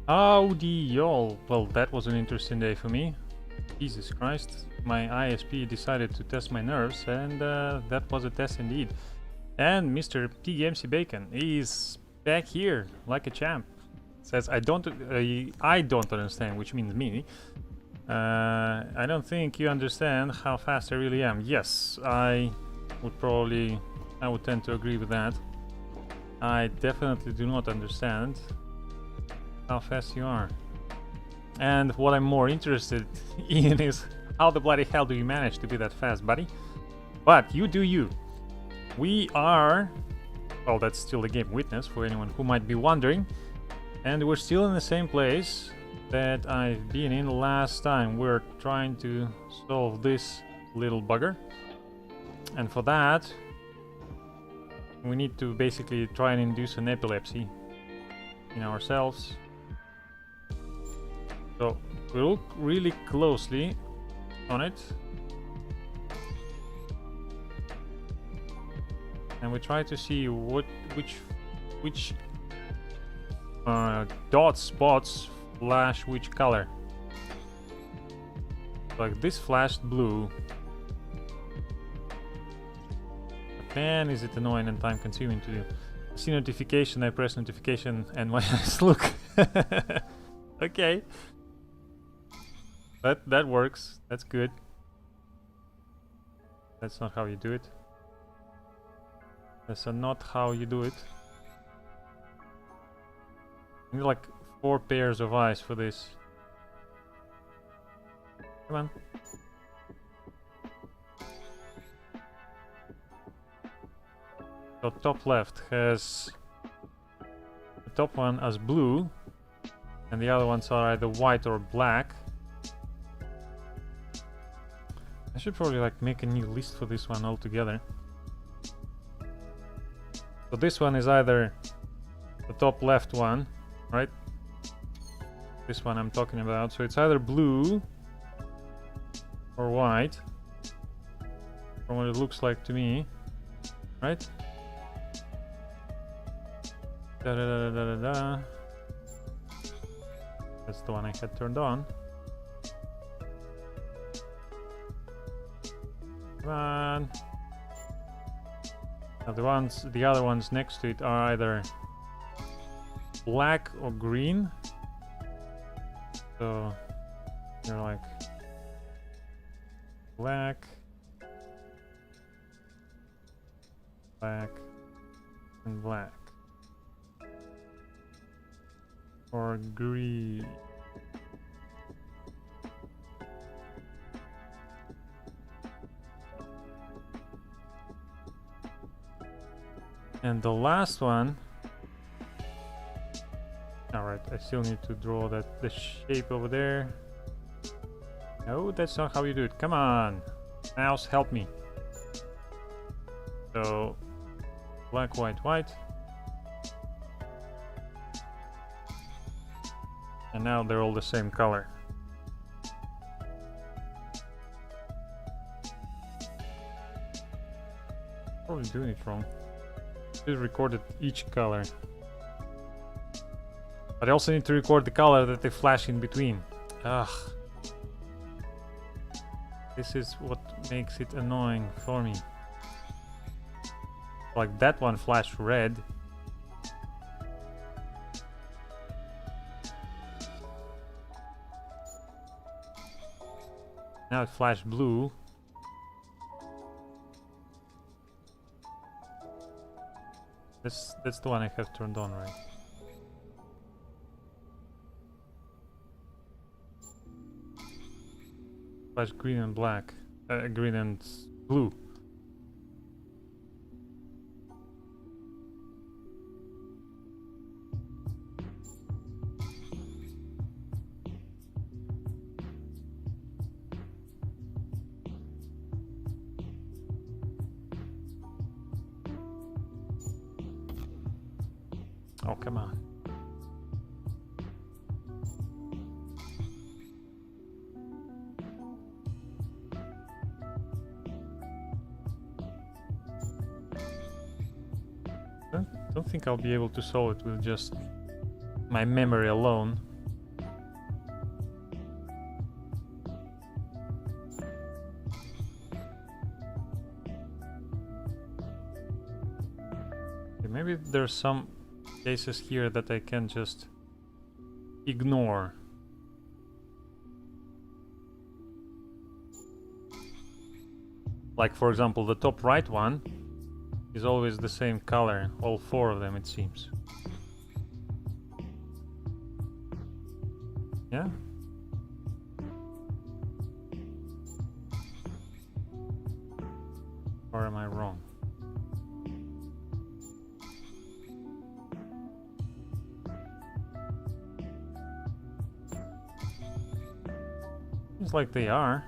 Howdy y'all! Well, that was an interesting day for me. Jesus Christ, my ISP decided to test my nerves, and that was a test indeed. And Mr. PMC Bacon is back here like a champ. Says I don't understand, which means me. I don't think you understand how fast I really am. Yes, I would tend to agree with that. I definitely do not understand how fast you are. And what I'm more interested in is how the bloody hell do you manage to be that fast, buddy? But you do you. We are... well, that's still the game Witness, for anyone who might be wondering. And we're still in the same place that I've been in last time. We're trying to solve this little bugger. And for that, we need to basically try and induce an epilepsy in ourselves. So we look really closely on it, and we try to see which dot spots flash which color. Like this flashed blue. But man, is it annoying and time consuming to do. I see notification, I press notification, and my eyes look. Okay. But that works. That's good. That's not how you do it. That's not how you do it. You need like 4 pairs of eyes for this. Come on. So top left has the top one as blue, and the other ones are either white or black. I should probably like make a new list for this one altogether. So this one is either the top left one, right? This one I'm talking about. So it's either blue or white, from what it looks like to me, right? Da da da da da da. That's the one I had turned on. Come on. Now the other ones next to it are either black or green. So you're like black, black, and black, or green. And the last one... alright, I still need to draw the shape over there. No, that's not how you do it. Come on! Mouse, help me. So... black, white, white. And now they're all the same color. Probably doing it wrong. Just recorded each color, but I also need to record the color that they flash in between. Ugh. This is what makes it annoying for me. Like that one flashed red. Now it flashed blue. That's the one I have turned on, right? Flash green and black. Green and blue. Oh, come on. Don't think I'll be able to solve it with just my memory alone. Okay, maybe there's some cases here that I can just ignore. Like, for example, the top right one is always the same color, all four of them, it seems. Yeah? Or am I wrong? Seems like they are.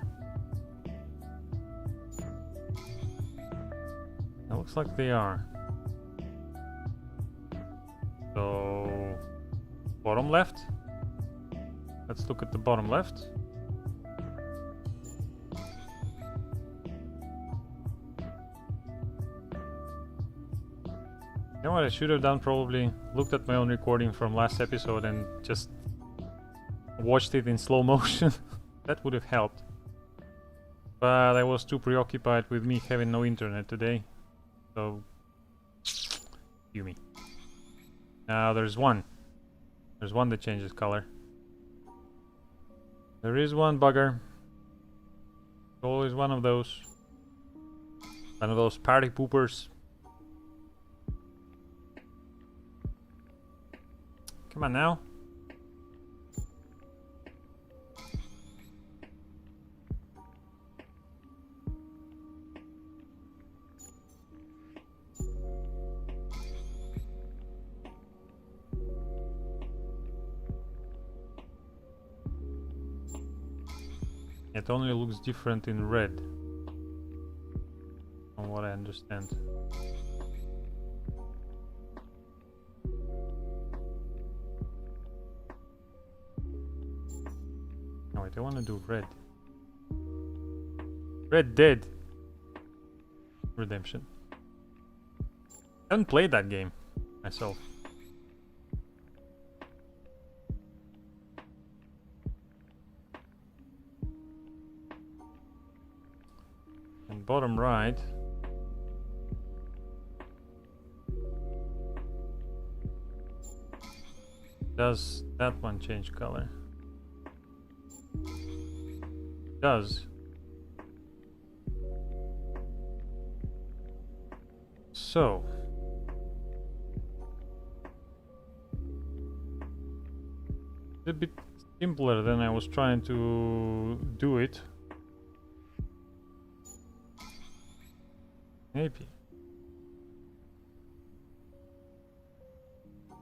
It looks like they are. So, bottom left. Let's look at the bottom left. You know what I should have done? Probably looked at my own recording from last episode and just watched it in slow motion. That would have helped. But I was too preoccupied with me having no internet today. So, you me. Now there's one. There's one that changes color. There is one bugger. Always one of those. One of those party poopers. Come on now. It only looks different in red, from what I understand. No, wait, I want to do red. Red Dead Redemption. I haven't played that game myself. And bottom right. Does that one change color? Does. So. It's a bit simpler than I was trying to do it. Maybe.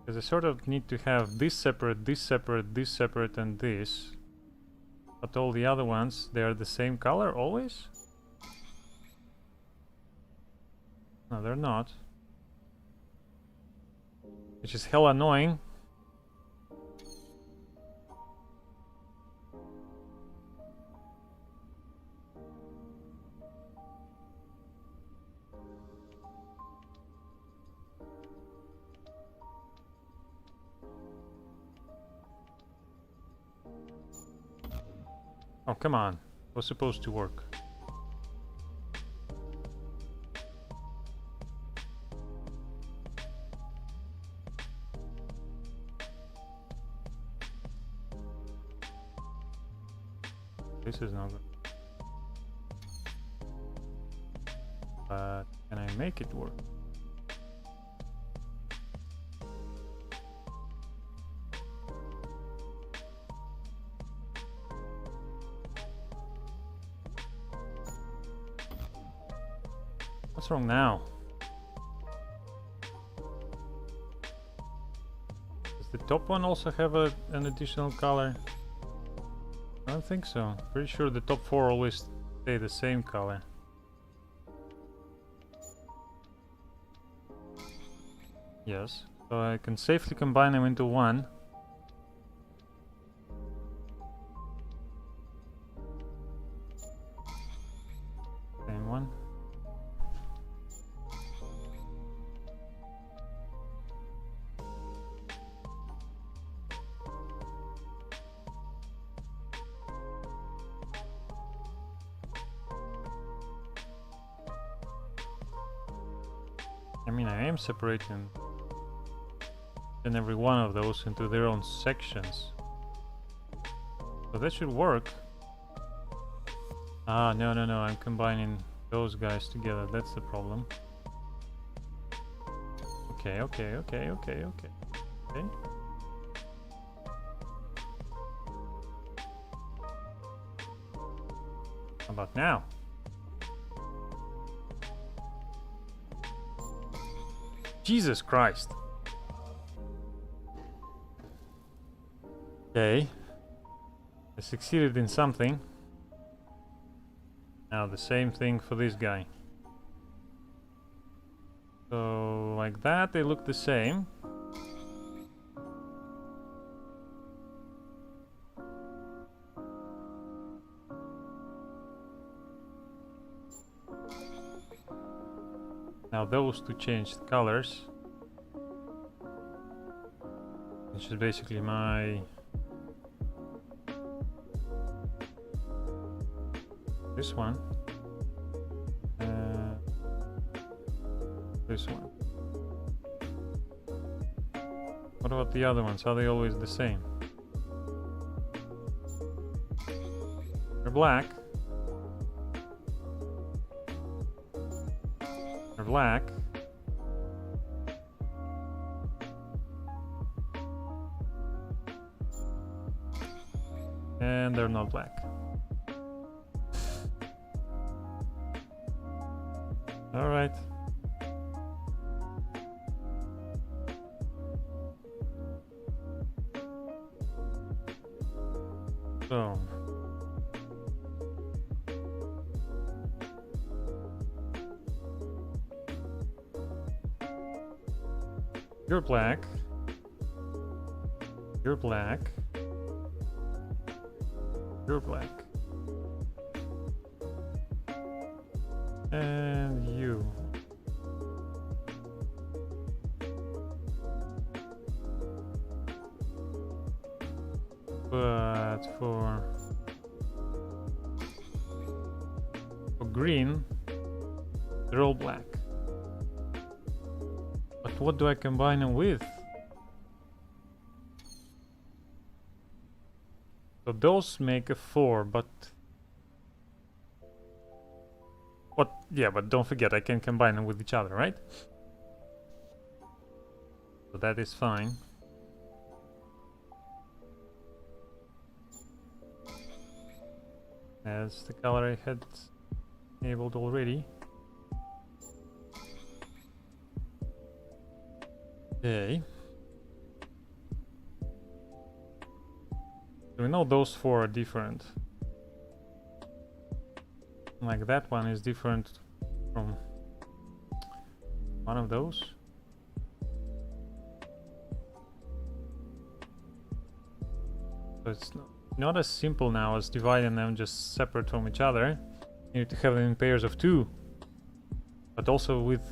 Because I sort of need to have this separate, this separate, this separate, and this. But all the other ones, they are the same color always? No, they're not. Which is hell annoying. Oh, come on. It was supposed to work. This is not good. But can I make it work? What's wrong now? Does the top one also have an additional color? I don't think so. Pretty sure the top four always stay the same color. Yes, so I can safely combine them into one. Same one. I mean, I am separating and every one of those into their own sections. So that should work. Ah, no, I'm combining those guys together. That's the problem. Okay. How about now? Jesus Christ. Okay. I succeeded in something. Now the same thing for this guy. So like that, they look the same. Now those two changed colors. Which is basically my... this one. This one. What about the other ones? Are they always the same? They're black. They're black. And they're not black. All right. So. You're black. You're black. You're black. And you. But for green, they're all black. But what do I combine them with? So those make a 4, but... what? Yeah, but don't forget, I can combine them with each other, right? So that is fine. As the color I had enabled already. Okay. So we know those 4 are different. Like that one is different from one of those. So it's not as simple now as dividing them just separate from each other. You need to have them in pairs of 2. But also with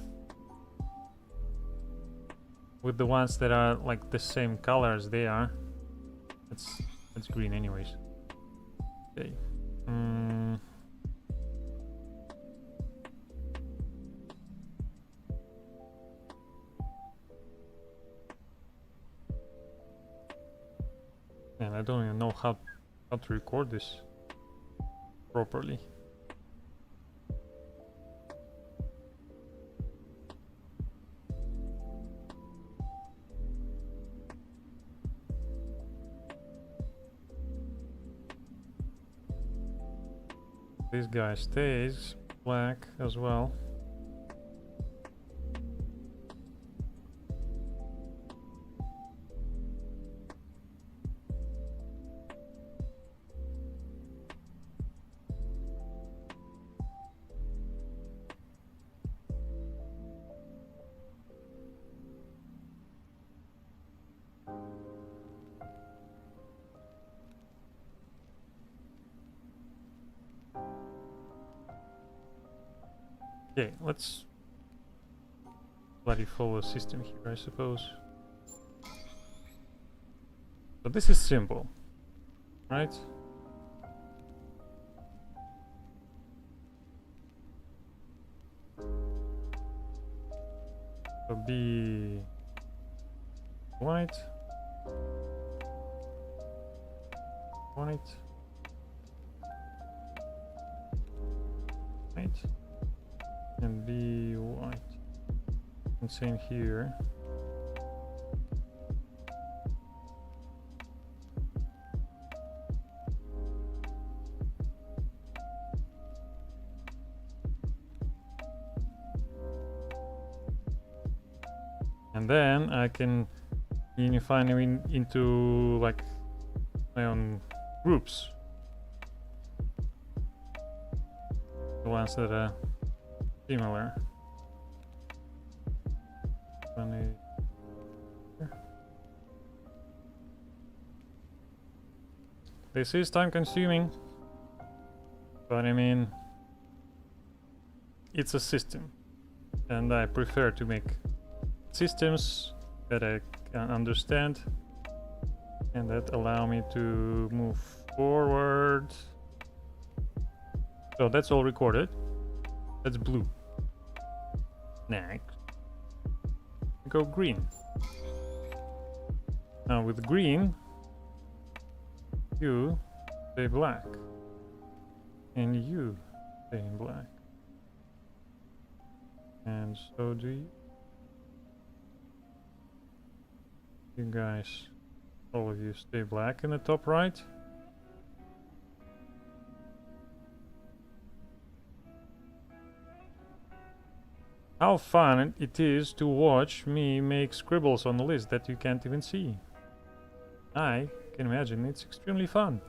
the ones that are like the same color as they are. It's green anyways. Okay. And I don't even know how to record this properly. This guy stays black as well. Okay, let's bloody follow the system here, I suppose. But this is simple, right? So be white, white, white, and be white. And same here. And then I can unify them into like my own groups. The ones that are similar. This is time consuming, but I mean, it's a system, and I prefer to make systems that I can understand and that allow me to move forward. So that's all recorded. That's blue. Next, go green. Now with green, you stay black, and you stay in black, and so do you. You guys, all of you stay black in the top right. How fun it is to watch me make scribbles on the list that you can't even see. I can imagine it's extremely fun.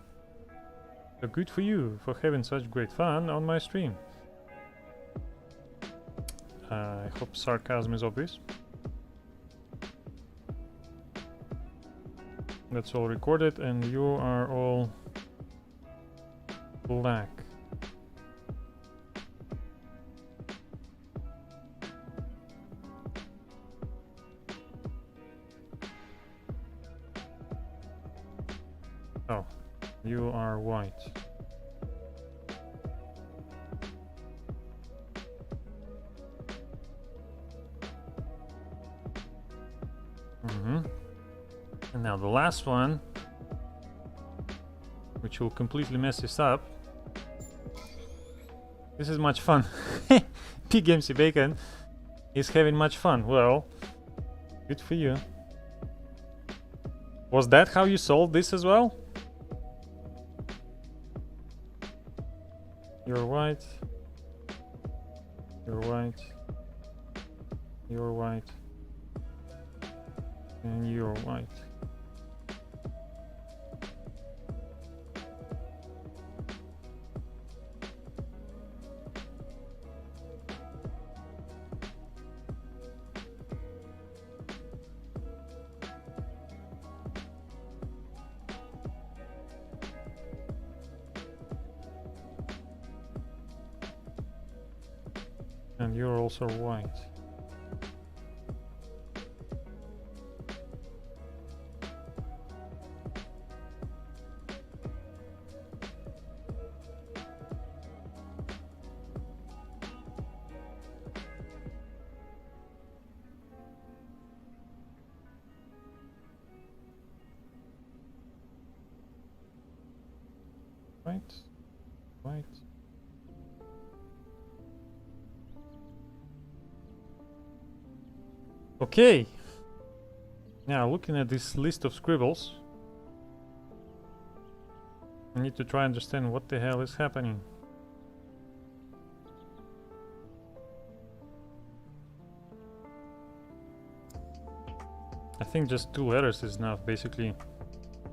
So good for you for having such great fun on my stream. I hope sarcasm is obvious. That's all recorded, and you are all black. Oh, you are white. And now the last one, which will completely mess this up. This is much fun. Pig MC Bacon is having much fun. Well, good for you. Was that how you solved this as well? You're white. You're white. You're white. And you're white. And you're also white. White, white. Okay. Now, looking at this list of scribbles, I need to try and understand what the hell is happening. I think just 2 letters is enough, basically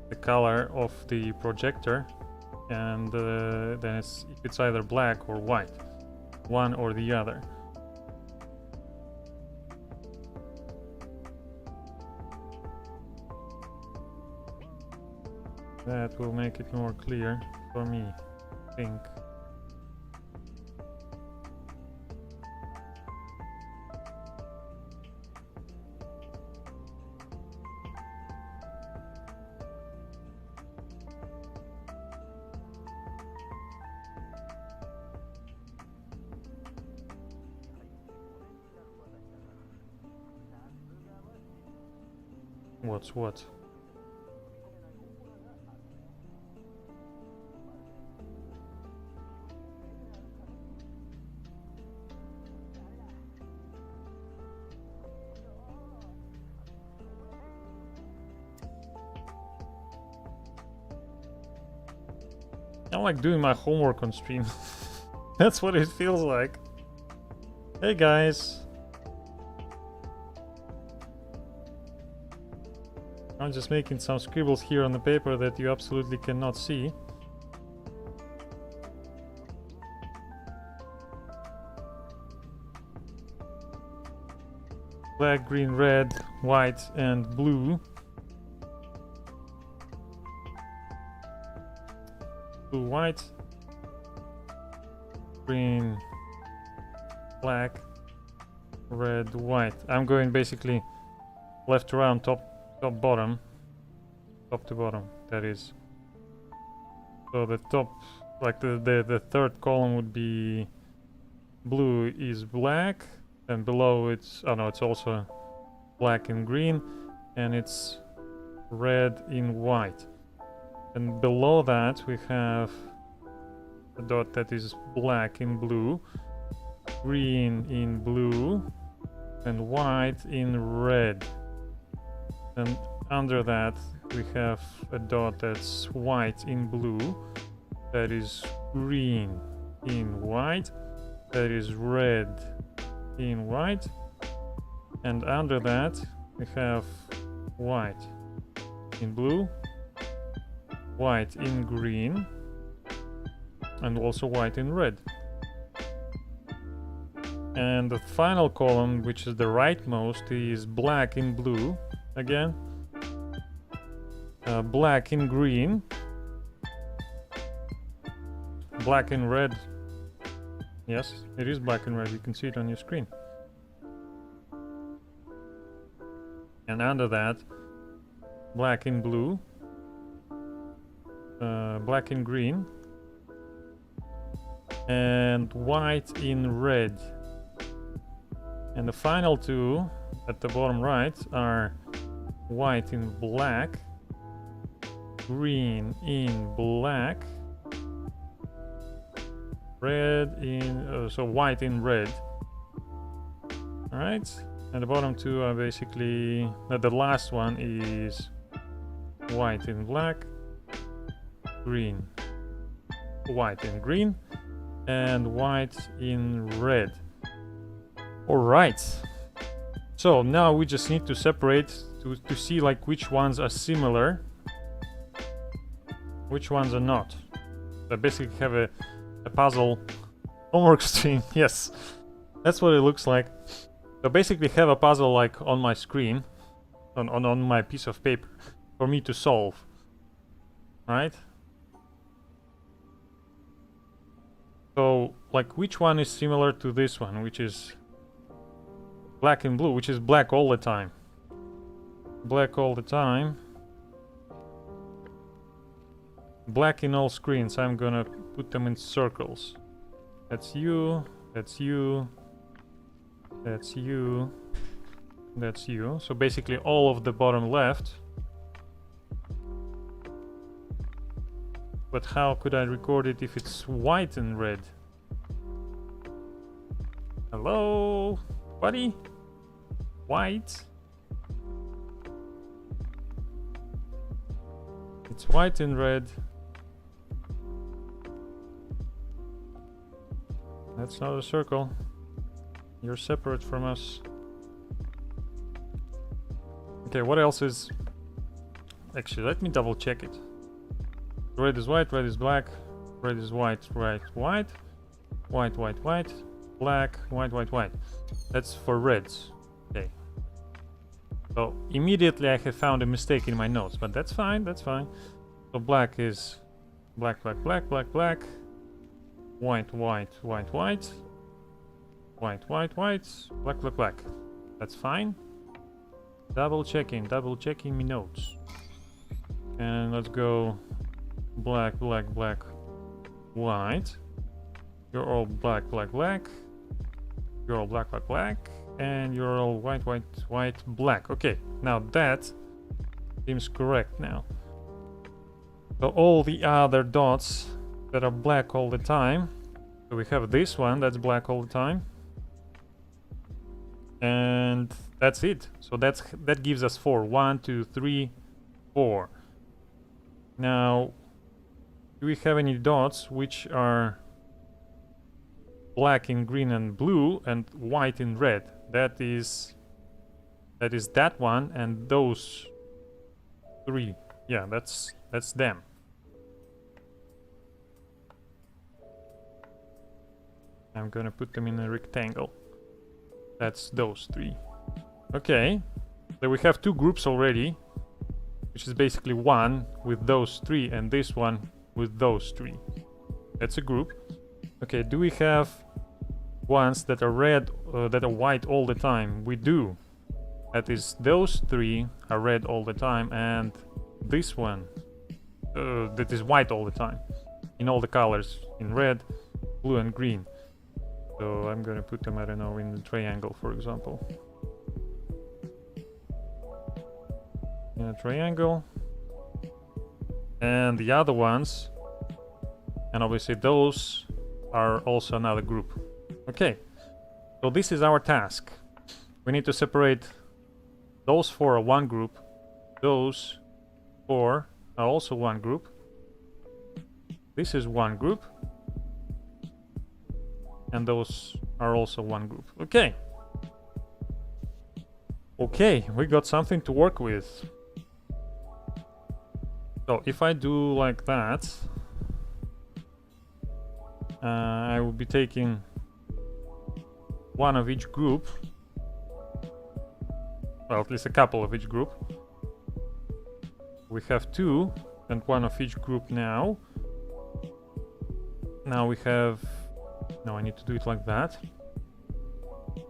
the color of the projector, and then it's either black or white, one or the other. That will make it more clear for me, I think. What's what? I like doing my homework on stream. That's what it feels like. Hey guys. I'm just making some scribbles here on the paper that you absolutely cannot see. Black, green, red, white, and blue. Blue, white, green, black, red, white. I'm going basically left to right, top bottom, top to bottom, that is. So the top, like the third column would be blue is black, and below it's, oh no, it's also black and green, and it's red in white. And below that we have a dot that is black in blue, green in blue, and white in red. And under that we have a dot that's white in blue, that is green in white, that is red in white, and under that we have white in blue, white in green, and also white in red. And the final column, which is the rightmost, is black in blue again, black in green, black in red. Yes, it is black and red, you can see it on your screen. And under that, black in blue, black in green, and white in red. And the final two at the bottom right are white in black, green in black, red in, so white in red. Alright, and the bottom two are basically, the last one is white in black, green, white in green, and white in red. Alright, so now we just need to separate to see like which ones are similar, which ones are not. I basically have a puzzle homework stream. Yes, that's what it looks like. So basically have a puzzle like on my screen, on my piece of paper for me to solve. Right? So like which one is similar to this one, which is black and blue, which is black all the time. Black all the time. Black in all screens. I'm gonna put them in circles. That's you, that's you, that's you, that's you. So basically all of the bottom left. But how could I record it if it's white and red? Hello, buddy? White? It's white and red. That's not a circle. You're separate from us. Okay, what else is... Actually, let me double check it. Red is white, red is black, red is white, white, white, white, white, white, black, white, white, white. That's for reds. Okay. So immediately I have found a mistake in my notes, but that's fine, that's fine. So black is black, black, black, black, black, white, white, white, white, white, white, white, black, black, black. That's fine. Double checking my notes. And let's go black, black, black, white. You're all black, black, black. You're all black, black, black. And you're all white, white, white, black. Okay, now that Seems correct now. So all the other dots that are black all the time. So we have this one that's black all the time. And that's it. So that gives us 4. 1, 2, 3, 4. Now, do we have any dots which are black in green and blue and white in red? That is that one and those 3. Yeah, that's them. I'm gonna put them in a rectangle. That's those 3. Okay, so we have 2 groups already, which is basically one with those 3 and this one with those 3. That's a group. Okay, do we have ones that are red, that are white all the time? We do. That is, those 3 are red all the time, and this one that is white all the time, in all the colors, in red, blue, and green. So I'm gonna put them, I don't know, in the triangle, for example. In a triangle. And the other ones, and obviously those are also another group. Okay, so this is our task. We need to separate those 4 are one group, those 4 are also one group, this is one group, and those are also one group. Okay. Okay, we got something to work with. So if I do like that, I will be taking one of each group. Well, at least a couple of each group. We have 2 and one of each group now. Now we have... No, I need to do it like that.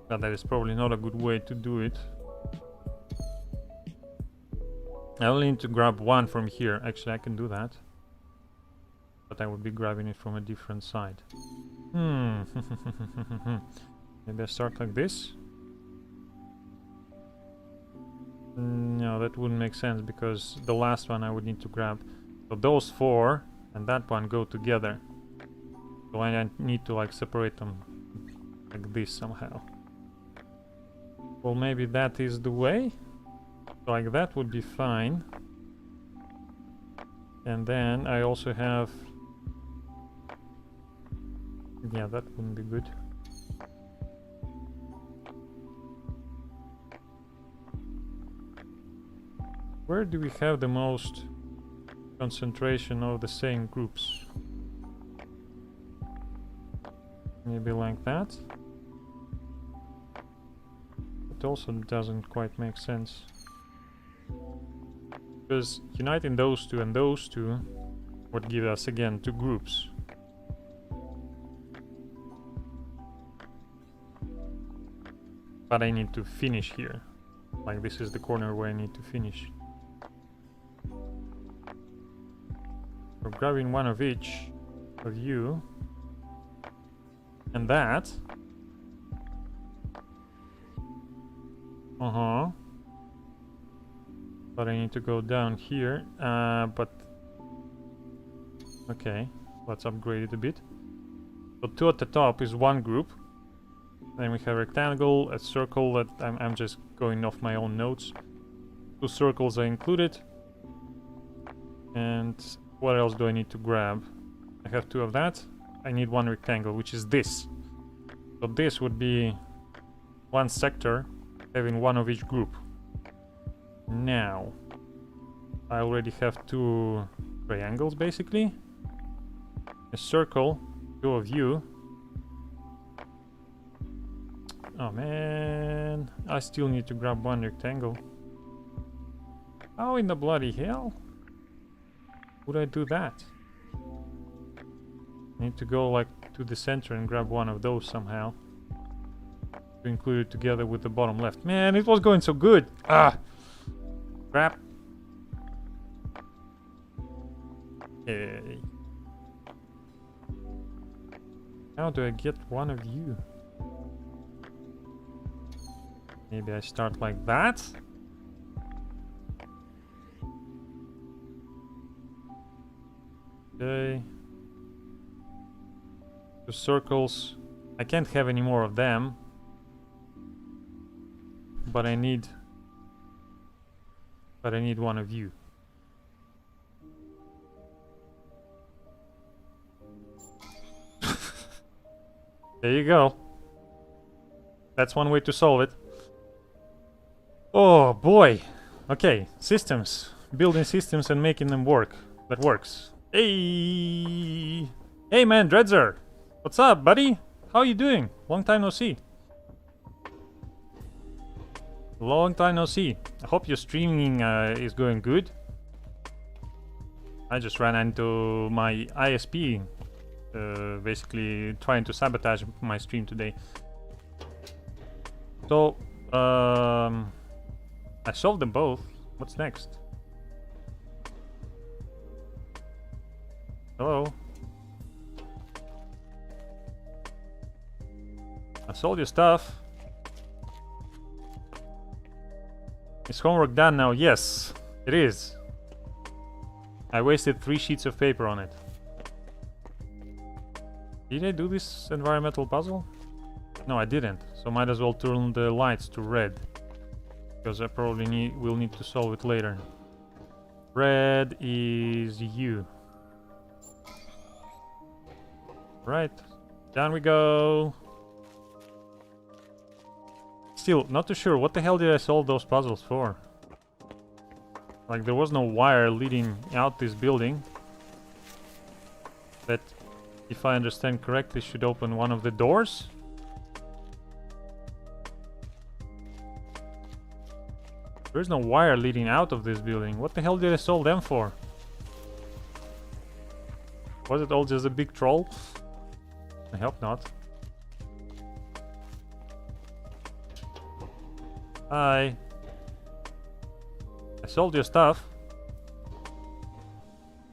But that is probably not a good way to do it. I only need to grab one from here. Actually, I can do that. But I would be grabbing it from a different side. Maybe I start like this. No, that wouldn't make sense because the last one I would need to grab. So those 4 and that one go together. So I need to like separate them like this somehow. Well, maybe that is the way. Like that would be fine. And then I also have... Yeah, that wouldn't be good. Where do we have the most concentration of the same groups? Maybe like that. It also doesn't quite make sense. Because uniting those 2 and those 2 would give us again 2 groups. But I need to finish here. Like this is the corner where I need to finish. So grabbing one of each of you. And that. But I need to go down here. But okay, let's upgrade it a bit. So 2 at the top is one group. Then we have a rectangle, a circle that I'm just going off my own notes. 2 circles are included. And what else do I need to grab? I have 2 of that. I need 1 rectangle, which is this. So this would be 1 sector having 1 of each group. Now, I already have 2 triangles basically. A circle, 2 of you. Oh man, I still need to grab 1 rectangle. How in the bloody hell would I do that? I need to go like to the center and grab 1 of those somehow. To include it together with the bottom left. Man, it was going so good! Ah! Crap. Okay. How do I get 1 of you? Maybe I start like that? Okay. 2 circles. I can't have any more of them. But I need one of you. There you go. That's one way to solve it. Oh boy. Okay, systems. Building systems and making them work. That works. Hey! Hey man, Dredzer! What's up, buddy? How you doing? Long time no see. Long time no see. I hope your streaming is going good. I just ran into my ISP basically trying to sabotage my stream today. So, I solved them both. What's next? Hello? I sold your stuff. Is homework done now? Yes, it is. I wasted 3 sheets of paper on it. Did I do this environmental puzzle? No, I didn't. So might as well turn the lights to red. Because I probably will need to solve it later. Red is you. Right. Down we go. Still, not too sure. What the hell did I solve those puzzles for? Like, there was no wire leading out this building. That, if I understand correctly, should open one of the doors. There's no wire leading out of this building. What the hell did I solve them for? Was it all just a big troll? I hope not. Hi. I sold your stuff.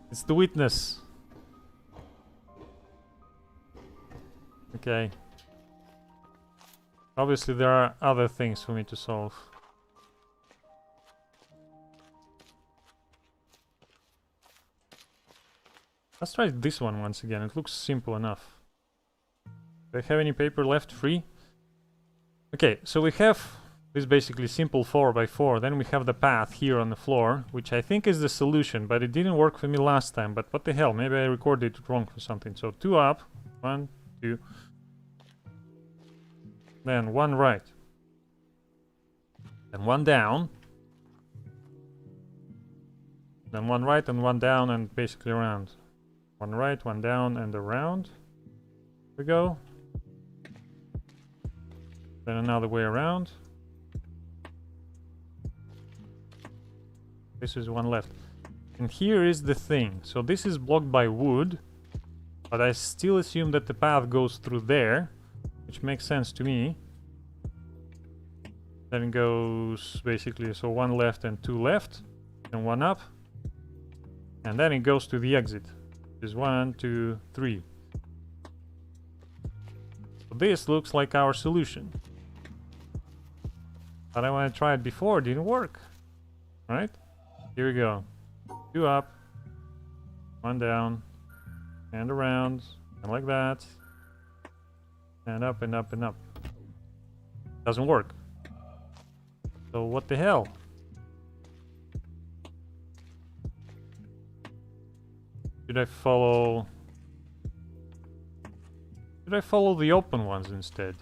It's the witness. Okay. Obviously there are other things for me to solve. Let's try this one once again. It looks simple enough. Do I have any paper left free? Okay, so we have this basically simple 4x4. Then we have the path here on the floor, which I think is the solution, but it didn't work for me last time. But what the hell? Maybe I recorded it wrong for something. So 2 up, 1, 2. Then 1 right. Then 1 down. Then 1 right and 1 down and basically around. 1 right, 1 down and around. Here we go. Then another way around. This is 1 left. And here is the thing. So this is blocked by wood. But I still assume that the path goes through there. Which makes sense to me. Then it goes basically, so 1 left and 2 left. And 1 up. And then it goes to the exit. Is 1, 2, 3. So this looks like our solution. But when I tried it before, it didn't work. Alright? Here we go. 2 up, 1 down, and around, and like that. And up and up and up. Doesn't work. So what the hell? Should I follow the open ones instead?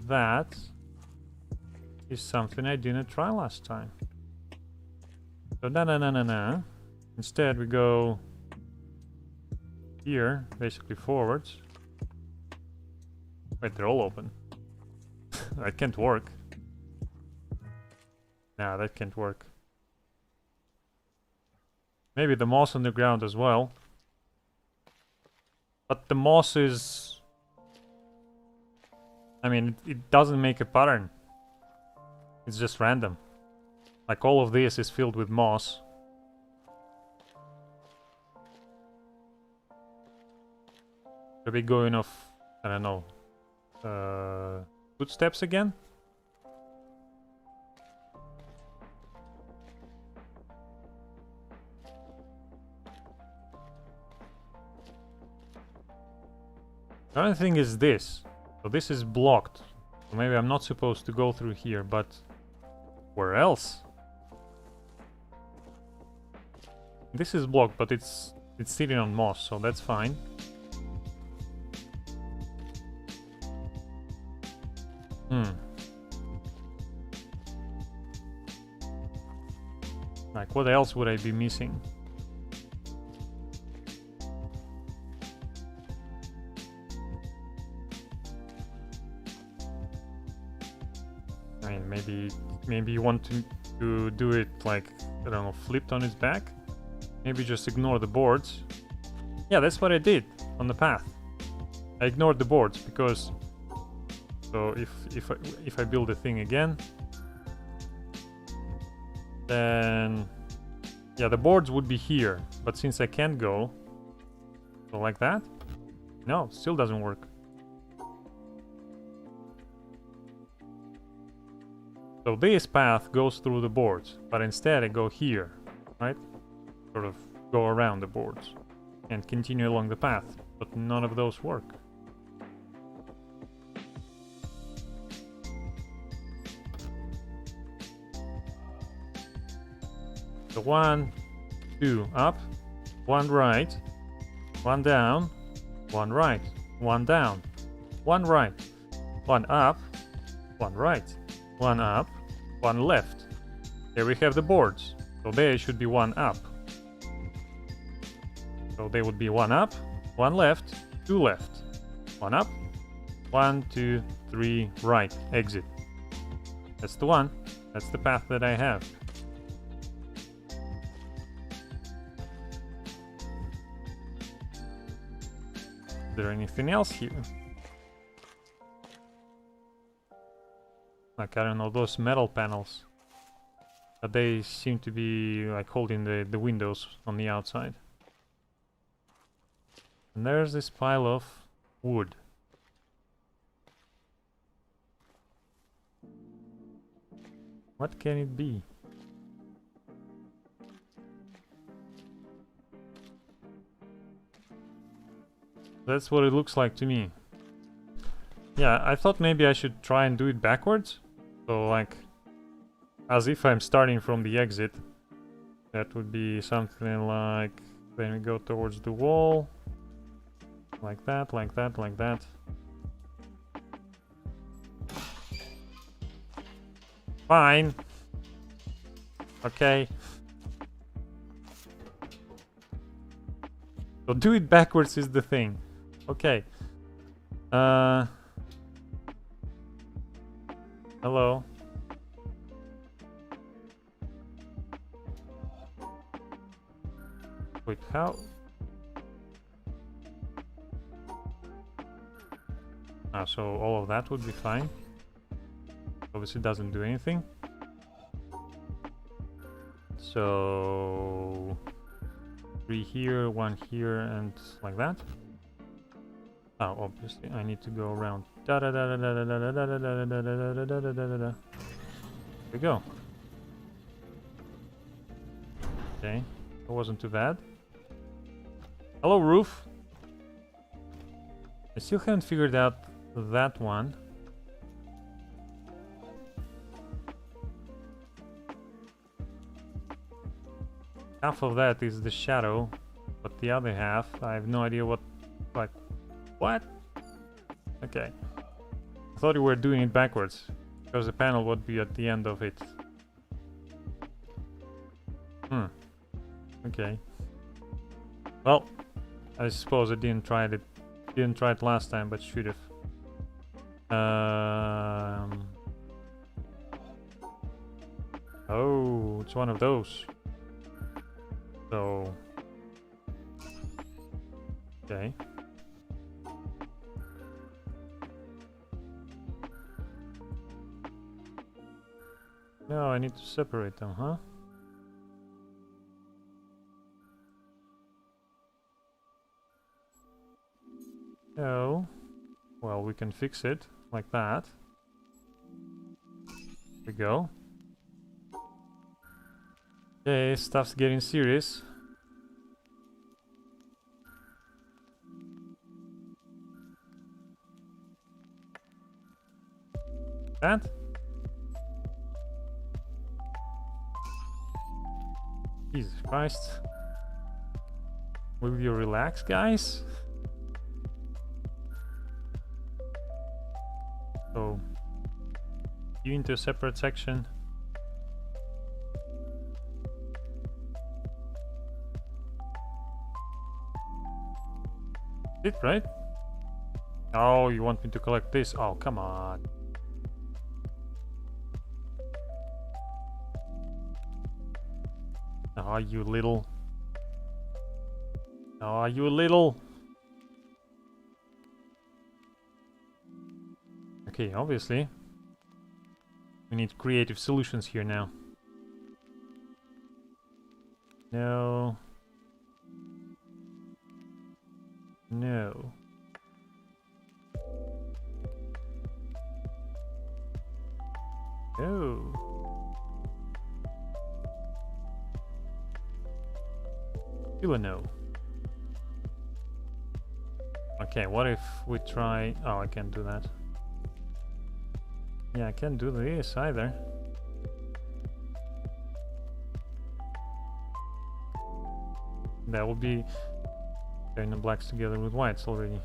That is something I didn't try last time. So na. Instead we go here, basically forwards. Wait, they're all open. That can't work. Nah, that can't work. Maybe the moss on the ground as well. But the moss is... I mean, it doesn't make a pattern. It's just random. Like all of this is filled with moss. Are we going off, I don't know, footsteps again? The only thing is this. So this is blocked. So maybe I'm not supposed to go through here, but where else? This is blocked, but it's sitting on moss, so that's fine. Like, what else would I be missing? I mean, maybe you want to do it like, I don't know, flipped on its back? Maybe just ignore the boards. Yeah, that's what I did on the path. I ignored the boards because... So if I build the thing again, then yeah, the boards would be here. But since I can't go, so like that, no, still doesn't work. So this path goes through the boards, but instead I go here, right? Sort of go around the boards and continue along the path, but none of those work. So 1, 2 up, 1 right, 1 down, 1 right, 1 down, 1 right, 1 up, 1 right, 1 up, 1 left. There we have the boards. So there should be 1 up. So they would be 1 up, 1 left, 2 left, 1 up, 1, 2, 3 right, exit. That's the one. That's the path that I have. Is there anything else here? Like, I don't know, those metal panels. But they seem to be like holding the windows on the outside. And there's this pile of wood. What can it be? That's what it looks like to me. Yeah, I thought maybe I should try and do it backwards. So like, as if I'm starting from the exit. That would be something like, then we go towards the wall. Like that, like that, like that. Fine. Okay. So do it backwards is the thing. Okay. Hello. Wait, how? Ah, so all of that would be fine. Obviously doesn't do anything. So 3 here, 1 here, and like that. Oh, obviously I need to go around. Da da da da da da da da da da da da da da da da da. There we go. Okay, that wasn't too bad. Hello, roof. I still haven't figured out that one. Half of that is the shadow, but the other half, I have no idea what, like, what? Okay. I thought you were doing it backwards, because the panel would be at the end of it. Okay. Well, I suppose I didn't try it last time, but should have. Oh, it's one of those. So, okay. No, I need to separate them, huh? Oh, well, we can fix it like that. There we go. Okay, stuff's getting serious. That? Jesus Christ. Will you relax, guys? So, you into a separate section. It, right? Oh, you want me to collect this? Oh, come on. Oh, you little. Oh, you little. Okay, obviously. We need creative solutions here now. No. No. No. Still a no. Okay, what if we try... Oh, I can't do that. Yeah, I can't do this either. That would be putting the blacks together with whites already.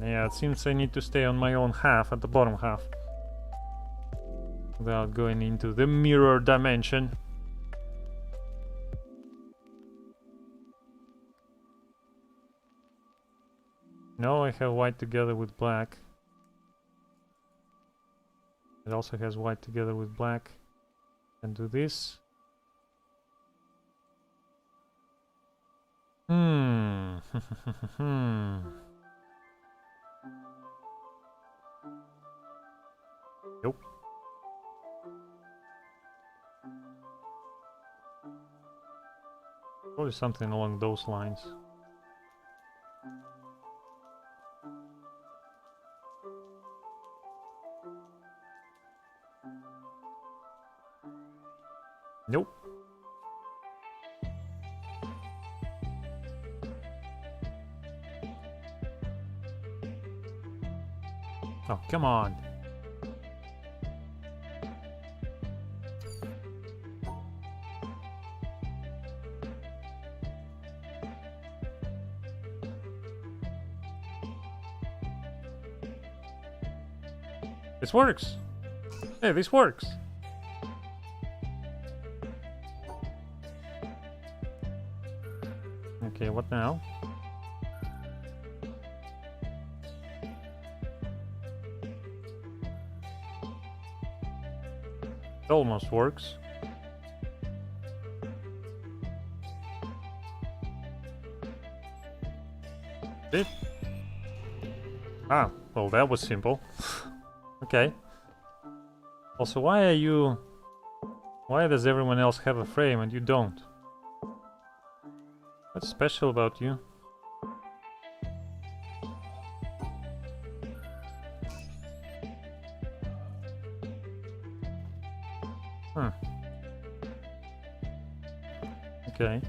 Yeah, it seems I need to stay on my own half, at the bottom half. Without going into the mirror dimension. No, I have white together with black. It also has white together with black. And do this. Hmm. Nope. Probably something along those lines. Nope. Oh, come on. This works. Hey, this works. Okay, what now? It almost works. Did? Ah, well, that was simple. Okay. Also, why are you... Why does everyone else have a frame and you don't? What's special about you? Huh. Okay.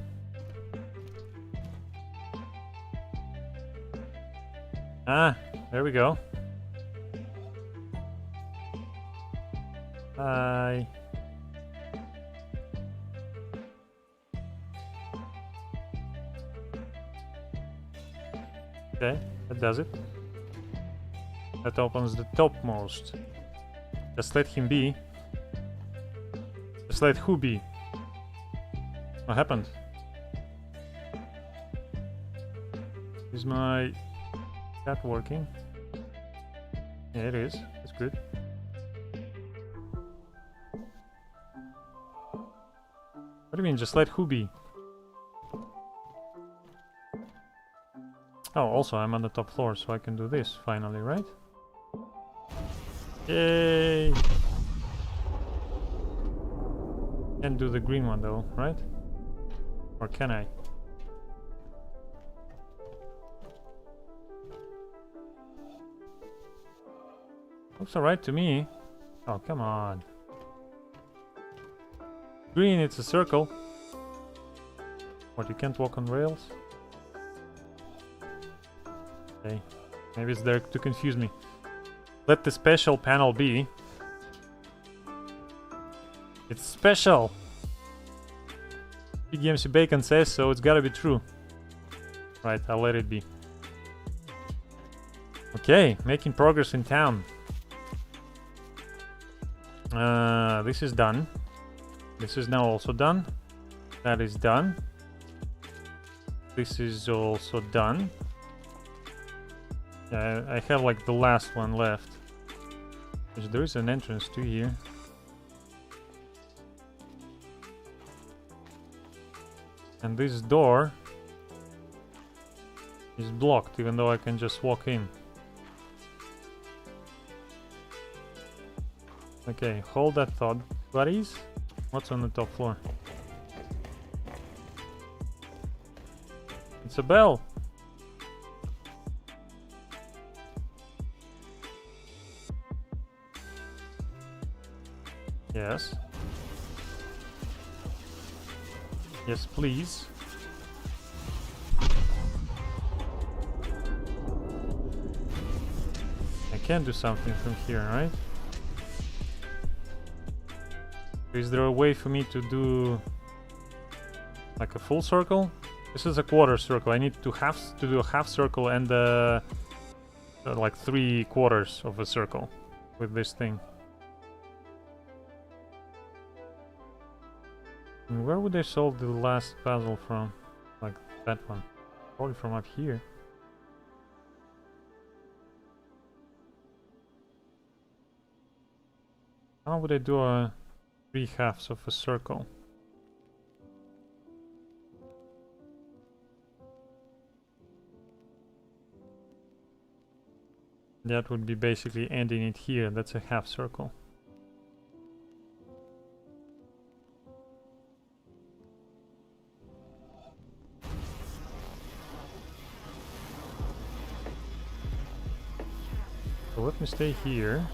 Ah, there we go. Hi. Okay, that does it. That opens the topmost. Just let him be. Just let who be? What happened? Is my chat working? Yeah, it is. That's good. What do you mean, just let who be? Oh, also I'm on the top floor, so I can do this finally, right? Yay! Can't do the green one though, right? Or can I? Looks alright to me. Oh, come on. Green, it's a circle. What, you can't walk on rails? Okay, maybe it's there to confuse me. Let the special panel be. It's special. PGMC Bacon says so, it's gotta be true. Right, I'll let it be. Okay, making progress in town. This is done. This is now also done. That is done. This is also done. Yeah, I have like the last one left. There is an entrance to here. And this door is blocked, even though I can just walk in. Okay, hold that thought, buddies. What's on the top floor? It's a bell. Yes. Yes, please. I can do something from here, right? Is there a way for me to do like a full circle? This is a quarter circle. I need to do a half circle and like 3/4 of a circle with this thing. And where would I solve the last puzzle from? Like that one. Probably from up here. How would I do a 3/2 of a circle? That would be basically ending it here. That's a half circle. So let me stay here.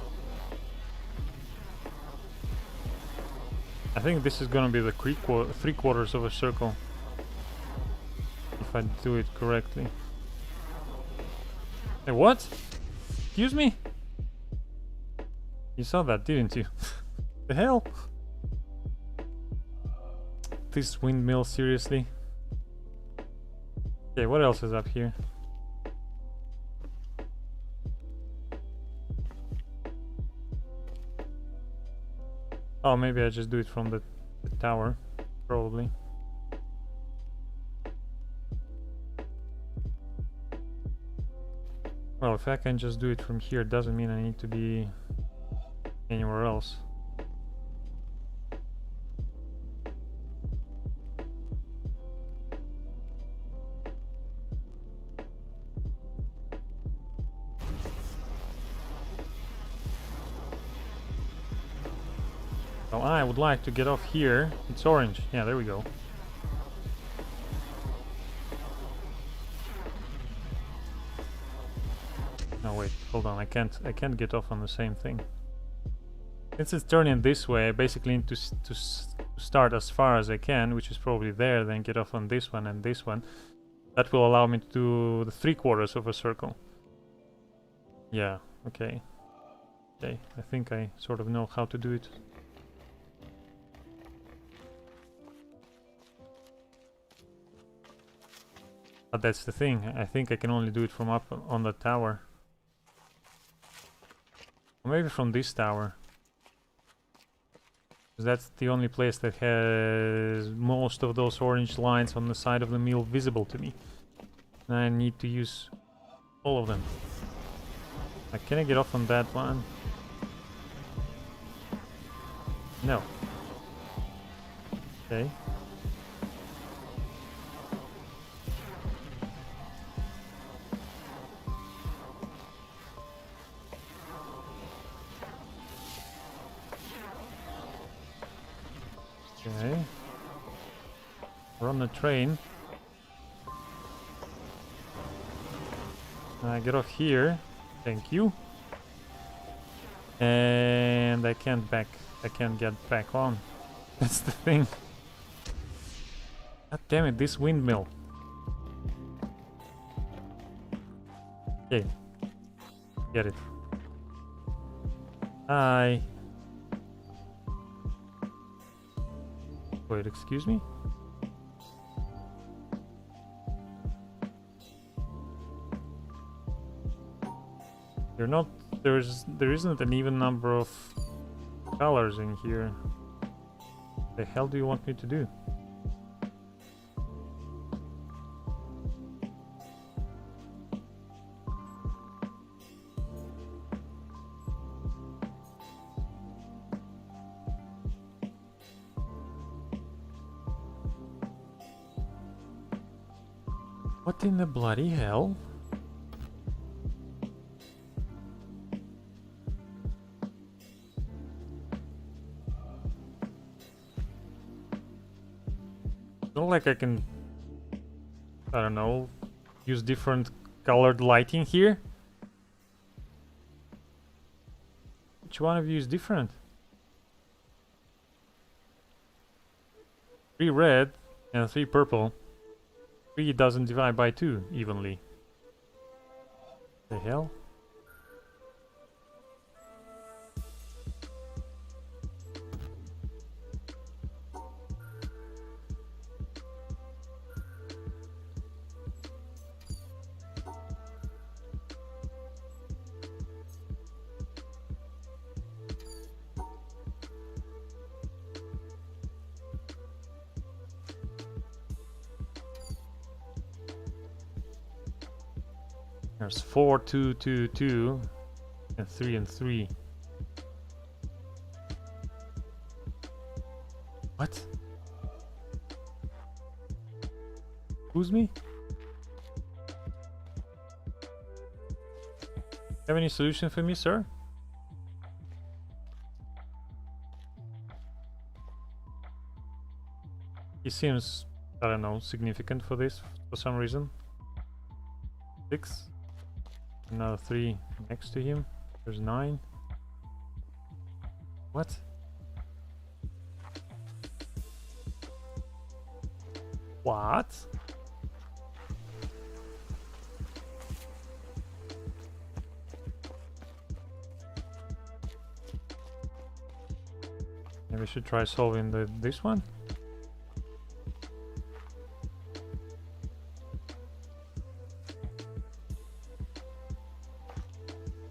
I think this is gonna be the 3/4 of a circle. If I do it correctly. Hey, what? Excuse me? You saw that, didn't you? The hell? This windmill, seriously? Okay, what else is up here? Oh, maybe I just do it from the tower, probably. Well, if I can just do it from here, doesn't mean I need to be anywhere else. So I would like to get off here. It's orange. Yeah, there we go. No, wait, hold on. I can't get off on the same thing. Since it's turning this way, I basically need to start as far as I can, which is probably there, then get off on this one and this one. That will allow me to do the 3/4 of a circle. Yeah, okay. Okay, I think I sort of know how to do it. But that's the thing, I think I can only do it from up on the tower. Or maybe from this tower. Because that's the only place that has most of those orange lines on the side of the mill visible to me. And I need to use all of them. Like, can I get off on that one? No. Okay. Okay. We're on the train. I get off here. Thank you. And I can't get back on. That's the thing. God damn it, this windmill. Okay. Get it. Hi. Wait, excuse me? You're not... there isn't an even number of colors in here. The hell do you want me to do? What in the bloody hell? It's not like I can, I don't know, use different colored lighting here. Which one of you is different? 3 red and 3 purple. 3 doesn't divide by 2 evenly. The hell? There's 4, 2, 2, 2, and 3 and 3. What? Excuse me? Have any solution for me, sir? He seems, I don't know, significant for this for some reason. 6. Another 3 next to him. There's 9. What? What? Maybe we should try solving this one.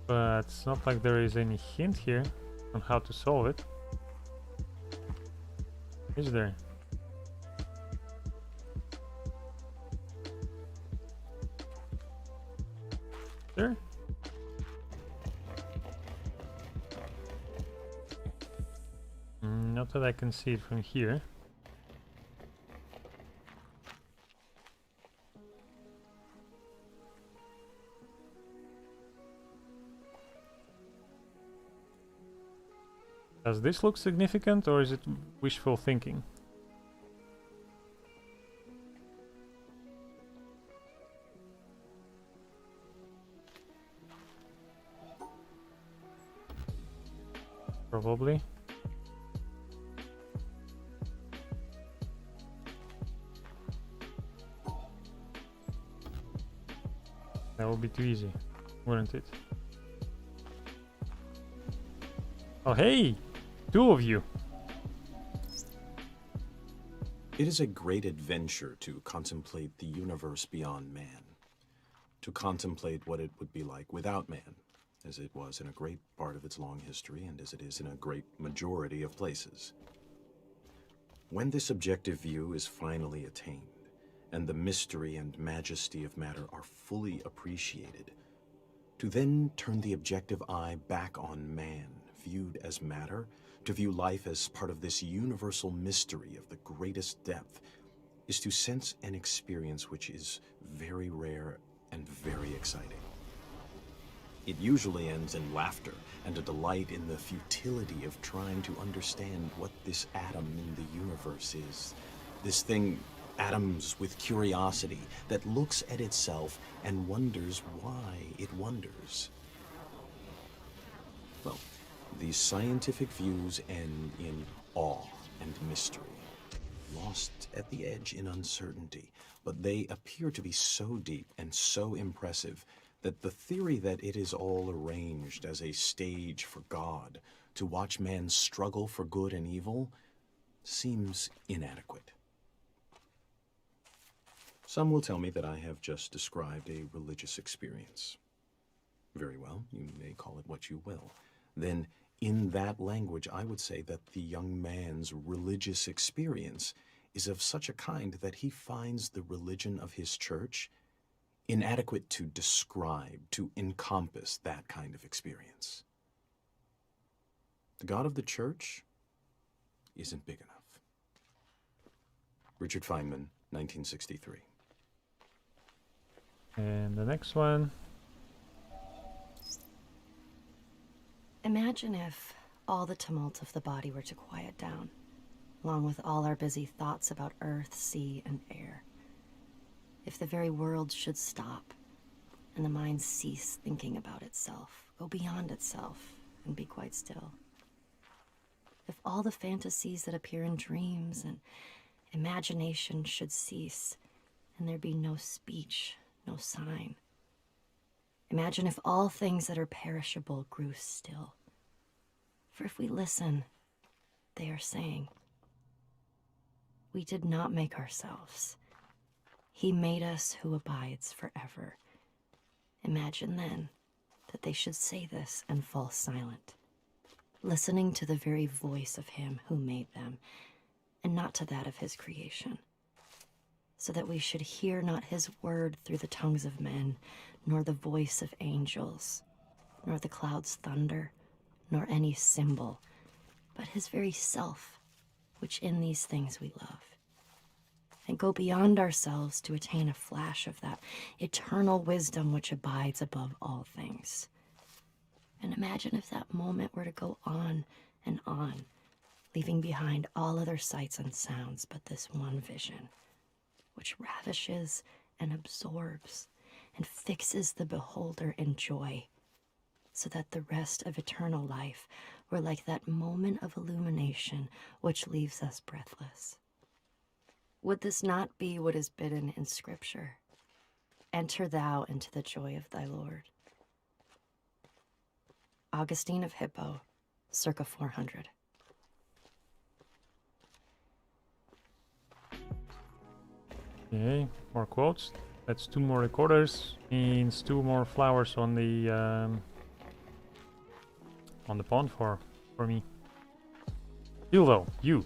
But it's not like there is any hint here on how to solve it. Is there? There? Not that I can see it from here. Does this look significant, or is it wishful thinking? Probably. That would be too easy, wouldn't it? Oh, hey! 2 of you! It is a great adventure to contemplate the universe beyond man, to contemplate what it would be like without man, as it was in a great part of its long history and as it is in a great majority of places. When this objective view is finally attained, and the mystery and majesty of matter are fully appreciated, to then turn the objective eye back on man, viewed as matter, to view life as part of this universal mystery of the greatest depth, is to sense an experience which is very rare and very exciting. It usually ends in laughter and a delight in the futility of trying to understand what this atom in the universe is. This thing, atoms with curiosity, that looks at itself and wonders why it wonders. Well, these scientific views end in awe and mystery, lost at the edge in uncertainty, but they appear to be so deep and so impressive that the theory that it is all arranged as a stage for God to watch man struggle for good and evil seems inadequate. Some will tell me that I have just described a religious experience. Very well, you may call it what you will. Then, in that language, I would say that the young man's religious experience is of such a kind that he finds the religion of his church inadequate to describe, to encompass that kind of experience. The God of the church isn't big enough. Richard Feynman, 1963. And the next one. Imagine if all the tumult of the body were to quiet down, along with all our busy thoughts about earth, sea, and air. If the very world should stop, and the mind cease thinking about itself, go beyond itself, and be quite still. If all the fantasies that appear in dreams and imagination should cease, and there be no speech, no sign. Imagine if all things that are perishable grew still. For if we listen, they are saying, we did not make ourselves. He made us who abides forever. Imagine then that they should say this and fall silent, listening to the very voice of him who made them, and not to that of his creation, so that we should hear not his word through the tongues of men, nor the voice of angels, nor the clouds' thunder, nor any symbol, but his very self, which in these things we love, and go beyond ourselves to attain a flash of that eternal wisdom which abides above all things. And imagine if that moment were to go on and on, leaving behind all other sights and sounds but this one vision, which ravishes and absorbs and fixes the beholder in joy, so that the rest of eternal life were like that moment of illumination which leaves us breathless. Would this not be what is bidden in Scripture? Enter thou into the joy of thy Lord. Augustine of Hippo, circa 400. Okay, more quotes. That's 2 more recorders, means 2 more flowers on the pond for me. Ilvo, you.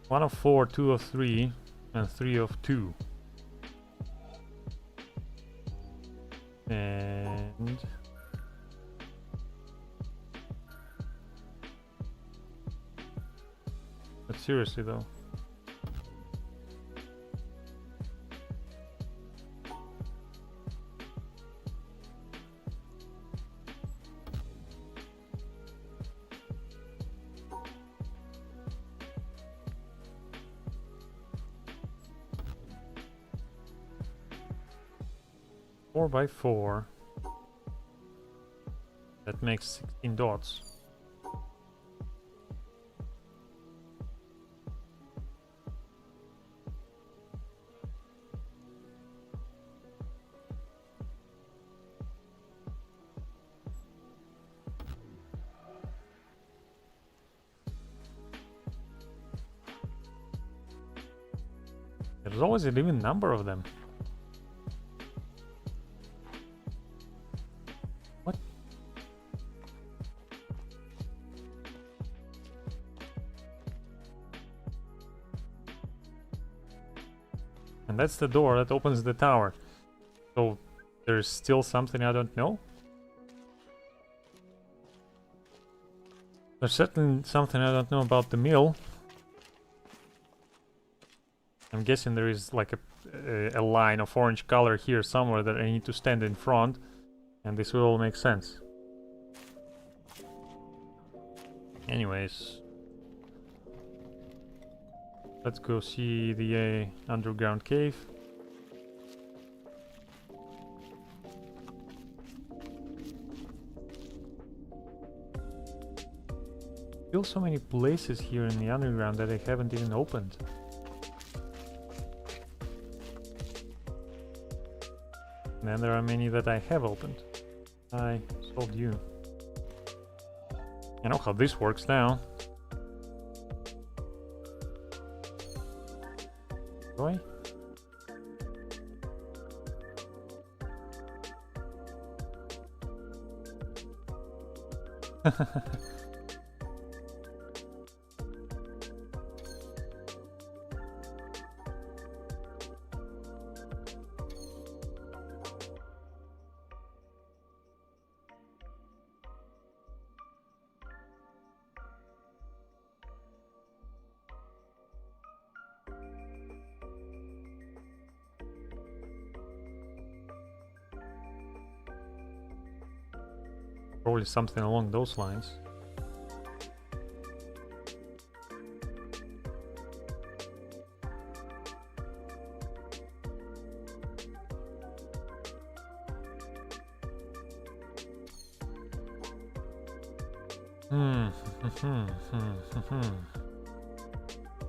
One of 4, 2 of 3, and 3 of 2. And but seriously though. Four by 4. That makes 16 dots. There's always an even number of them. What? And that's the door that opens the tower. So there's still something I don't know? There's certainly something I don't know about the mill. I'm guessing there is like a line of orange color here somewhere that I need to stand in front, and this will all make sense. Anyways, let's go see the underground cave. Still so many places here in the underground that I haven't even opened. And then there are many that I have opened. I sold you. I know how this works now. Do I? Probably something along those lines.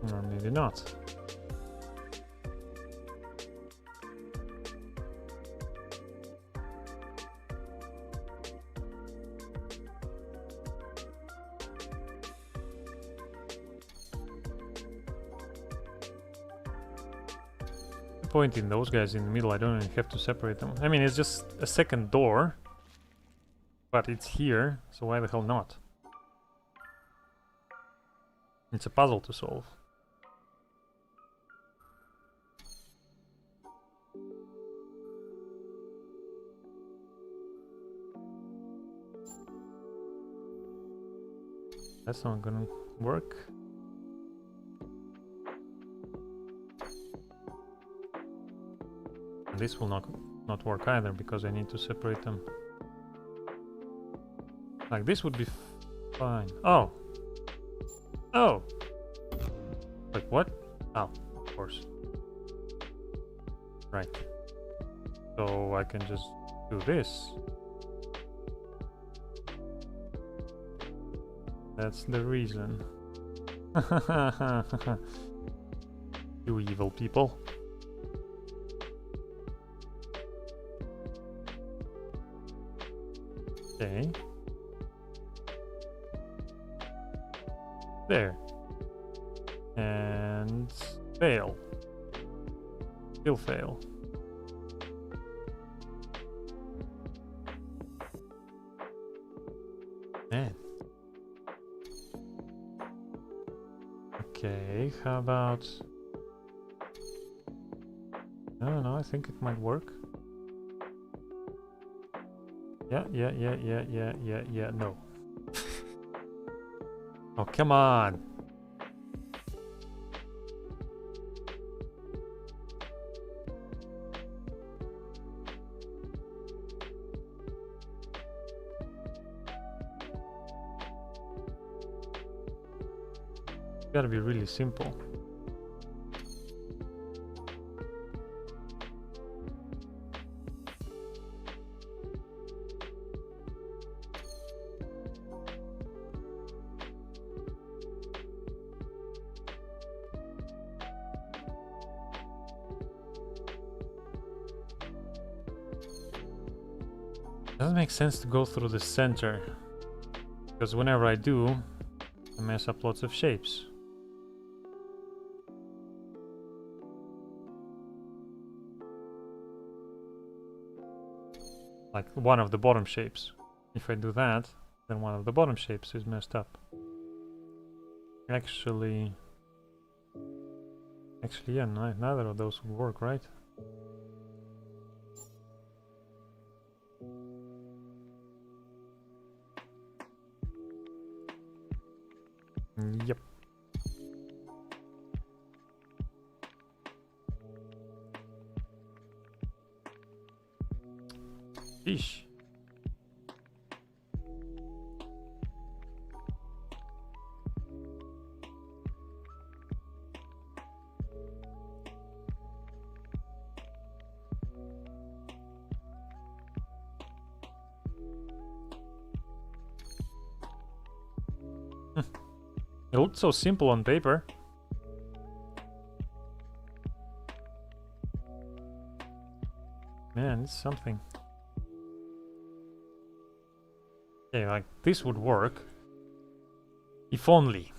Or maybe not. Pointing those guys in the middle, I don't even have to separate them. I mean, it's just a second door, but it's here, so why the hell not? It's a puzzle to solve. That's not gonna work. This will not work either, because I need to separate them. Like this would be fine. Oh! Oh! Wait, what? Oh, of course. Right. So I can just do this. That's the reason. You evil people. Okay. There. And fail. Still fail. Man. Okay, how about... I don't know, I think it might work. Yeah, no. Oh, come on! It's gotta be really simple. Doesn't make sense to go through the center, because whenever I do, I mess up lots of shapes. Like one of the bottom shapes. If I do that, then one of the bottom shapes is messed up. Actually, yeah, neither of those would work, right? Yep. Fish. It looked so simple on paper. Man, it's something. Okay, like this would work. If only.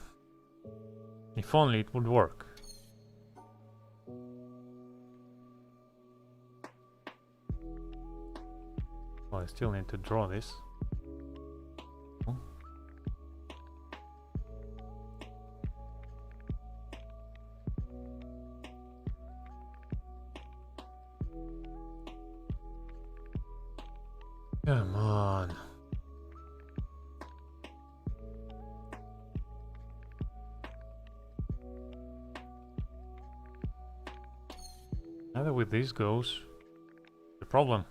If only it would work. Well, I still need to draw this. Oh. Come on. Either with this goes the problem.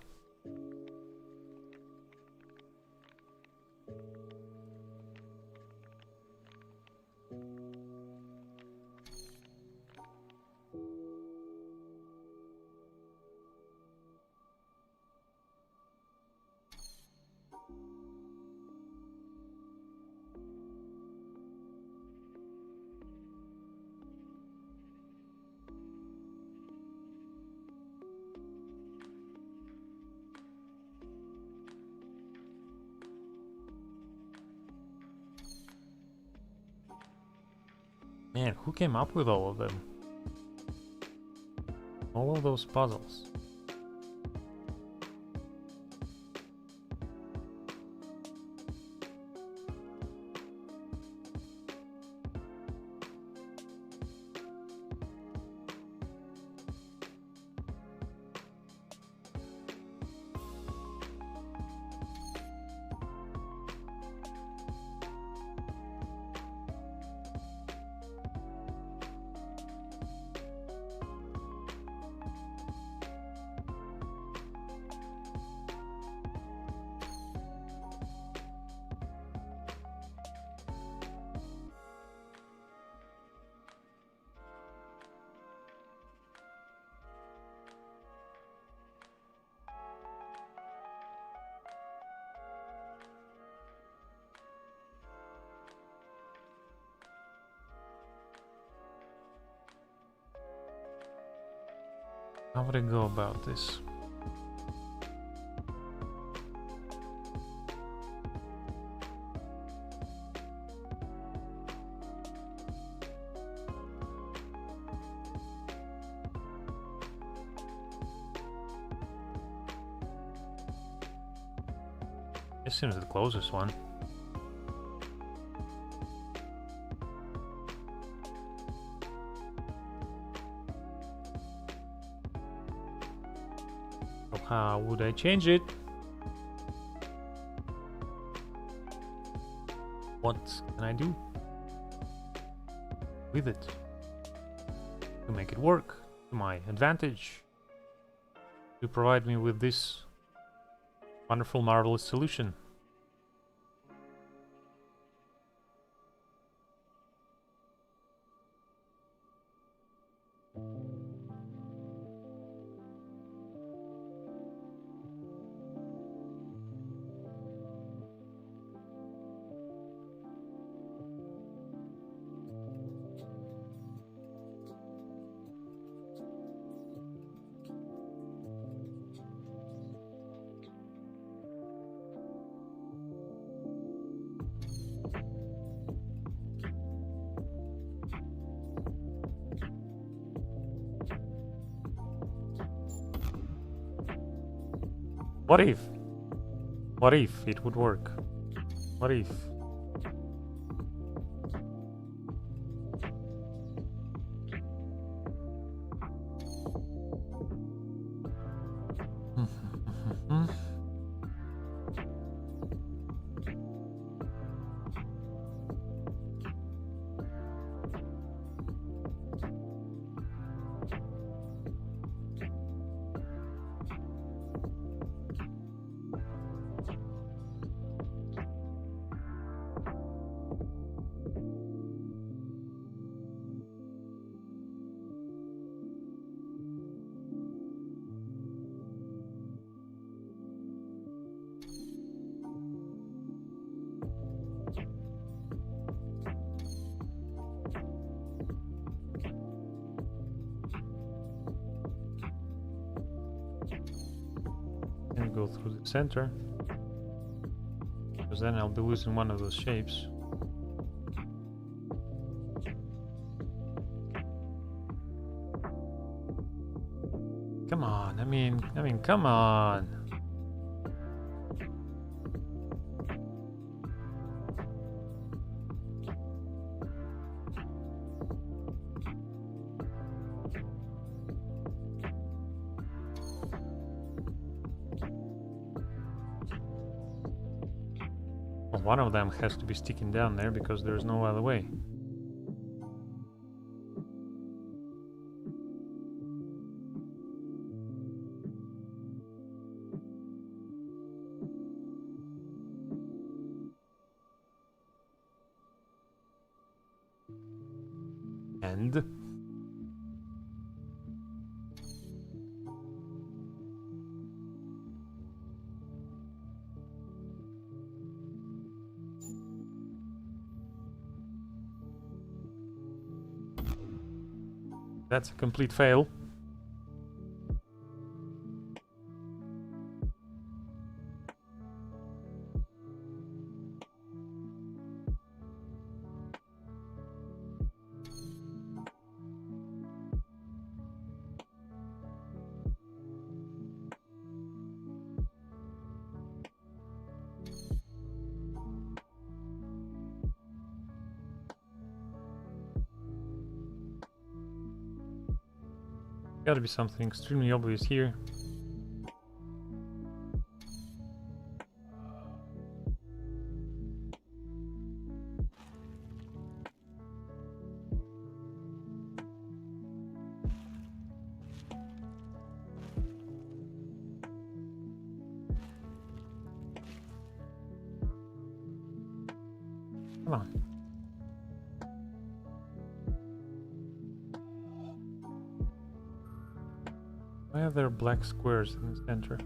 Man, who came up with all of them? All of those puzzles. How would I go about this? This seems the closest one. So how would I change it? What can I do with it to make it work to my advantage, to provide me with this wonderful, marvelous solution? What if? What if it would work? What if? And go through the center, because then I'll be losing one of those shapes. I mean, come on. Well, one of them has to be sticking down there because there's no other way. And that's a complete fail. Gotta be something extremely obvious here. Come on. Why are there black squares in the center?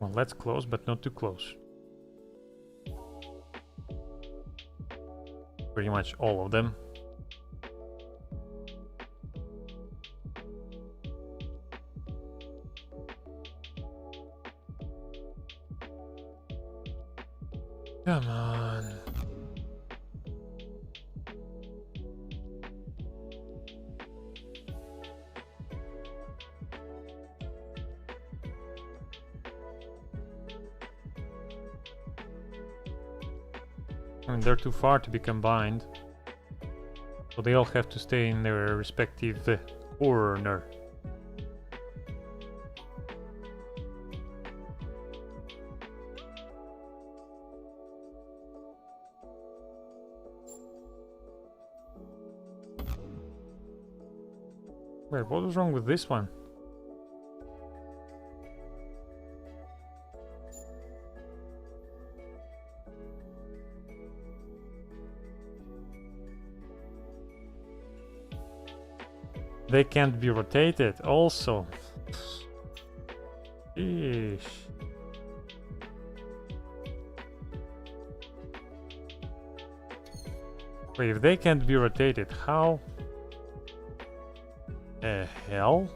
Well, that's close, but not too close. Pretty much all of them. Come on. I mean, they're too far to be combined, so they all have to stay in their respective corner. Wait, what was wrong with this one? They can't be rotated also. Sheesh. Wait, if they can't be rotated, how the hell?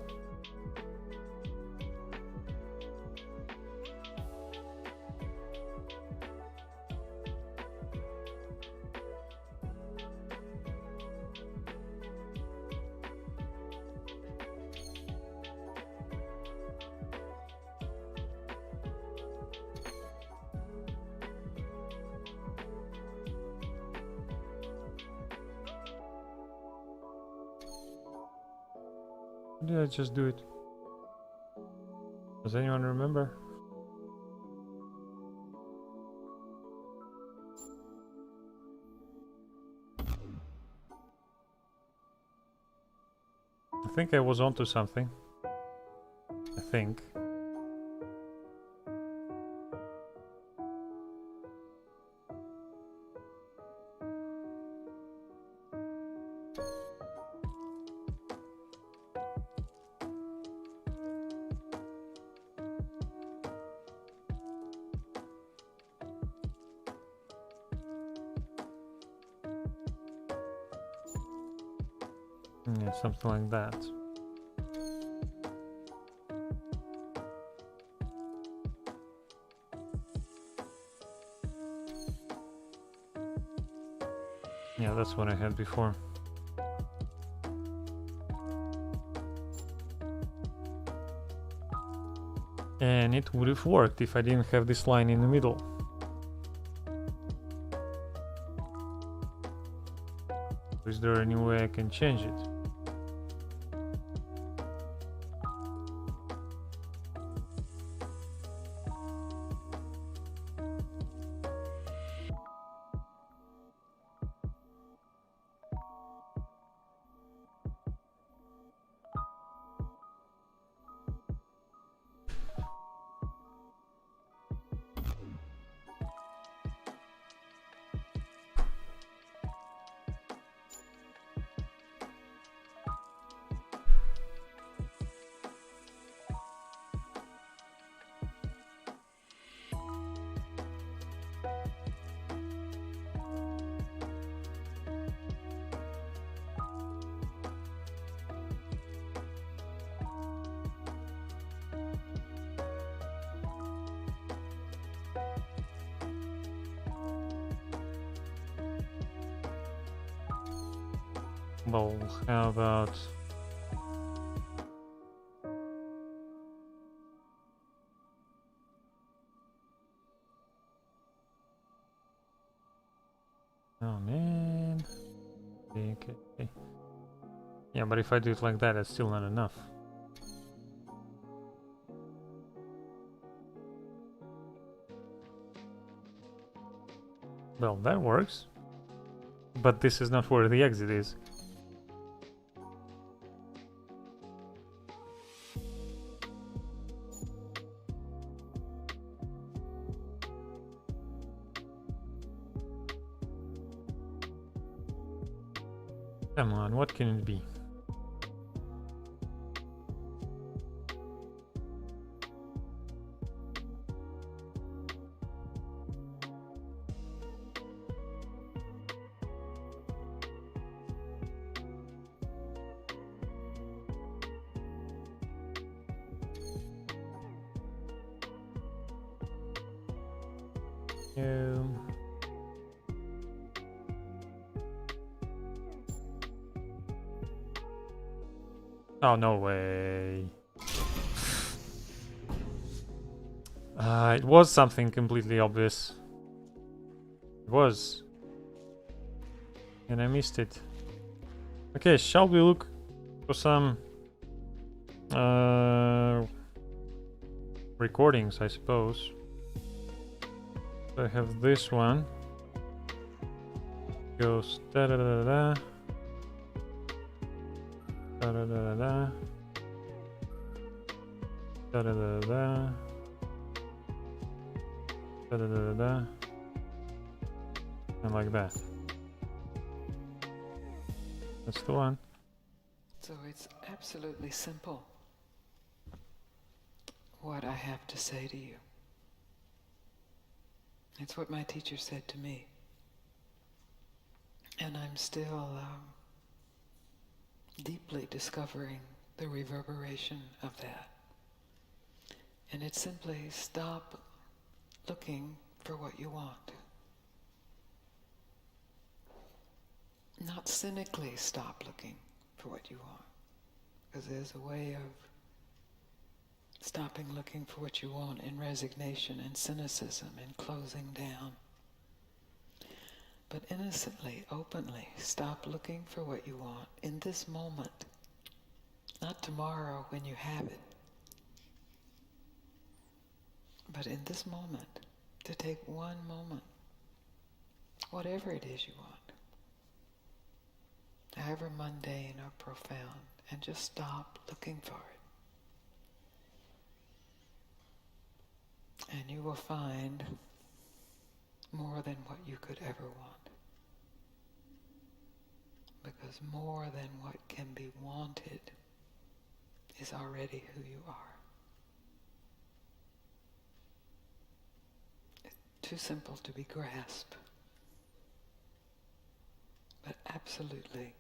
Did I just do it? Does anyone remember? I think I was onto something. I think. Yeah, something like that. Yeah, that's what I had before. And it would have worked if I didn't have this line in the middle. Is there any way I can change it? Well, how about... Oh man... Okay. Yeah, but if I do it like that, it's still not enough. Well, that works. But this is not where the exit is. Come on, what can it be? Oh, no way. It was something completely obvious. It was. And I missed it. Okay, shall we look for some recordings, I suppose. So I have this one. Goes da da da da da da da da da da da da da da da da da, and like that. That's the one. So it's absolutely simple what I have to say to you. It's what my teacher said to me. And I'm still deeply discovering the reverberation of that. And it's simply stop looking for what you want. Not cynically stop looking for what you want. Because there's a way of stopping looking for what you want in resignation and cynicism and closing down. But innocently, openly, stop looking for what you want in this moment. Not tomorrow when you have it. But in this moment, to take one moment, whatever it is you want, however mundane or profound, and just stop looking for it. And you will find more than what you could ever want. Because more than what can be wanted is already who you are. It's too simple to be grasped, but absolutely,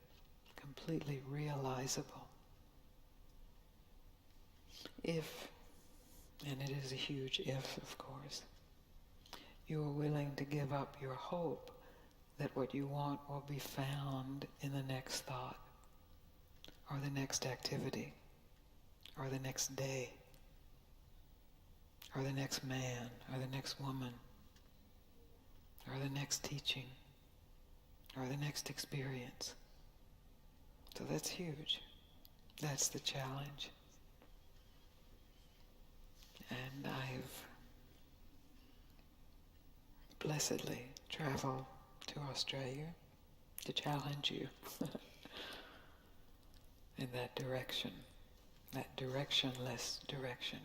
completely realizable. If, and it is a huge if, of course, you are willing to give up your hope that what you want will be found in the next thought, or the next activity, or the next day, or the next man, or the next woman, or the next teaching, or the next experience. So that's huge. That's the challenge. And I've blessedly traveled to Australia to challenge you in that direction, that directionless direction.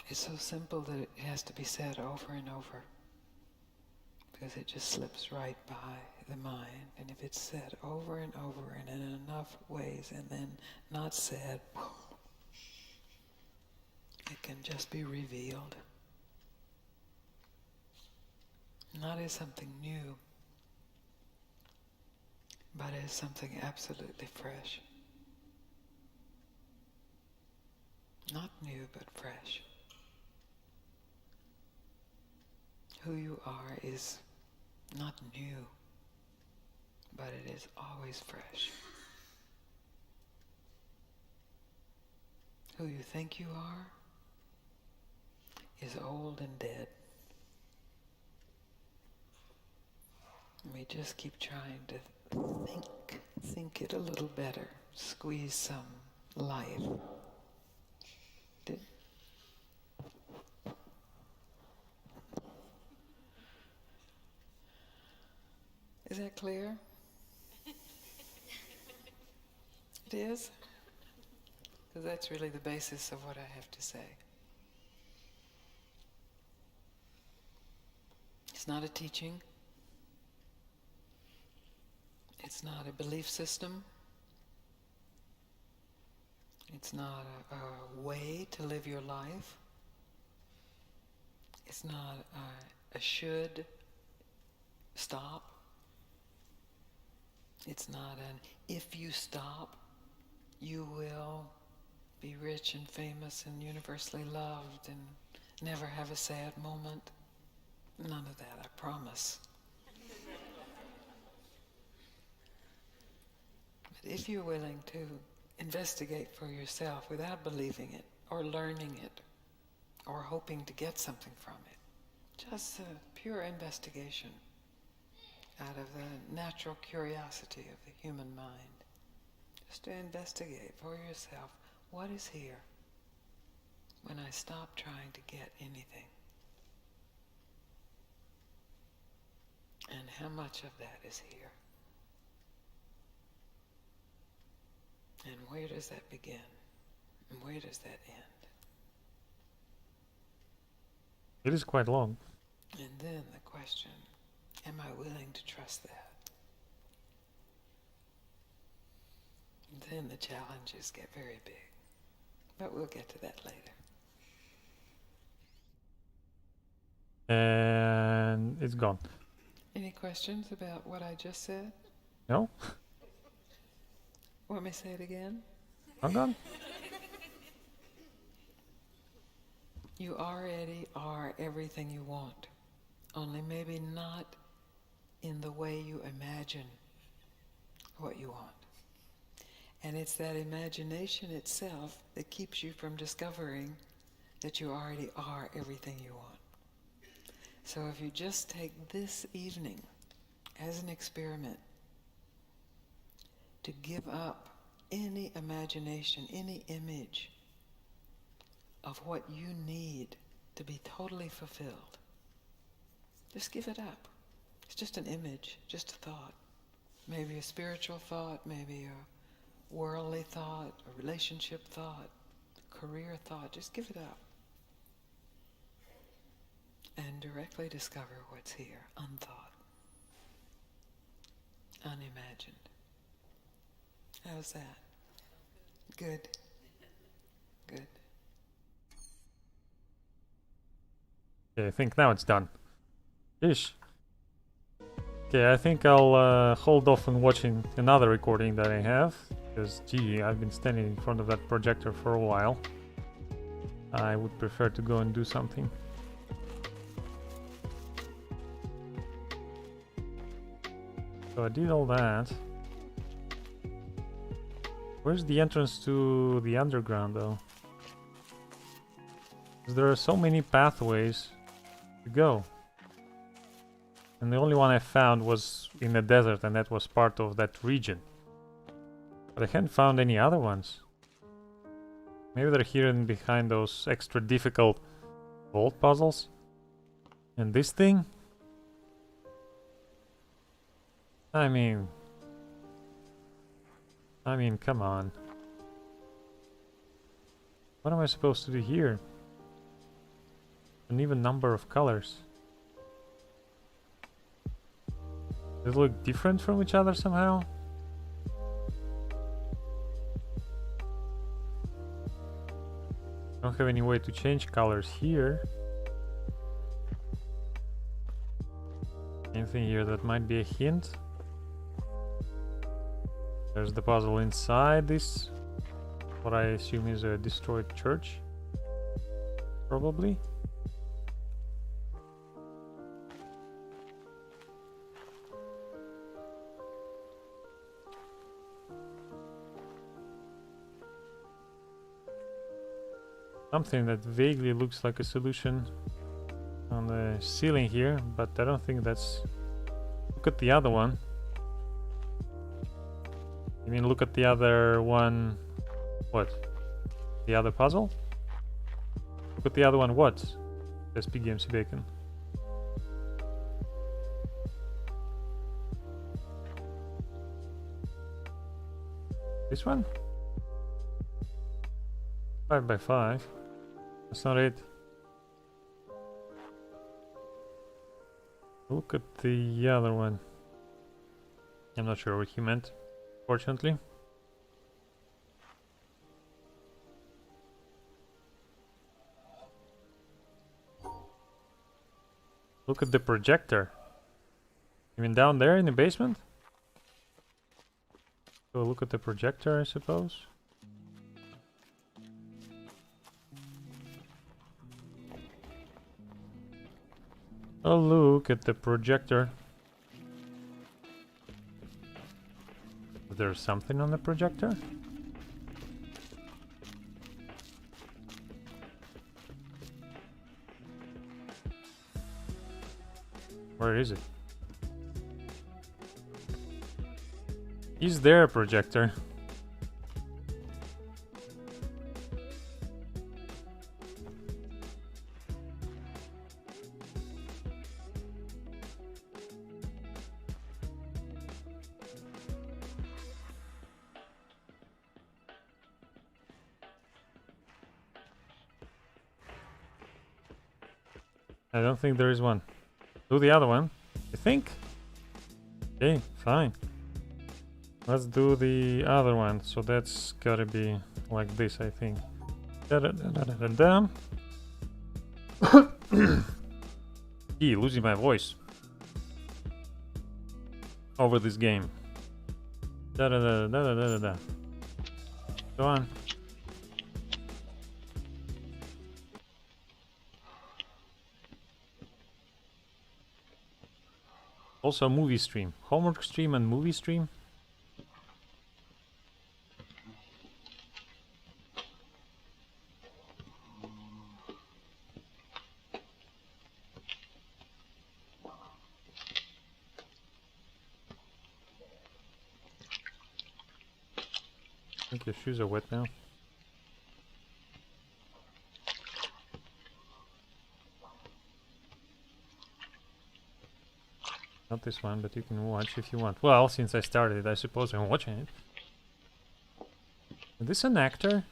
It's so simple that it has to be said over and over, because it just slips right by the mind. And if it's said over and over and in enough ways and then not said, it can just be revealed. Not as something new, but as something absolutely fresh. Not new, but fresh. Who you are is not new, but it is always fresh. Who you think you are is old and dead. We just keep trying to think it a little better, squeeze some life. Is that clear? It is? Because that's really the basis of what I have to say. It's not a teaching. It's not a belief system. It's not a way to live your life. It's not a should stop. It's not an if you stop, you will be rich and famous and universally loved and never have a sad moment. None of that, I promise. But if you're willing to investigate for yourself without believing it or learning it or hoping to get something from it, just a pure investigation out of the natural curiosity of the human mind, just to investigate for yourself what is here when I stop trying to get anything, and how much of that is here, and where does that begin and where does that end? It is quite long. And then the question, am I willing to trust that? And then the challenges get very big. But we'll get to that later. And it's gone. Any questions about what I just said? No? Want me to say it again? I'm gone? You already are everything you want, only maybe not in the way you imagine what you want. And it's that imagination itself that keeps you from discovering that you already are everything you want. So if you just take this evening as an experiment to give up any imagination, any image of what you need to be totally fulfilled. Just give it up. It's just an image, just a thought. Maybe a spiritual thought, maybe a worldly thought, a relationship thought, career thought. Just give it up. And directly discover what's here, unthought, unimagined. How's that? Good. Good. Okay, I think now it's done. Ish. Okay, I think I'll hold off on watching another recording that I have, because gee, I've been standing in front of that projector for a while. I would prefer to go and do something. So I did all that. Where's the entrance to the underground though? Because there are so many pathways to go. And the only one I found was in the desert, and that was part of that region. But I hadn't found any other ones. Maybe they're hidden behind those extra difficult vault puzzles. And this thing? I mean, come on. What am I supposed to do here? An even number of colors. Does it look different from each other somehow? I don't have any way to change colors here. Anything here that might be a hint? There's the puzzle inside this, what I assume is a destroyed church. Probably. Something that vaguely looks like a solution on the ceiling here, but I don't think that's... Look at the other one. You mean look at the other one... What? The other puzzle? Look at the other one what? Says PGMC Bacon. This one? 5 by 5. That's not it. Look at the other one. I'm not sure what he meant, fortunately. Look at the projector. You mean down there in the basement? So look at the projector, I suppose. Oh, look at the projector. Is there something on the projector? Where is it? Is there a projector? I don't think there is one. Do the other one. You think? Okay, fine. Let's do the other one. So that's gotta be like this, I think. Da-da-da-da-da-da. Gee, losing my voice over this game. Da-da-da-da-da-da-da. Go on. Also movie stream. Homework stream and movie stream. think your shoes are wet now. Not this one, but you can watch if you want. Well, since I started, I suppose I'm watching it. Is this an actor?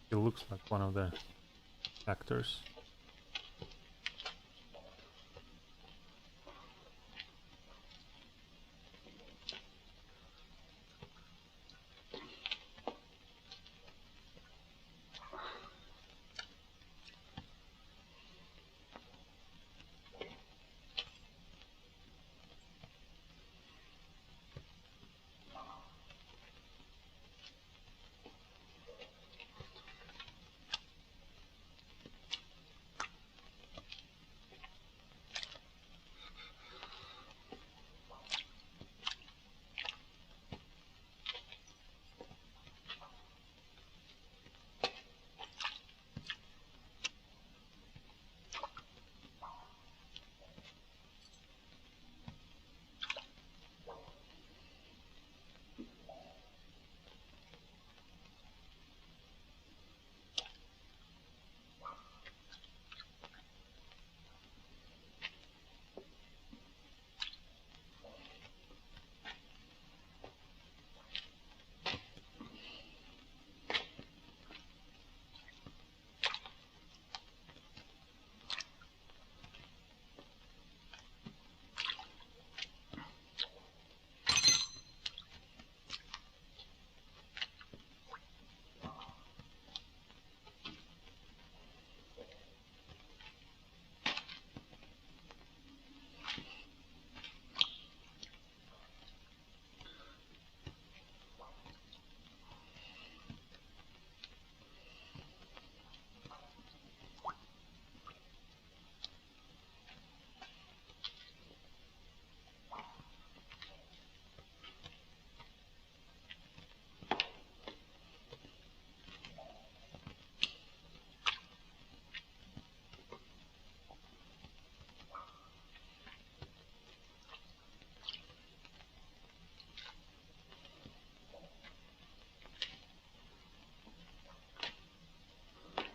He looks like one of the actors.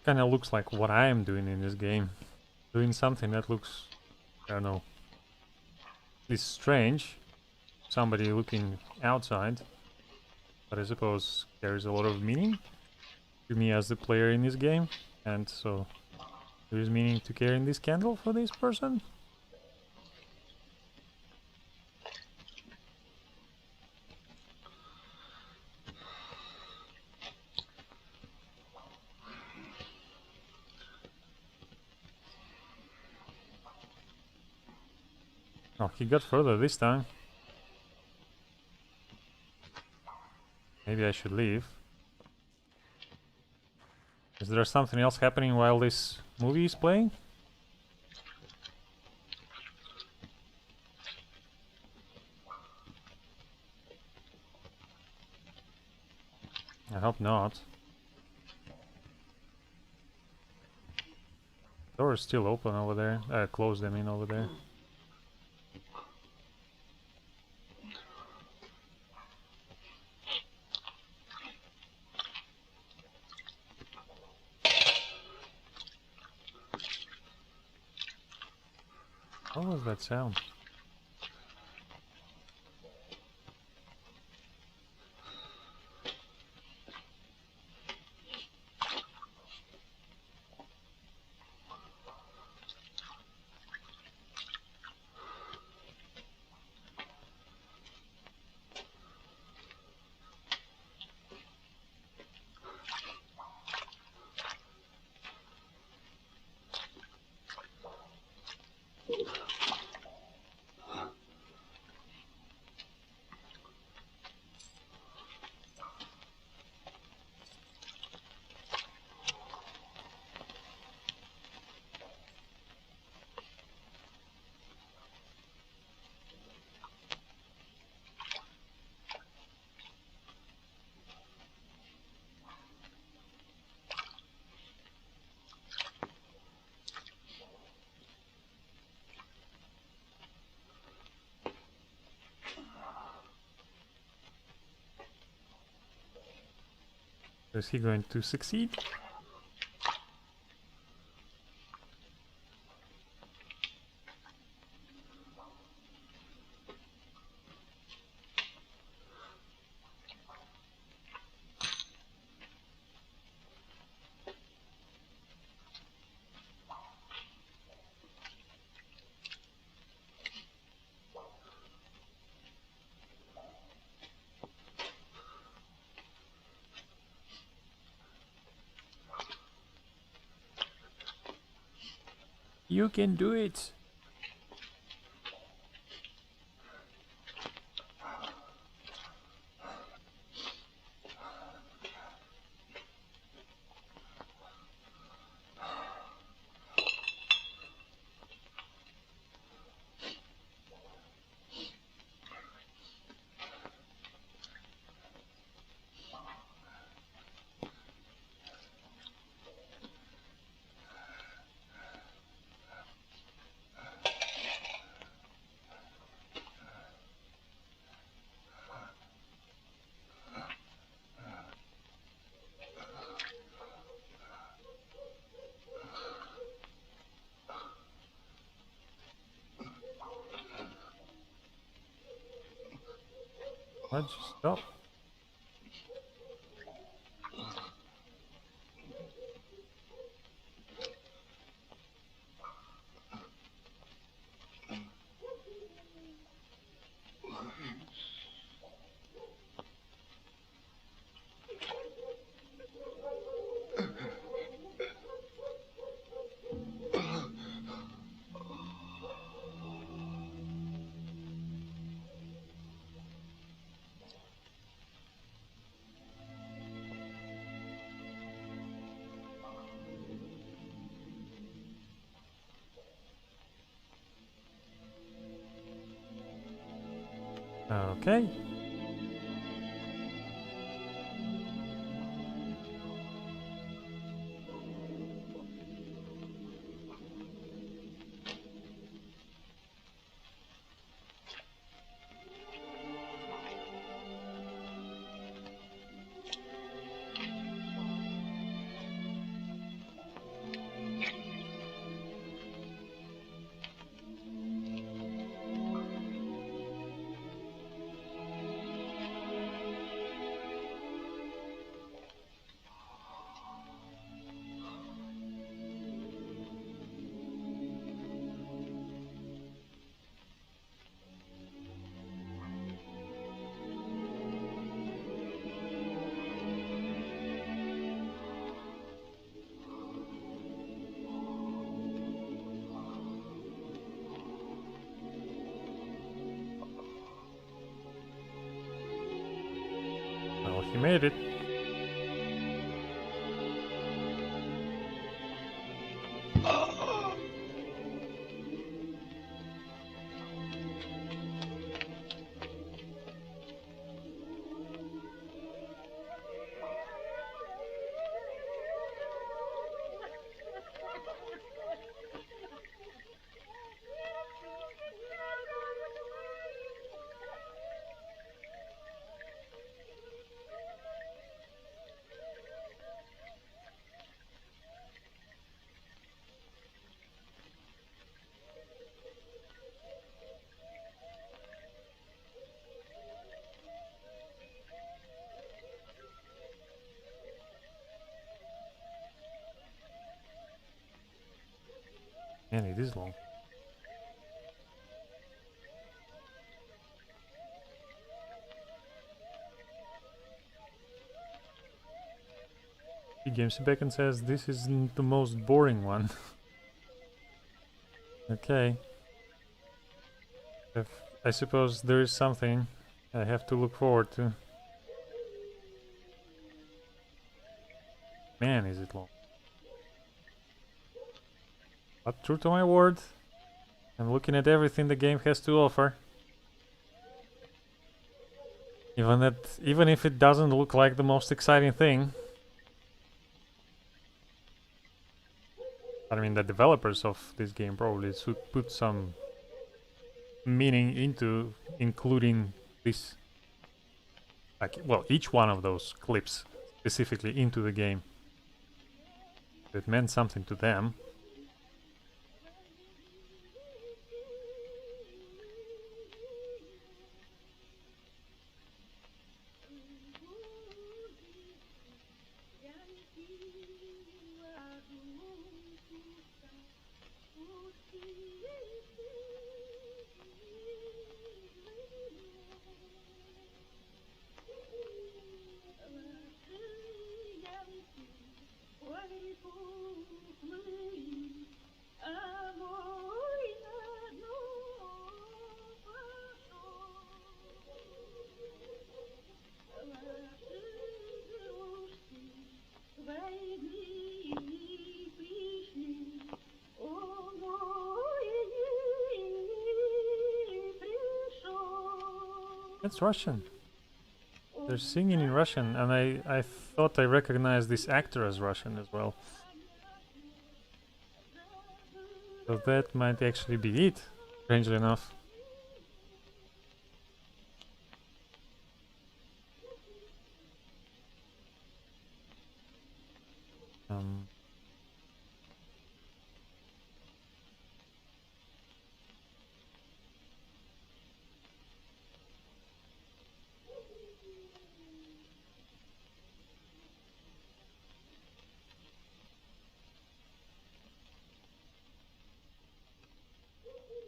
Kinda looks like what I am doing in this game. Doing something that looks, I don't know, at least strange. Somebody looking outside. But I suppose there is a lot of meaning to me as the player in this game. And so there is meaning to carrying this candle for this person. Oh, he got further this time. Maybe I should leave. Is there something else happening while this movie is playing? I hope not. Door is still open over there. Closed, I mean, over there. What was that sound? Is he going to succeed? You can do it! Why'd you stop? Okay. Well, he made it. Man, it is long. Games Bacon says this isn't the most boring one. Okay. I suppose there is something I have to look forward to. Man, is it long. But true to my word, I'm looking at everything the game has to offer. Even if it doesn't look like the most exciting thing. I mean, the developers of this game probably should put some meaning into including this. Like, well, each one of those clips specifically into the game. It meant something to them. That's Russian. They're singing in Russian, and I thought I recognized this actor as Russian as well. So that might actually be it, strangely enough.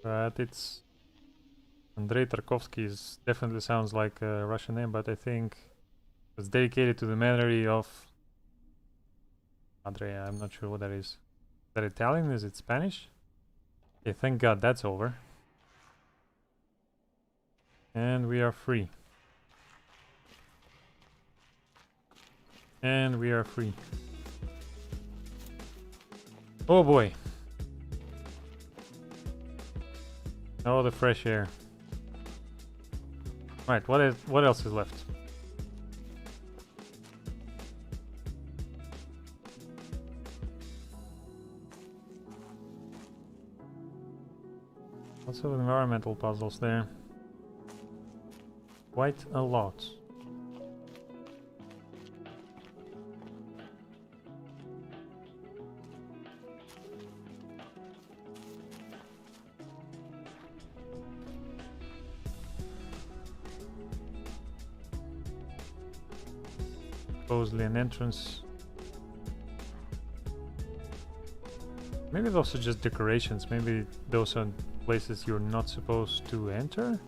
But it's Andrei Tarkovsky definitely sounds like a Russian name, but I think it's dedicated to the memory of Andrei. I'm not sure what that is. Is that Italian? Is it Spanish? Okay, thank God that's over. And we are free. And we are free. Oh boy. Oh, the fresh air. Right, what else is left? Lots of environmental puzzles there. Quite a lot. Supposedly an entrance. Maybe those are just decorations. Maybe those are places you're not supposed to enter?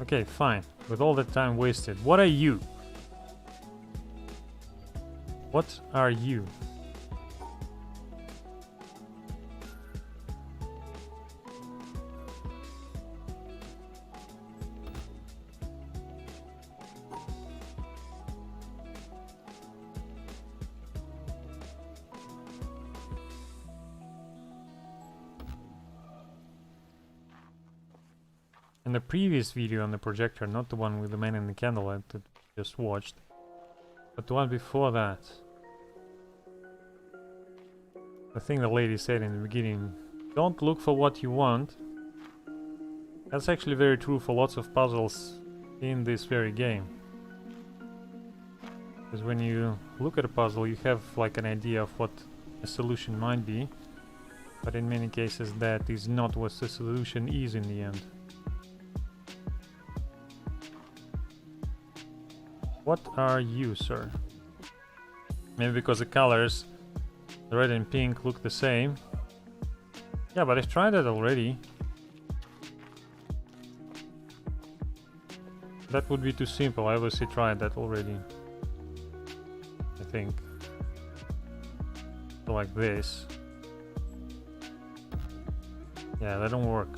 Okay, fine. With all that time wasted, what are you? What are you? In the previous video on the projector, not the one with the man in the candlelight that we just watched, but the one before that, the thing the lady said in the beginning, don't look for what you want. That's actually very true for lots of puzzles in this very game. Because when you look at a puzzle, you have like an idea of what a solution might be, but in many cases that is not what the solution is in the end. What are you, sir? Maybe because the colors, the red and pink, look the same. Yeah, but I've tried that already. That would be too simple. I obviously tried that already. I think. So like this. Yeah, that don't work.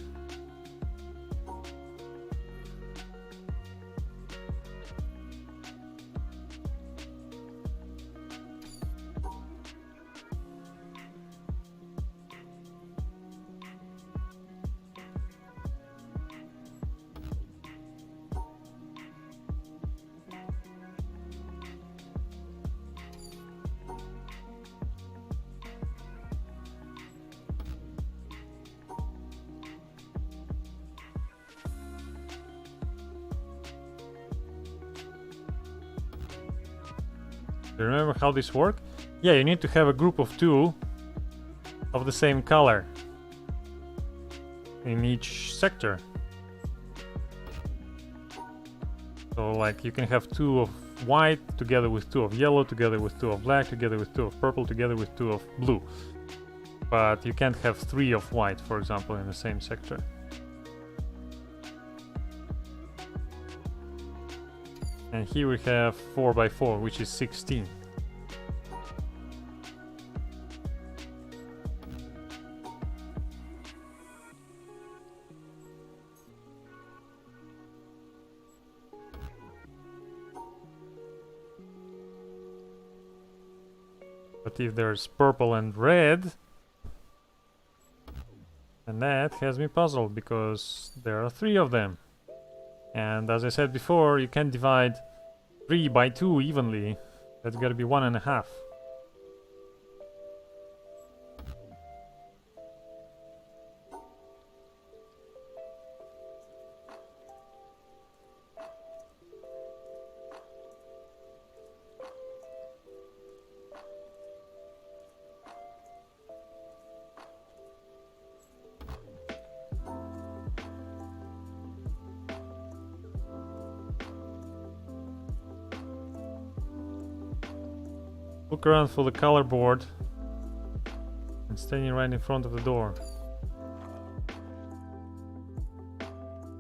Do you remember how this works? Yeah, you need to have a group of 2 of the same color in each sector. So like you can have 2 of white together with 2 of yellow, together with 2 of black, together with 2 of purple, together with 2 of blue. But you can't have 3 of white, for example, in the same sector. And here we have 4 by 4, which is 16. But if there's purple and red, and that has me puzzled because there are 3 of them. And as I said before, you can't divide 3 by 2 evenly. That's gotta be 1.5. Look around for the color board and standing right in front of the door.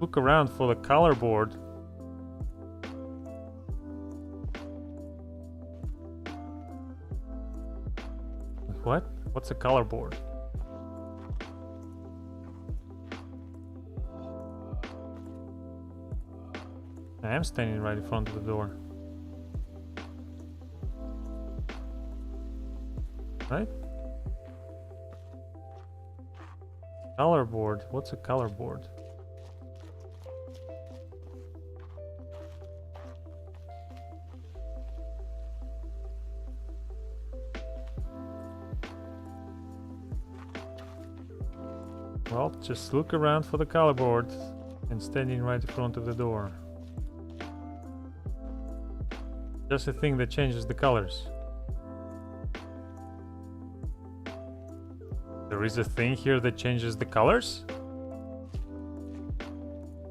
Look around for the color board. What? What's a color board? I am standing right in front of the door. Right? Color board. What's a color board? Well, just look around for the color board and standing right in front of the door. Just a thing that changes the colors. There is a thing here that changes the colors?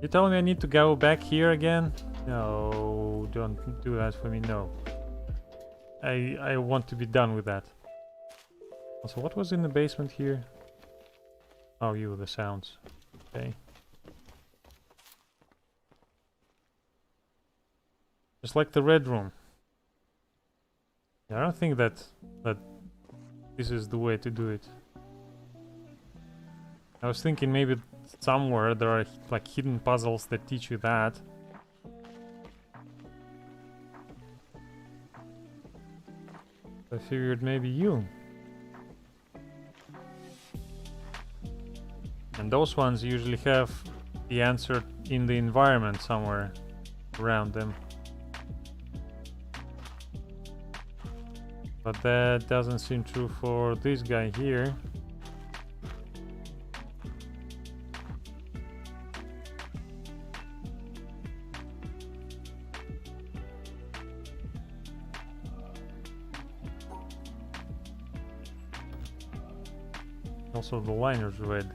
You telling me I need to go back here again? No, don't do that for me, no. I want to be done with that. Also, what was in the basement here? Oh, the sounds. Okay. Just like the red room. Yeah, I don't think that this is the way to do it. I was thinking maybe somewhere there are like hidden puzzles that teach you that. I figured maybe you. And those ones usually have the answer in the environment somewhere around them. But that doesn't seem true for this guy here. Also, the liner's red.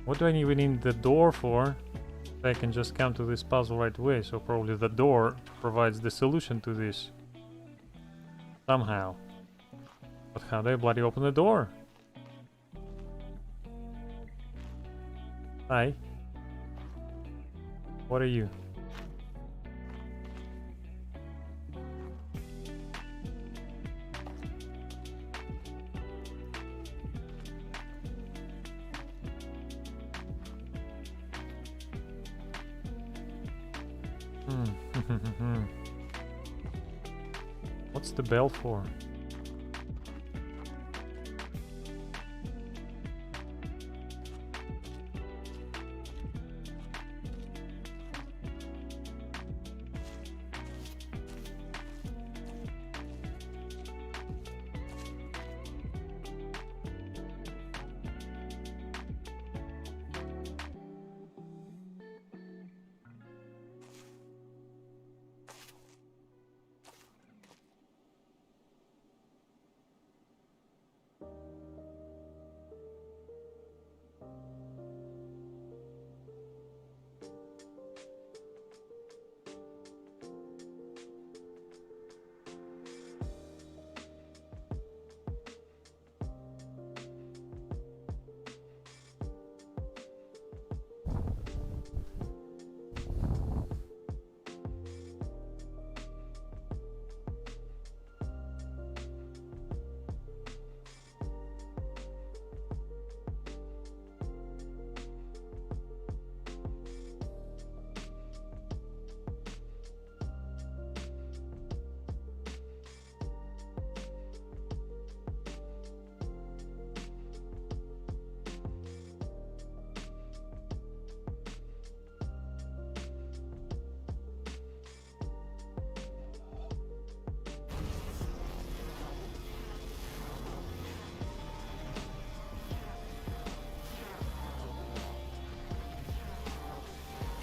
What do I even need the door for? I can just come to this puzzle right away, so probably the door provides the solution to this. Somehow. But how do I bloody open the door? Hi. What are you? What's the bell for?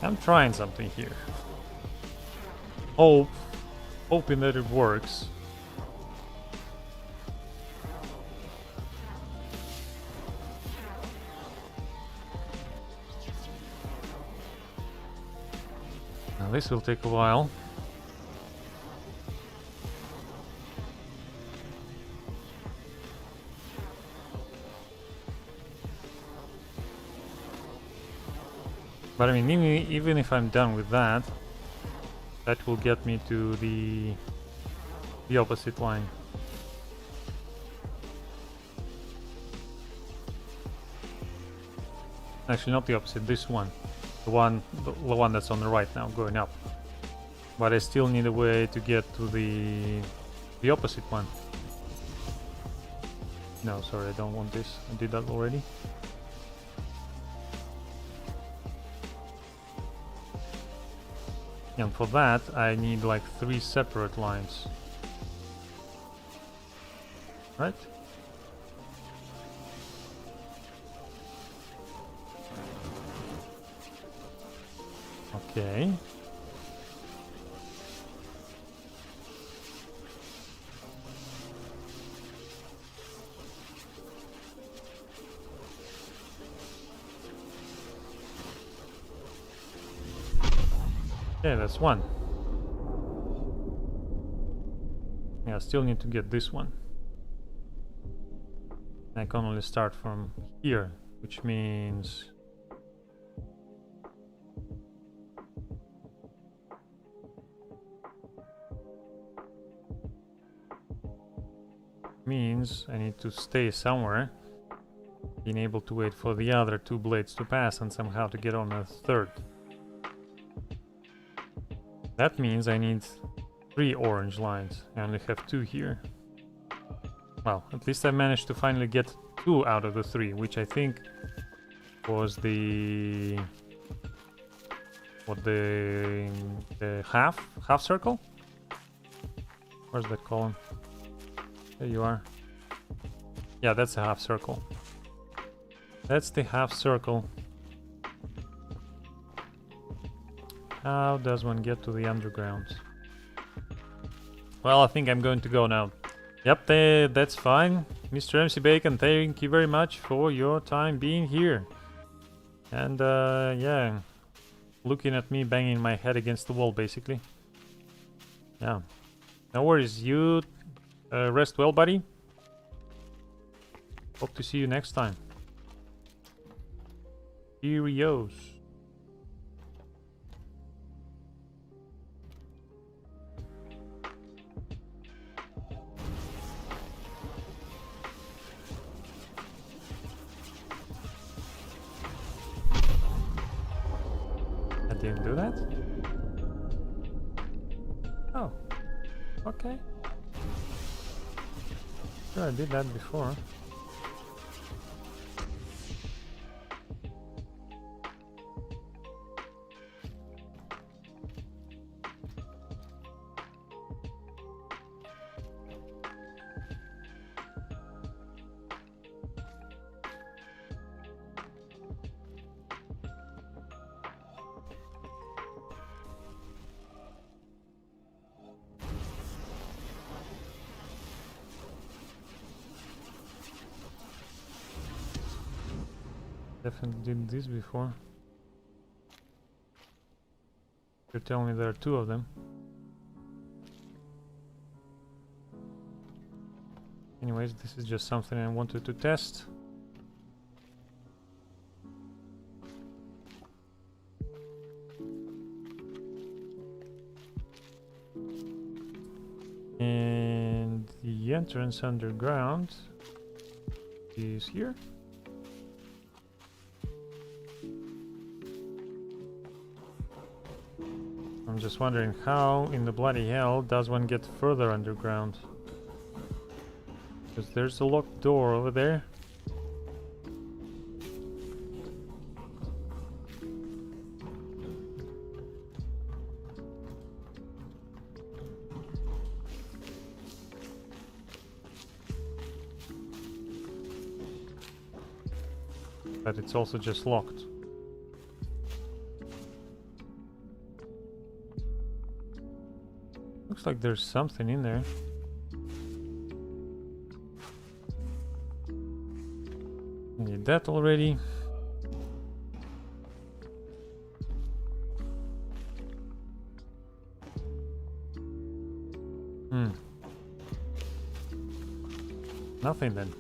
I'm trying something here. Hoping that it works. Now this will take a while. But I mean, even if I'm done with that, that will get me to the opposite line. Actually, not the opposite. This one, the one that's on the right now, going up. But I still need a way to get to the opposite one. No, sorry, I don't want this. I did that already. And for that, I need like 3 separate lines. Right? Okay. Okay, that's 1. Yeah, I still need to get this one. I can only start from here, which means... I need to stay somewhere, being able to wait for the other 2 blades to pass and somehow to get on a 3rd. That means I need 3 orange lines. I only have 2 here. Well, at least I managed to finally get 2 out of the 3, which I think was the half circle? Where's that column? There you are. Yeah, that's a half circle. That's the half circle. How does one get to the underground? Well, I think I'm going to go now. Yep, that's fine. Mr. MC Bacon, thank you very much for your time being here. And yeah, looking at me banging my head against the wall, basically. Yeah. No worries, you rest well, buddy. Hope to see you next time. Cheerios. I didn't do that? Oh. Okay. Sure, I did that before. Definitely did this before. You're telling me there are 2 of them. Anyways, this is just something I wanted to test. And the entrance underground is here. I'm just wondering how in the bloody hell does one get further underground? Because there's a locked door over there. But it's also just locked. Looks like there's something in there. Did that already. Nothing then.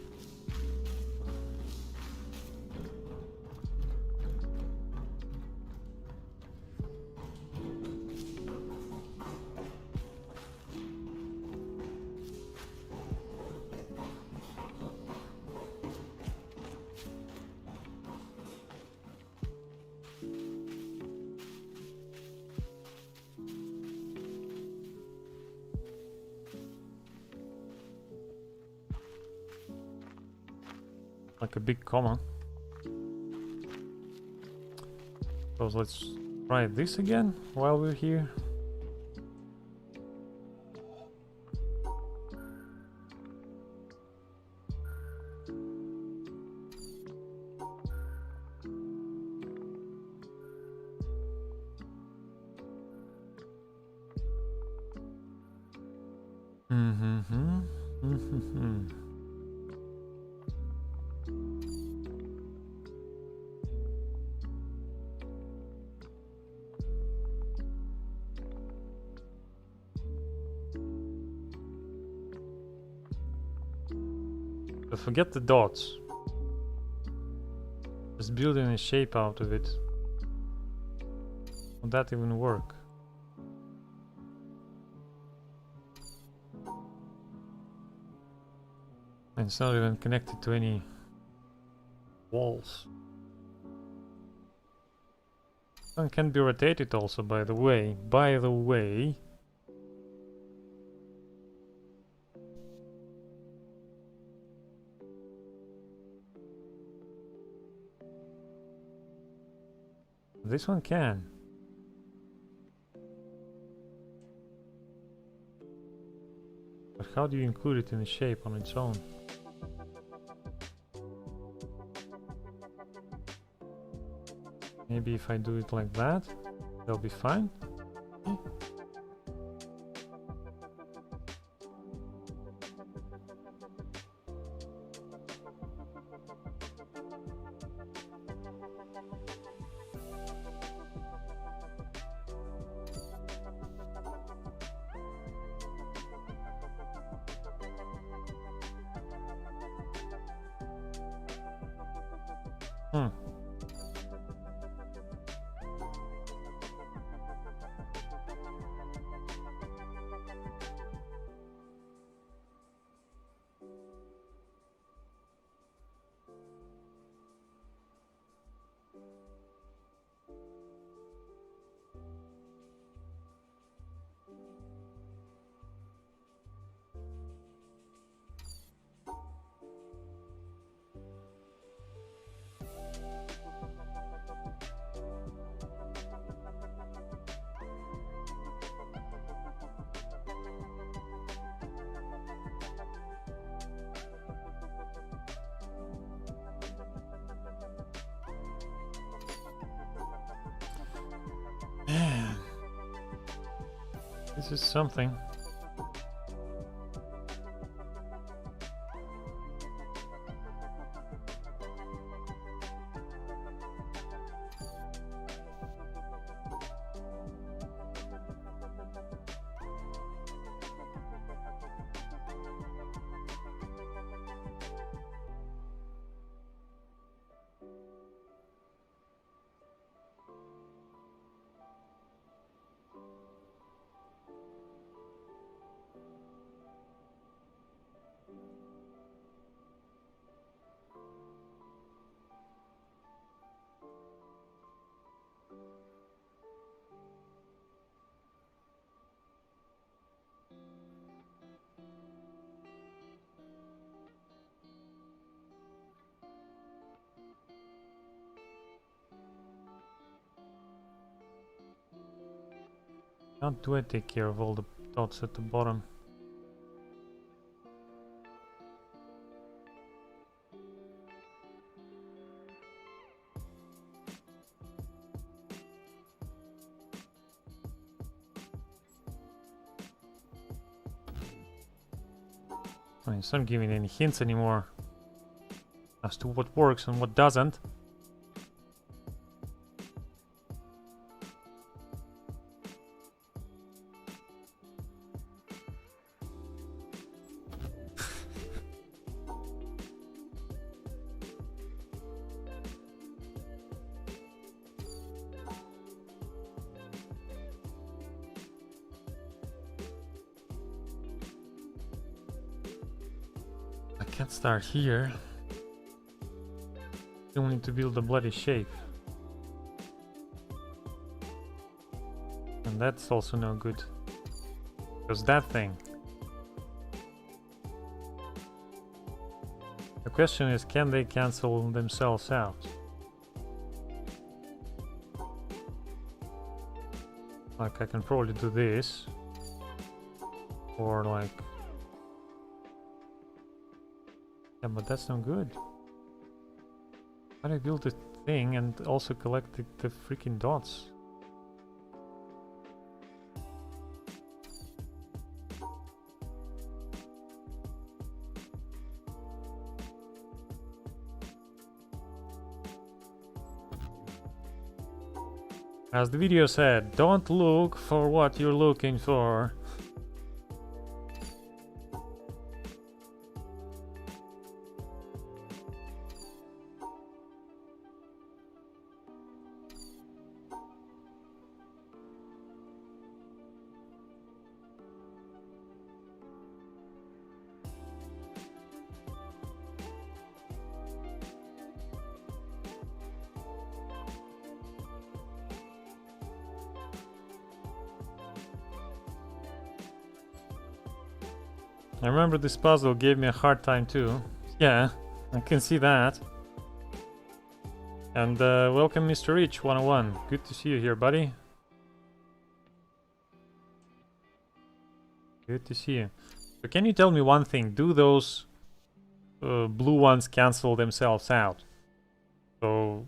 Like a big comma. So let's try this again while we're here. So forget the dots. Just building a shape out of it. Would that even work? And it's not even connected to any walls. And can be rotated also, by the way. By the way. This one can. But how do you include it in the shape on its own? Maybe if I do it like that, that'll be fine. Man, this is something. How do I take care of all the dots at the bottom? I mean, it's not giving any hints anymore as to what works and what doesn't. I can't start here. Still need to build a bloody shape. And that's also no good. Because that thing. The question is, can they cancel themselves out? Like, I can probably do this. Or like... Yeah, but that's no good. How do I build the thing and also collect the freaking dots? As the video said, don't look for what you're looking for. I remember this puzzle gave me a hard time too. Yeah, I can see that. And welcome Mr. Rich 101. Good to see you here, buddy. Good to see you. So can you tell me one thing? Do those blue ones cancel themselves out? So,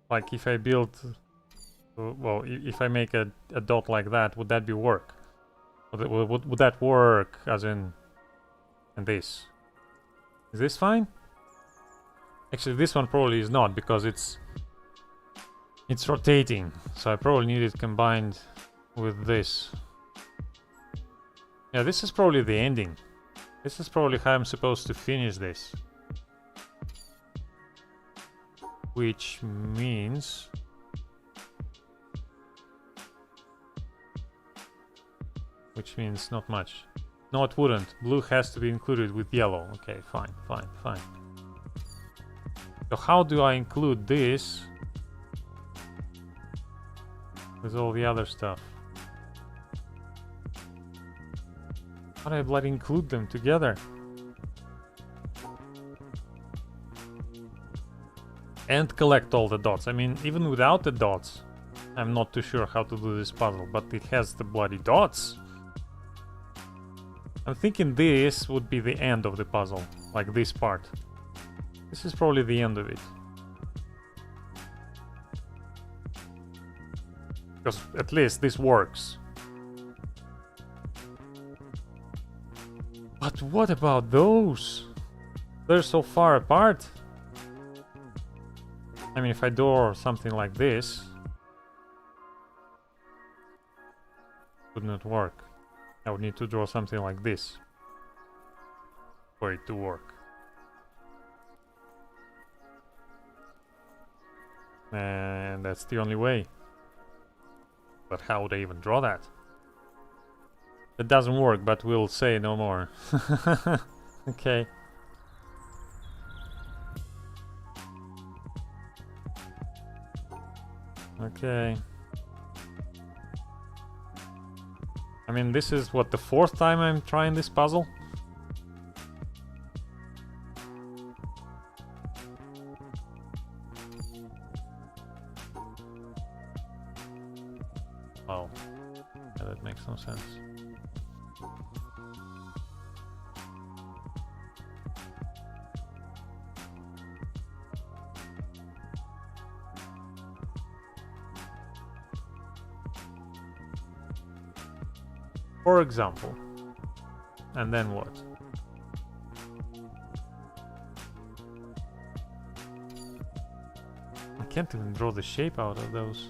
like if I build... well, if I make a dot like that, would that be work? Would that work as in... And this. Is this fine? Actually, this one probably is not because it's rotating. So I probably need it combined with this. Yeah, this is probably the ending. This is probably how I'm supposed to finish this. Which means... Which means not much. No, it wouldn't. Blue has to be included with yellow. Okay, fine, fine, fine. So how do I include this with all the other stuff? How do I bloody include them together? And collect all the dots. I mean, even without the dots, I'm not too sure how to do this puzzle, but it has the bloody dots. I'm thinking this would be the end of the puzzle, like this part. This is probably the end of it. Because at least this works. But what about those? They're so far apart. I mean, if I draw something like this, it would not work. I would need to draw something like this for it to work. And that's the only way. But how would I even draw that? It doesn't work, but we'll say no more. Okay. Okay. I mean, this is what, the fourth time I'm trying this puzzle? Oh, yeah, that makes no sense. For example, and then what? can't even draw the shape out of those.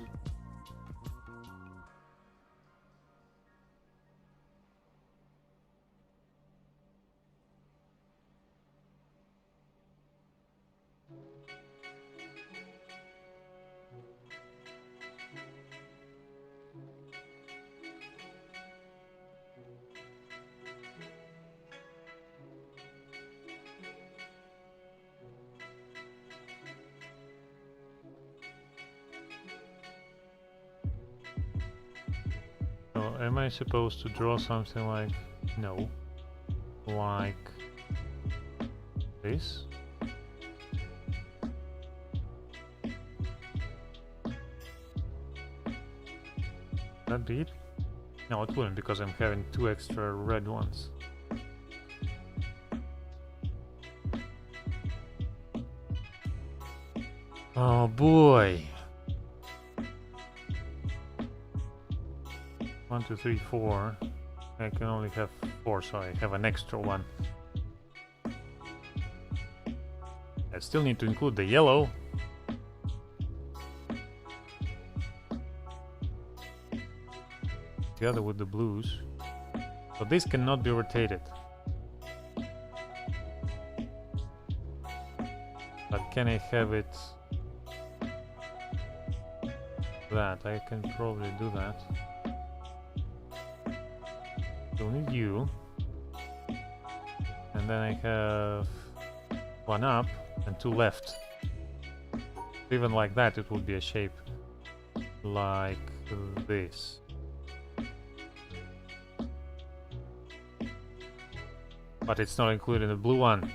So am I supposed to draw something like, no, like this? That be it? No, it wouldn't, because I'm having 2 extra red ones. Oh boy! 1, 2, 3, 4. I can only have 4, so I have an extra one. I still need to include the yellow. Together with the blues. So this cannot be rotated. But can I have it that? I can probably do that. Still need you. And then I have 1 up and 2 left. Even like that it would be a shape like this. But it's not included in the blue one.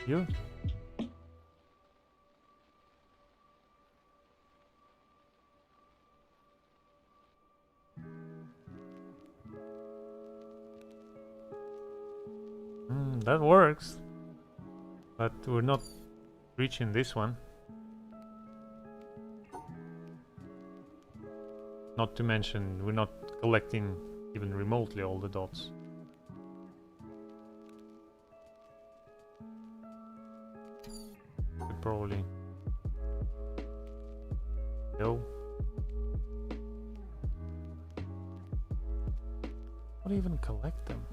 You? That works. But we're not reaching this one. Not to mention, we're not collecting even remotely all the dots. Could probably go. Not even collect them.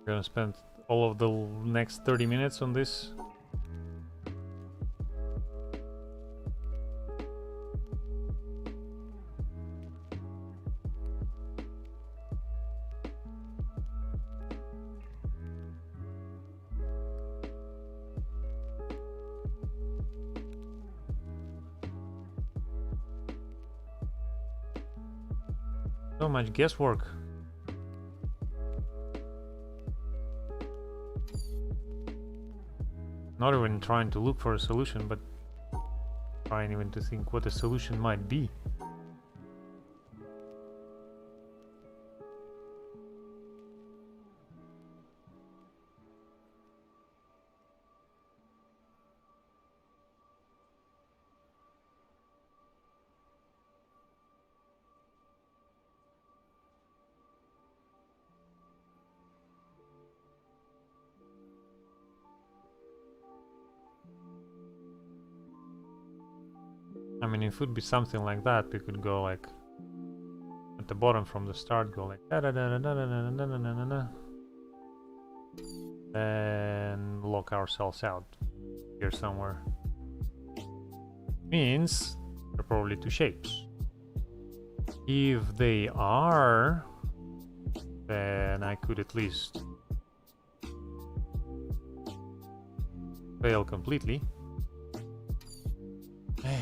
We're gonna spend all of the next 30 minutes on this. So much guesswork. Not even trying to look for a solution, but trying even to think what the solution might be. I mean, if it would be something like that, we could go like at the bottom from the start, go like da da da da da da da da da da, and lock ourselves out here somewhere. Means they're probably 2 shapes. If they are, then I could at least fail completely. Man.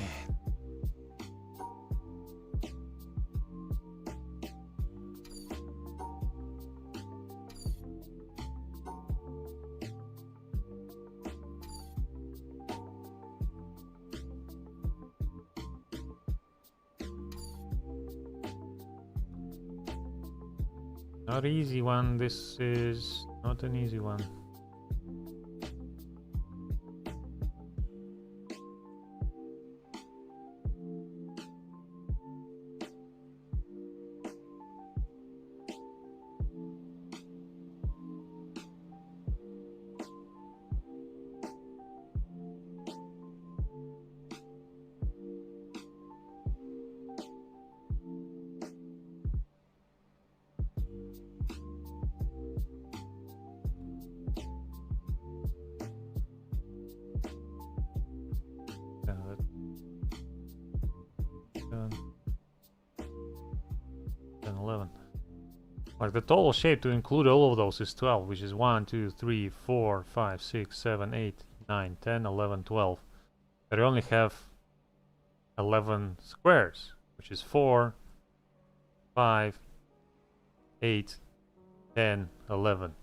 Not easy one. This is not an easy one. Yeah, 10, 11. Like the total shape to include all of those is 12, which is 1, 2, 3, 4, 5, 6, 7, 8, 9, 10, 11, 12. But I only have 11 squares, which is 4, 5, 8, 10, 11.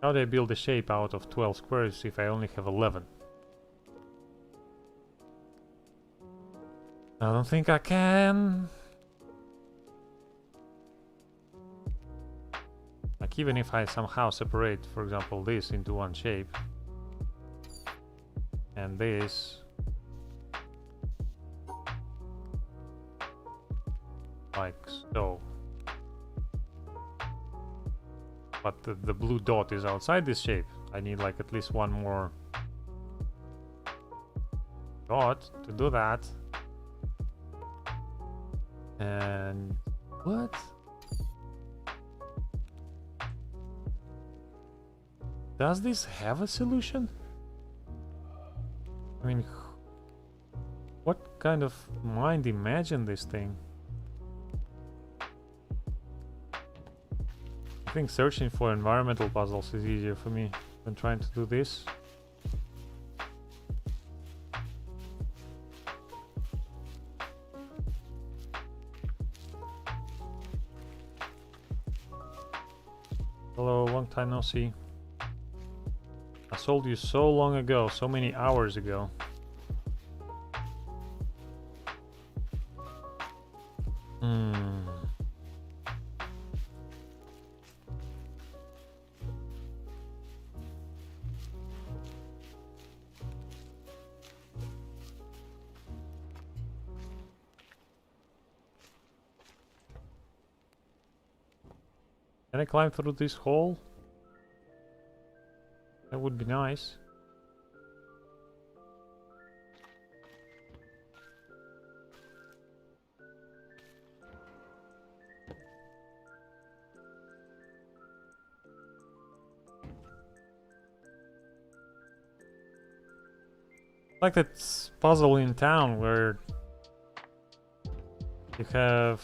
How do I build a shape out of 12 squares if I only have 11? I don't think I can. Like even if I somehow separate, for example, this into one shape and this, like so, but the blue dot is outside this shape. I need like at least one more dot to do that. And what? Does this have a solution? I mean, what kind of mind imagined this thing? I think searching for environmental puzzles is easier for me than trying to do this. Hello, long time no see. I sold you so long ago, so many hours ago. Can I climb through this hole? That would be nice. Like that puzzle in town where you have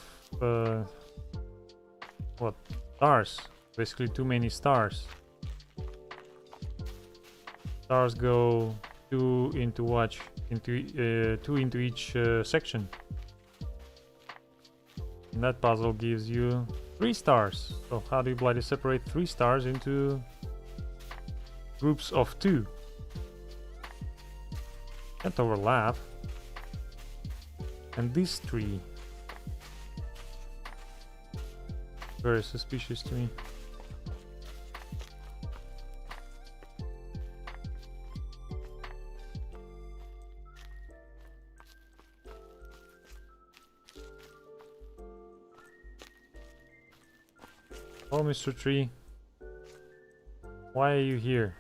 what, stars? Basically too many stars. Stars go two into each section. And that puzzle gives you 3 stars. So how do you bloody separate 3 stars into groups of 2? Can't overlap. And this tree, very suspicious to me. Oh, Mr. Tree. Why are you here?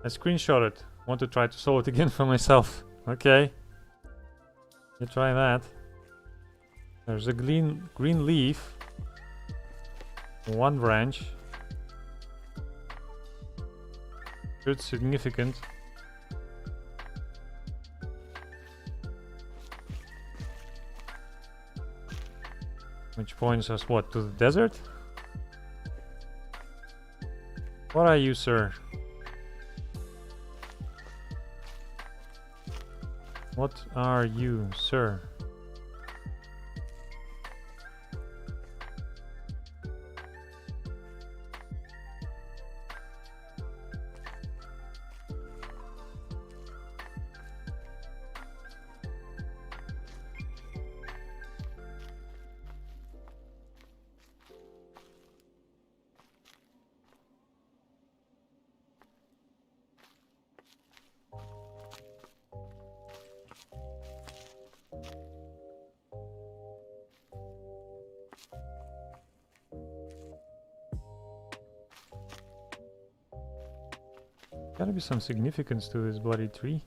I screenshot it. Want to try to solve it again for myself. Okay. You try that. There's a green leaf. One branch. It's significant. Which points us what? To the desert? What are you, sir? What are you, sir? Gotta be some significance to this bloody tree.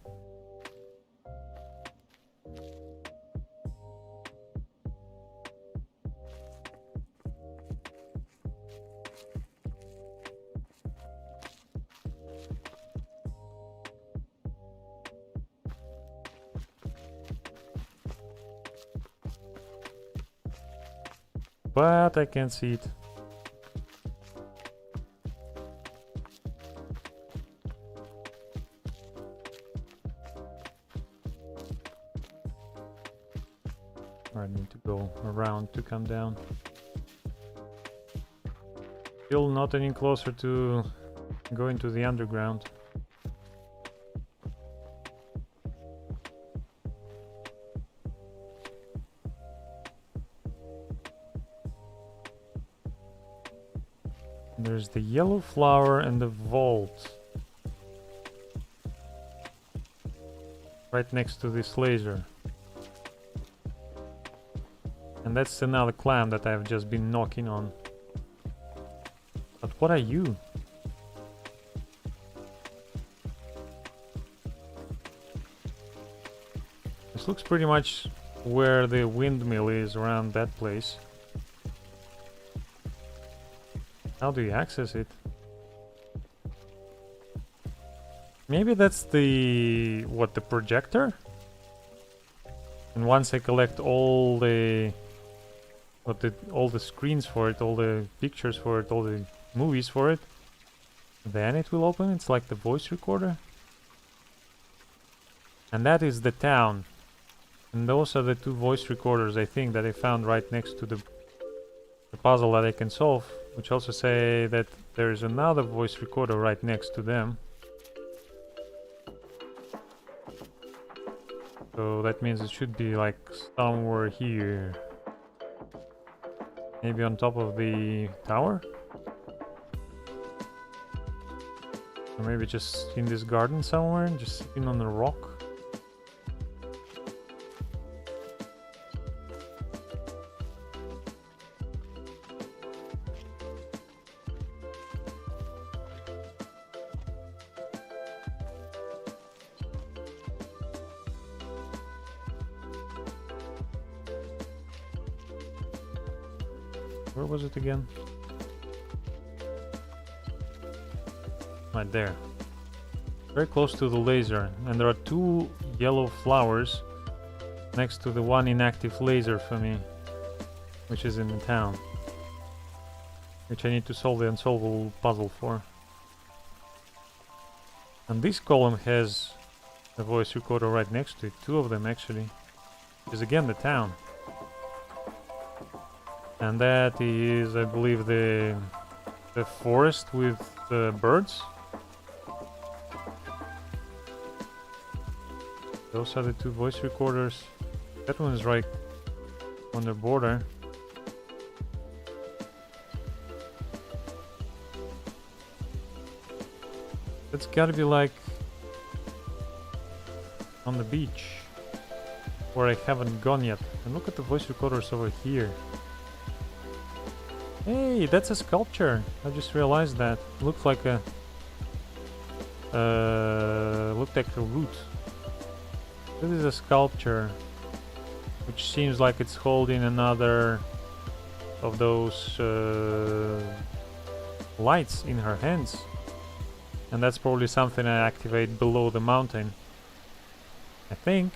But I can't see it. I need to go around to come down. Still not any closer to going to the underground. There's the yellow flower and the vault. Right next to this laser. And that's another clam that I've just been knocking on. But what are you? This looks pretty much where the windmill is, around that place. How do you access it? Maybe that's the... what, the projector? And once I collect all the... all the screens for it, all the pictures for it, all the movies for it, then it will open. It's like the voice recorder. And that is the town. And those are the two voice recorders, I think, that I found right next to the puzzle that I can solve, which also say that there is another voice recorder right next to them. So that means it should be like somewhere here. Maybe on top of the tower? Or maybe just in this garden somewhere, just sitting on a rock. Where was it again? Right there. Very close to the laser. And there are two yellow flowers next to the one inactive laser for me, which is in the town. Which I need to solve the unsolvable puzzle for. And this column has a voice recorder right next to it. Two of them actually. Is again the town. And that is, I believe, the forest with the birds. Those are the two voice recorders. That one is right on the border. That's gotta be like on the beach, where I haven't gone yet. And look at the voice recorders over here. Hey, that's a sculpture. I just realized that. Looked like a root. This is a sculpture, which seems like it's holding another of those lights in her hands. And that's probably something I activate below the mountain. I think.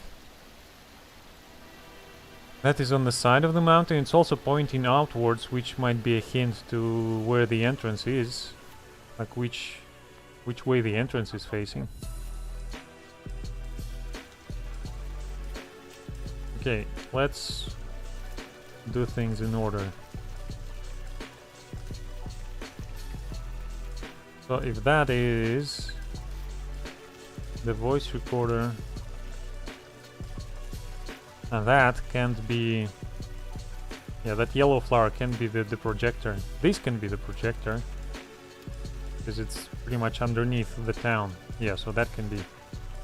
That is on the side of the mountain. It's also pointing outwards, which might be a hint to where the entrance is. Like which way the entrance is facing. Okay, let's do things in order. So if that is the voice recorder, and that can't be... yeah, that yellow flower can be the projector. This can be the projector, because it's pretty much underneath the town. Yeah, so that can be...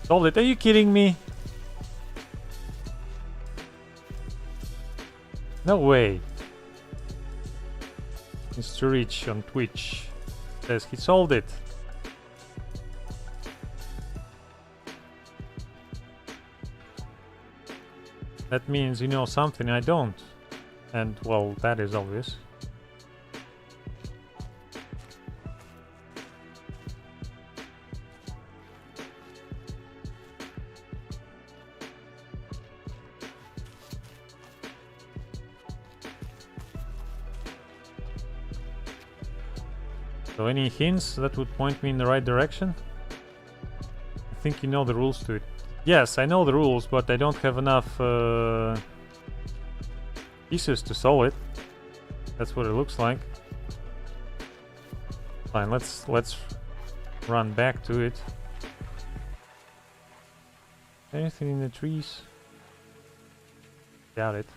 solved it. Are you kidding me? No way. Mr. Rich on Twitch says he solved it. That means you know something I don't. And, well, that is obvious. So any hints that would point me in the right direction? I think you know the rules to it. Yes, I know the rules, but I don't have enough pieces to solve it. That's what it looks like. Fine, let's run back to it. Anything in the trees? Doubt it.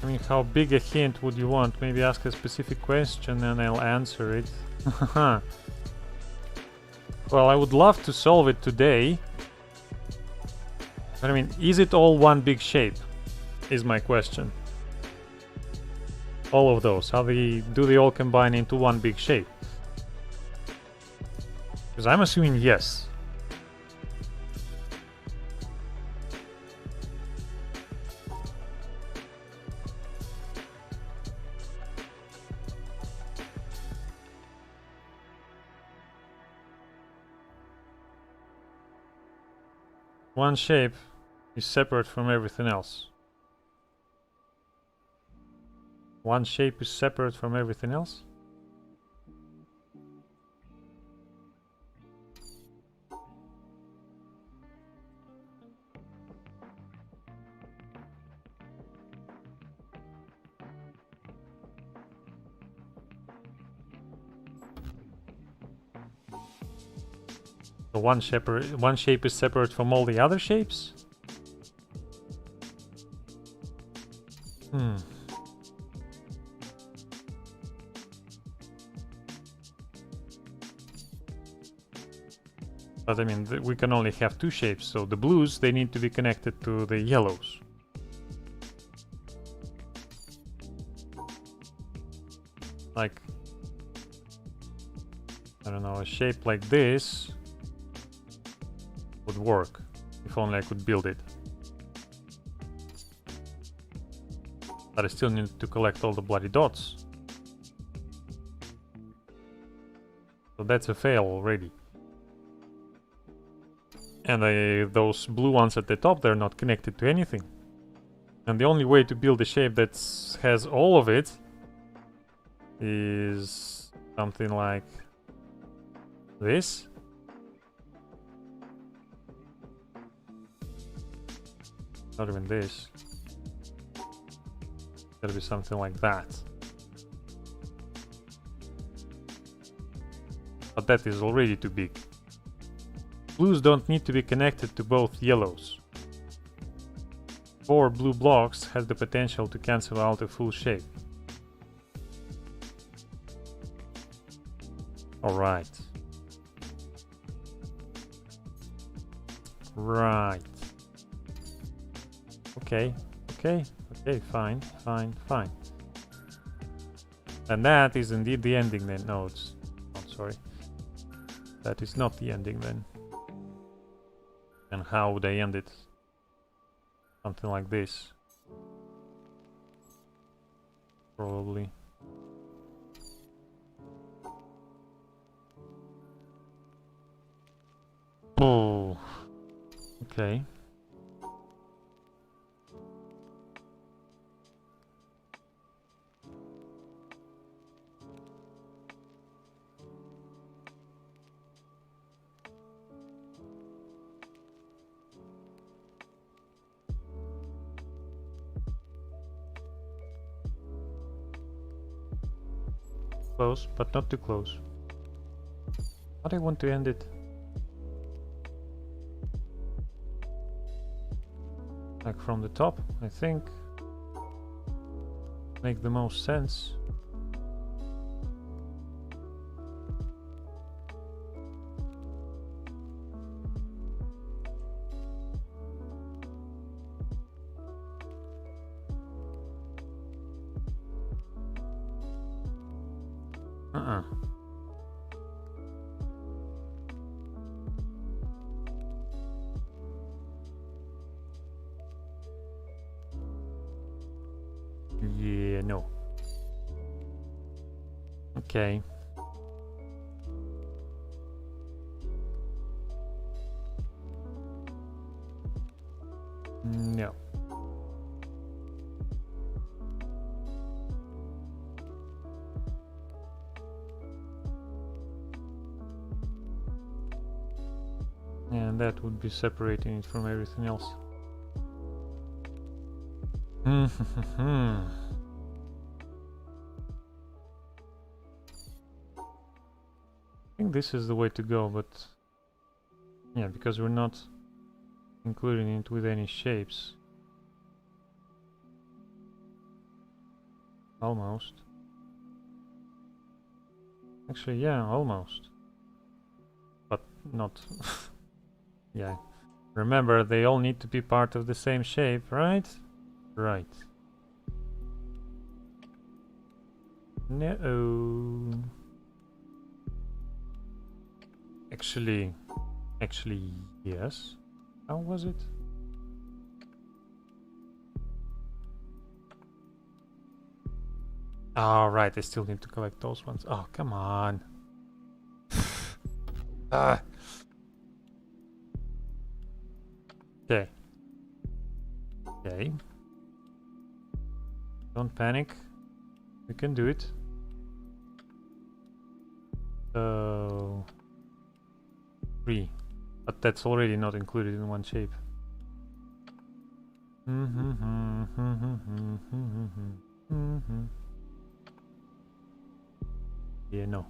I mean, how big a hint would you want? Maybe ask a specific question and I'll answer it. Well, I would love to solve it today. But I mean, is it all one big shape? Is my question. All of those. Do they all combine into one big shape? Because I'm assuming yes. One shape is separate from everything else. One shape is separate from everything else? So one shape is separate from all the other shapes? But I mean, we can only have two shapes, so the blues, they need to be connected to the yellows. Like, I don't know, a shape like this would work, if only I could build it. But I still need to collect all the bloody dots. So that's a fail already. And those blue ones at the top, they're not connected to anything. And the only way to build a shape that has all of it is something like this. Not even this. Gotta be something like that. But that is already too big. Blues don't need to be connected to both yellows. 4 blue blocks has the potential to cancel out a full shape. Alright. Right. Okay, fine. And that is indeed the ending then. No, it's... oh, sorry. That is not the ending then. And how would I end it? Something like this. Probably. Oh. Okay. Close, but not too close. How do I want to end it? Like from the top, I think. make the most sense. Yeah, no. Okay. No. And that would be separating it from everything else. I think this is the way to go, but yeah, because we're not including it with any shapes. Almost. Actually, yeah, almost. But not. Yeah. Remember, they all need to be part of the same shape, right? Right. No. Actually, yes. How was it? Oh, right, I still need to collect those ones. Oh, come on. Ah. Okay. Okay. Don't panic. We can do it. So 3. But that's already not included in one shape. Yeah, no.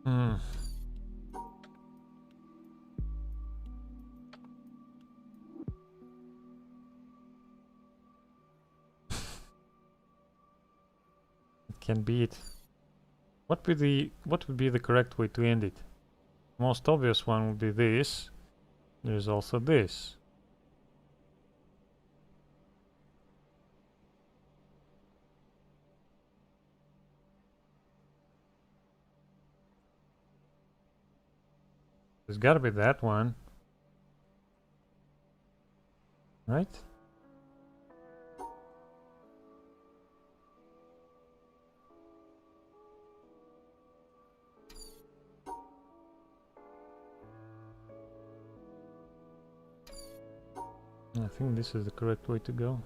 Hmm. It can be it. What would be the correct way to end it? Most obvious one would be this. There's also this. There's gotta be that one. Right? I think this is the correct way to go.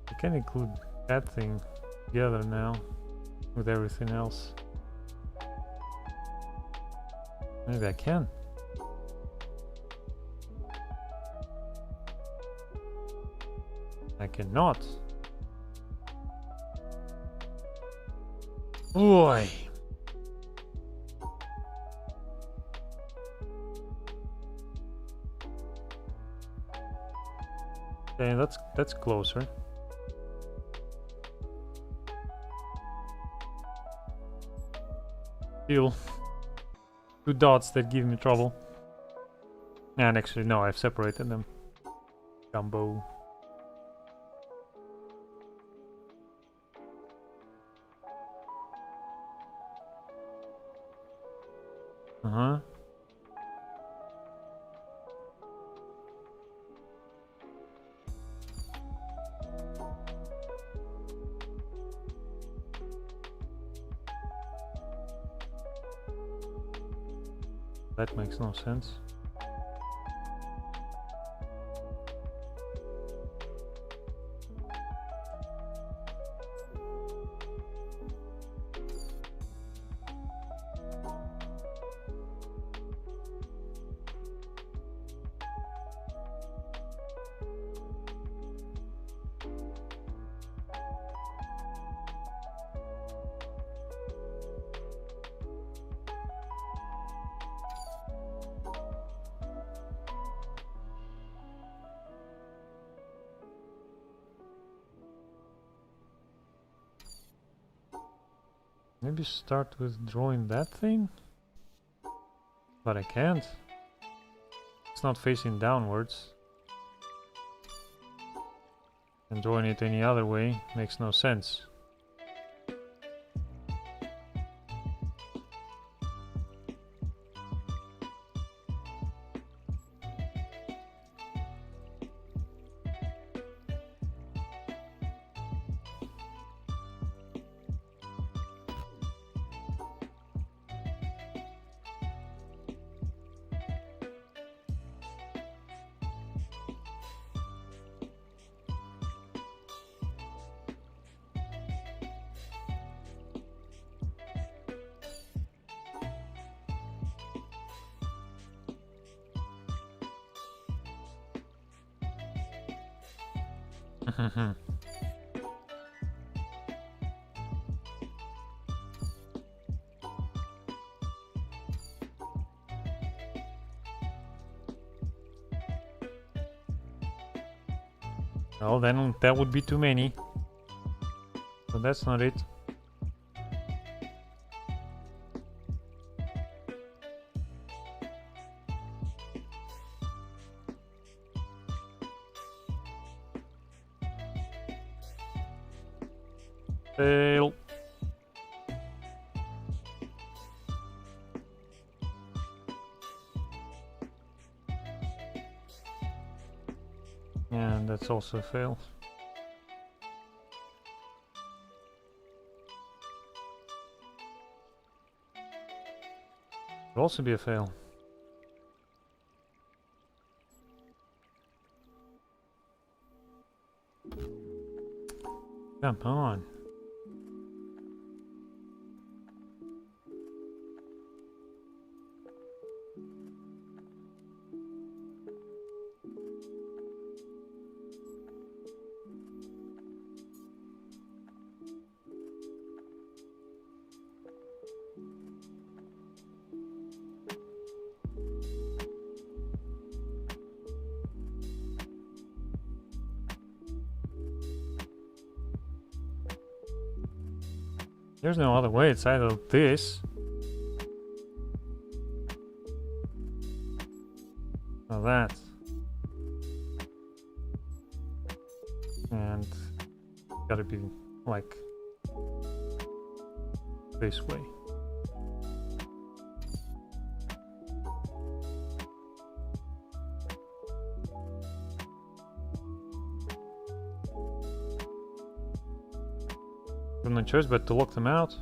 I can include that thing together now with everything else. Maybe I can. I cannot. Boy. Okay, that's closer. Still 2 dots that give me trouble. And actually no, I've separated them. Jumbo. Uh-huh. That makes no sense. Maybe start with drawing that thing? But I can't. It's not facing downwards. And drawing it any other way makes no sense. Well, then that would be too many. So that's not it. Fail. And that's also a fail. Could also be a fail. Come on. There's no other way, it's either this or that. And gotta be like this way. No choice but to lock them out.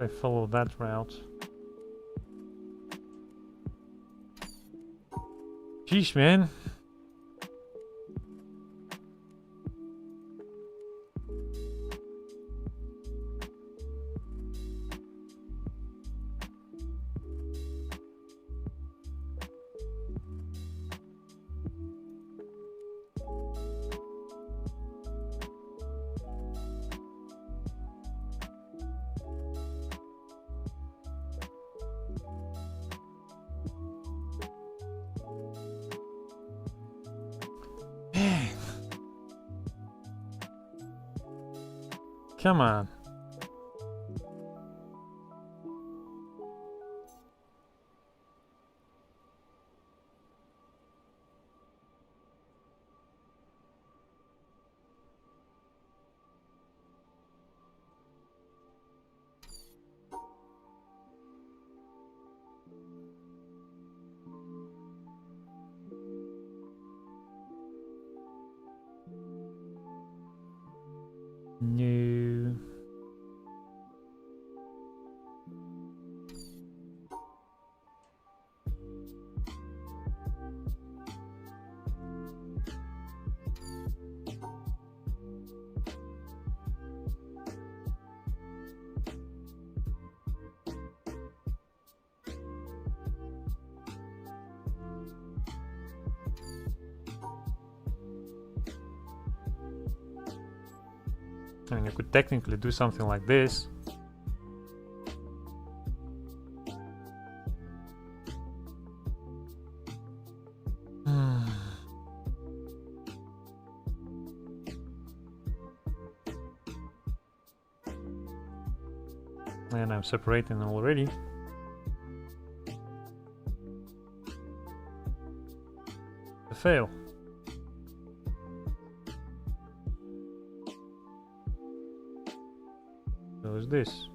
I follow that route. Sheesh, man. Come on. I mean, you could technically do something like this. And I'm separating them already. A fail. So is this.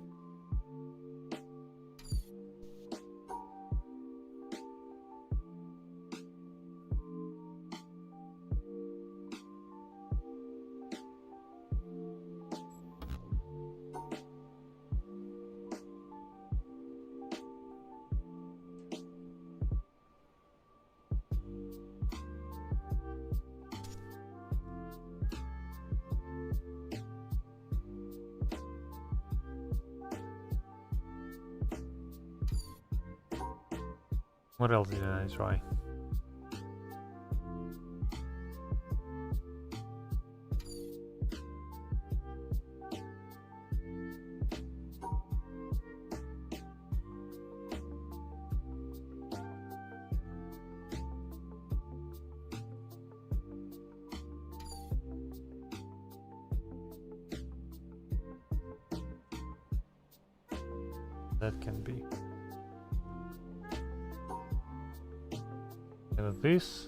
What else did I try? That can be. This.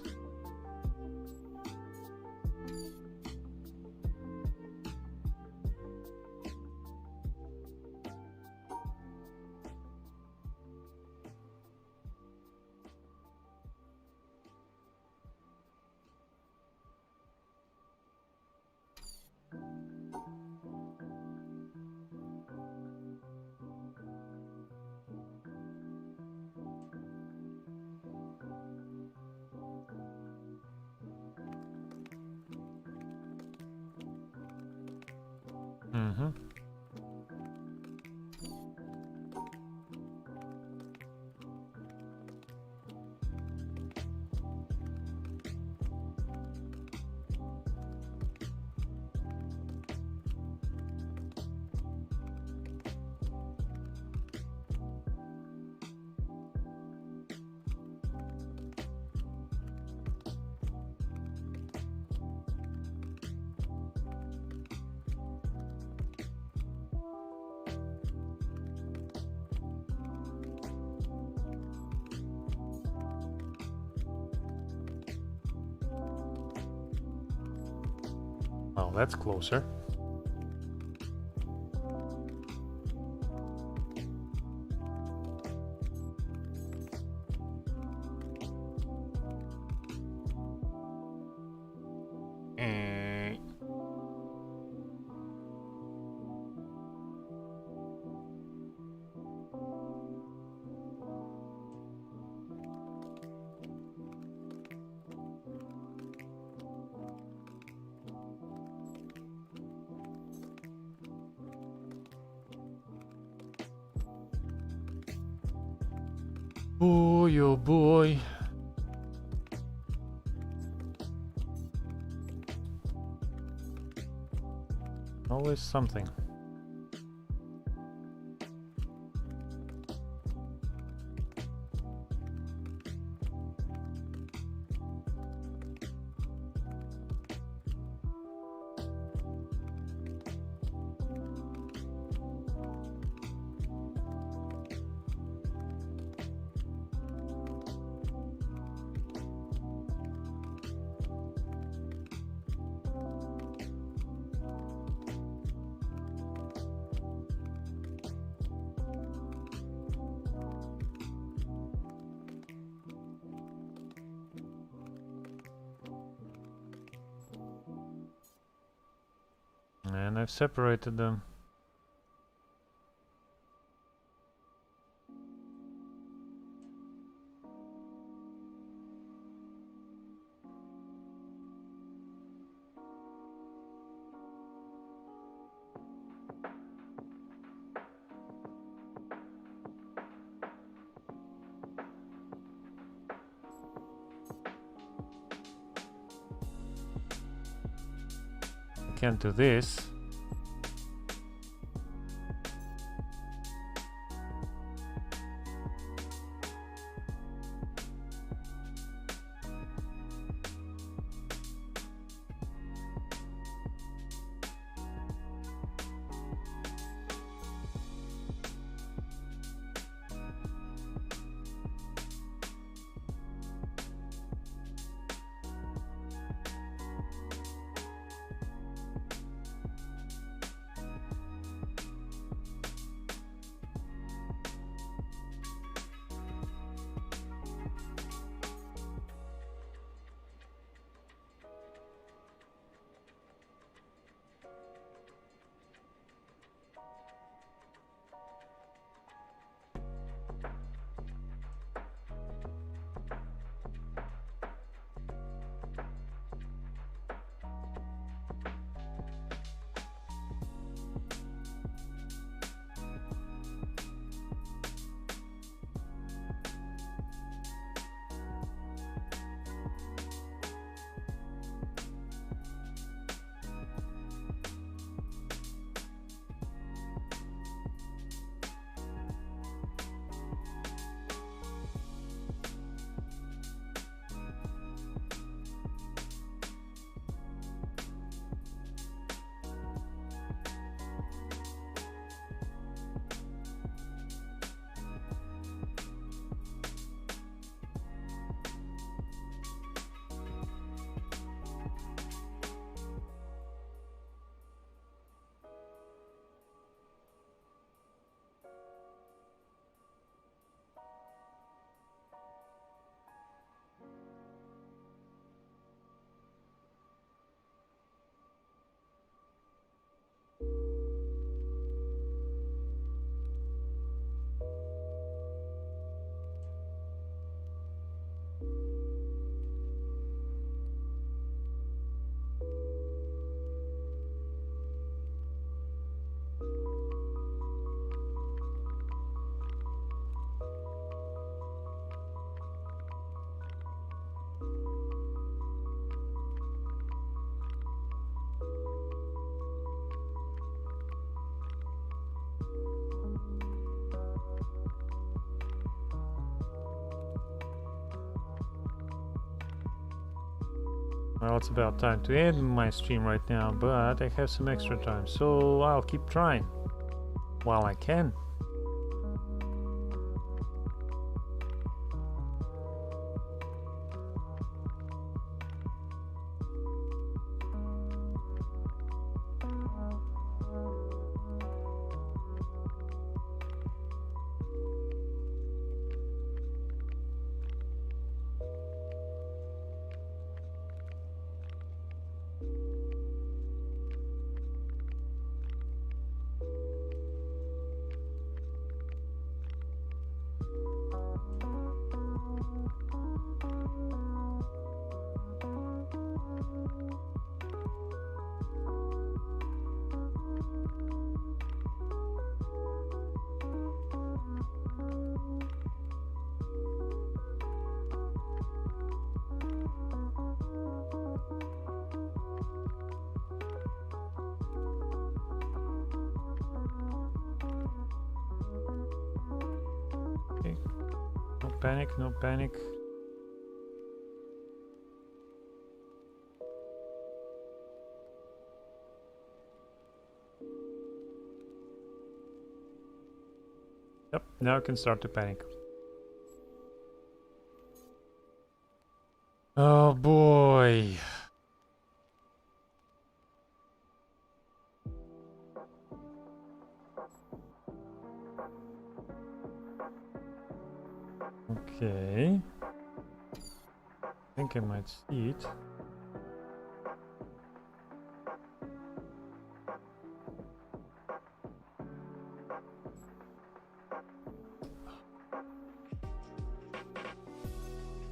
Mm-hmm. Oh, that's closer. Boy, oh boy. Always something. And I've separated them. I can't do this. Well, it's about time to end my stream right now, but I have some extra time, so I'll keep trying while I can. Okay. No panic, no panic. Yep, now I can start to panic. Oh boy. Okay. I think I might see it.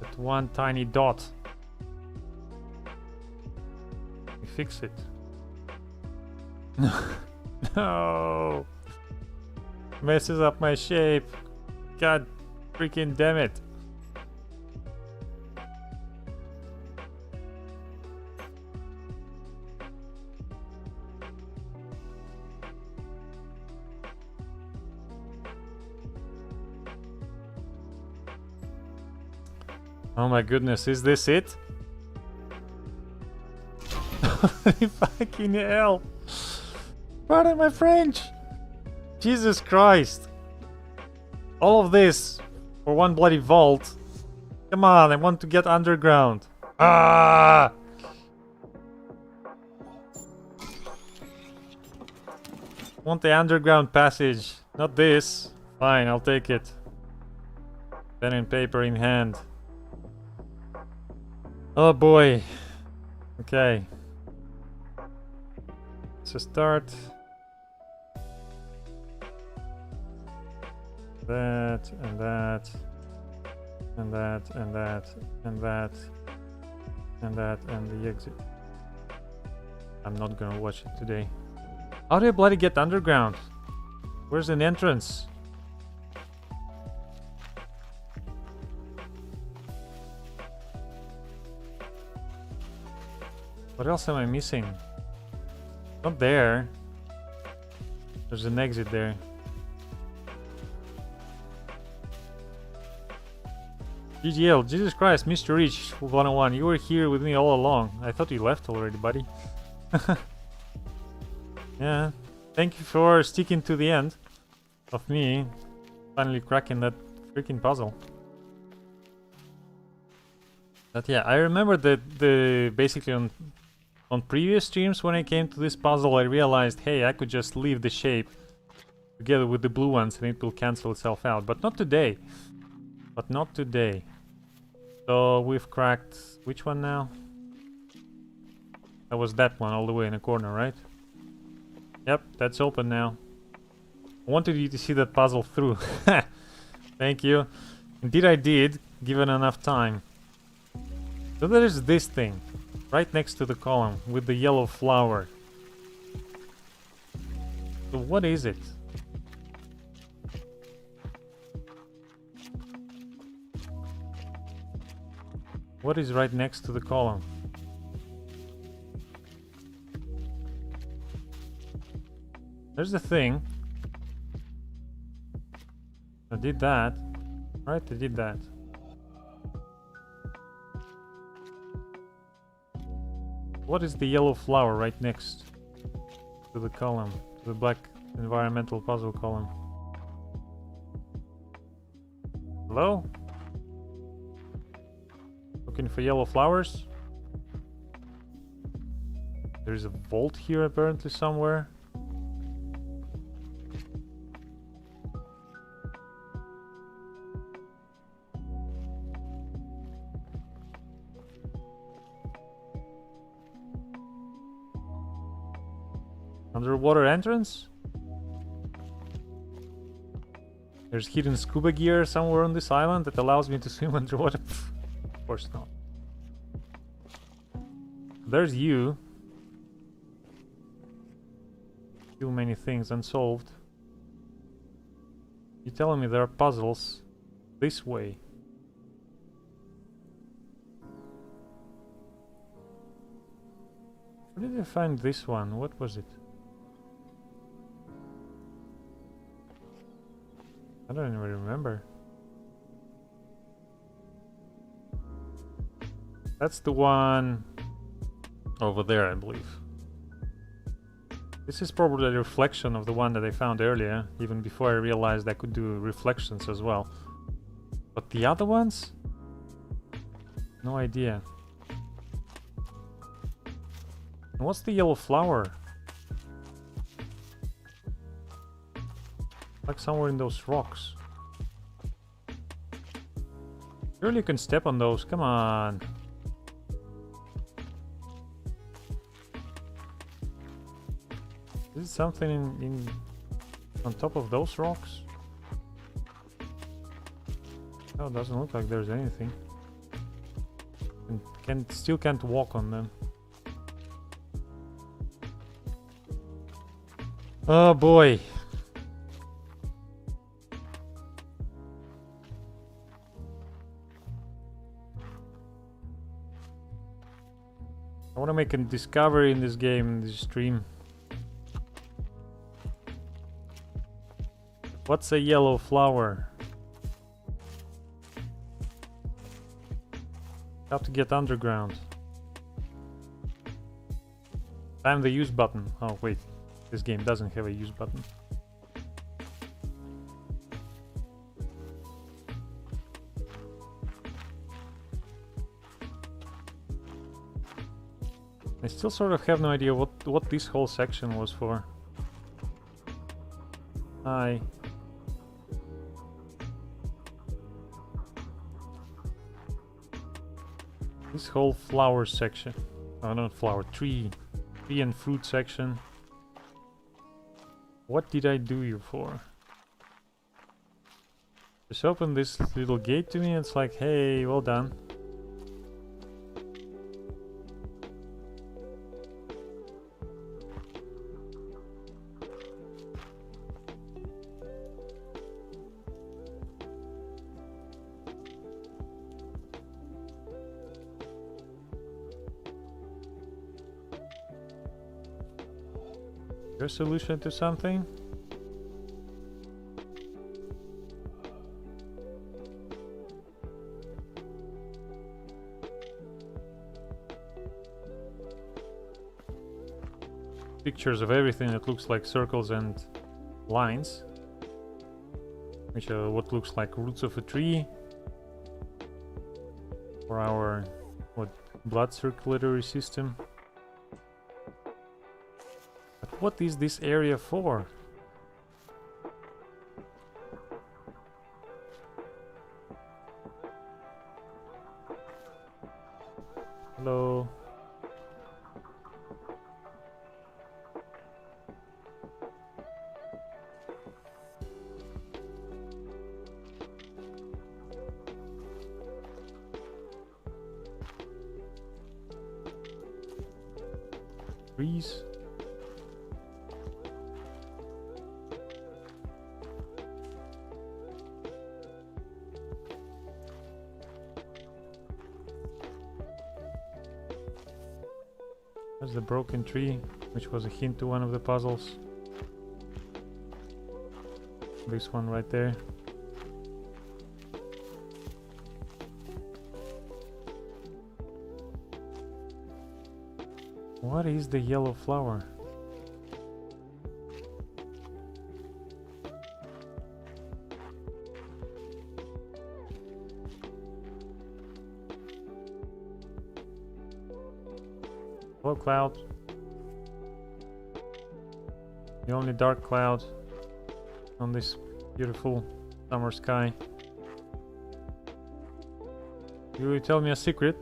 That one tiny dot. We fix it. No. Messes up my shape. God freaking damn it. Oh my goodness, is this it? Fucking hell. Pardon my French. Jesus Christ. All of this for one bloody vault. Come on, I want to get underground. Ah! Want the underground passage, not this. Fine, I'll take it. Pen and paper in hand. Oh boy. Okay. So start. That and that and that and that and that and that and the exit. I'm not gonna watch it today. How do I bloody get underground? Where's an entrance? What else am I missing? Not there. There's an exit there. GGL, Jesus Christ, Mr. Rich 101, you were here with me all along. I thought you left already, buddy. Yeah, thank you for sticking to the end of me finally cracking that freaking puzzle. But yeah, I remember that basically on previous streams when I came to this puzzle, I realized, hey, I could just leave the shape together with the blue ones and it will cancel itself out. But not today. But not today. So we've cracked which one now? That was that one all the way in the corner, right? Yep, that's open now. I wanted you to see that puzzle through. Thank you. Indeed I did, given enough time. So there's this thing, right next to the column, with the yellow flower. So what is it? What is right next to the column? There's the thing. I did that. Right, I did that. What is the yellow flower right next to the column, to the black environmental puzzle column? Hello? Looking for yellow flowers? There's a vault here apparently somewhere. Underwater entrance? There's hidden scuba gear somewhere on this island that allows me to swim underwater. Of course not. There's you. Still many things unsolved. You're telling me there are puzzles this way. Where did I find this one? What was it? I don't even remember. That's the one over there, I believe. This is probably a reflection of the one that I found earlier, even before I realized I could do reflections as well. But the other ones? No idea. And what's the yellow flower? Like somewhere in those rocks. Surely you can step on those, come on. Is it something in on top of those rocks? No, it doesn't look like there's anything. And still can't walk on them. Oh boy. I want to make a discovery in this game, in this stream. What's a yellow flower? How to get underground. Time the use button. Oh wait, this game doesn't have a use button. I still sort of have no idea what this whole section was for. Hi. This whole flower section. Oh, not flower, tree and fruit section. What did I do you for? Just open this little gate to me and it's like, hey, well done. Your solution to something? Pictures of everything that looks like circles and lines, which are what looks like roots of a tree, for our blood circulatory system. But what is this area for? Hello. Trees. There's the broken tree, which was a hint to one of the puzzles. This one right there. What is the yellow flower? Hello, cloud. The only dark cloud on this beautiful summer sky. You will tell me a secret?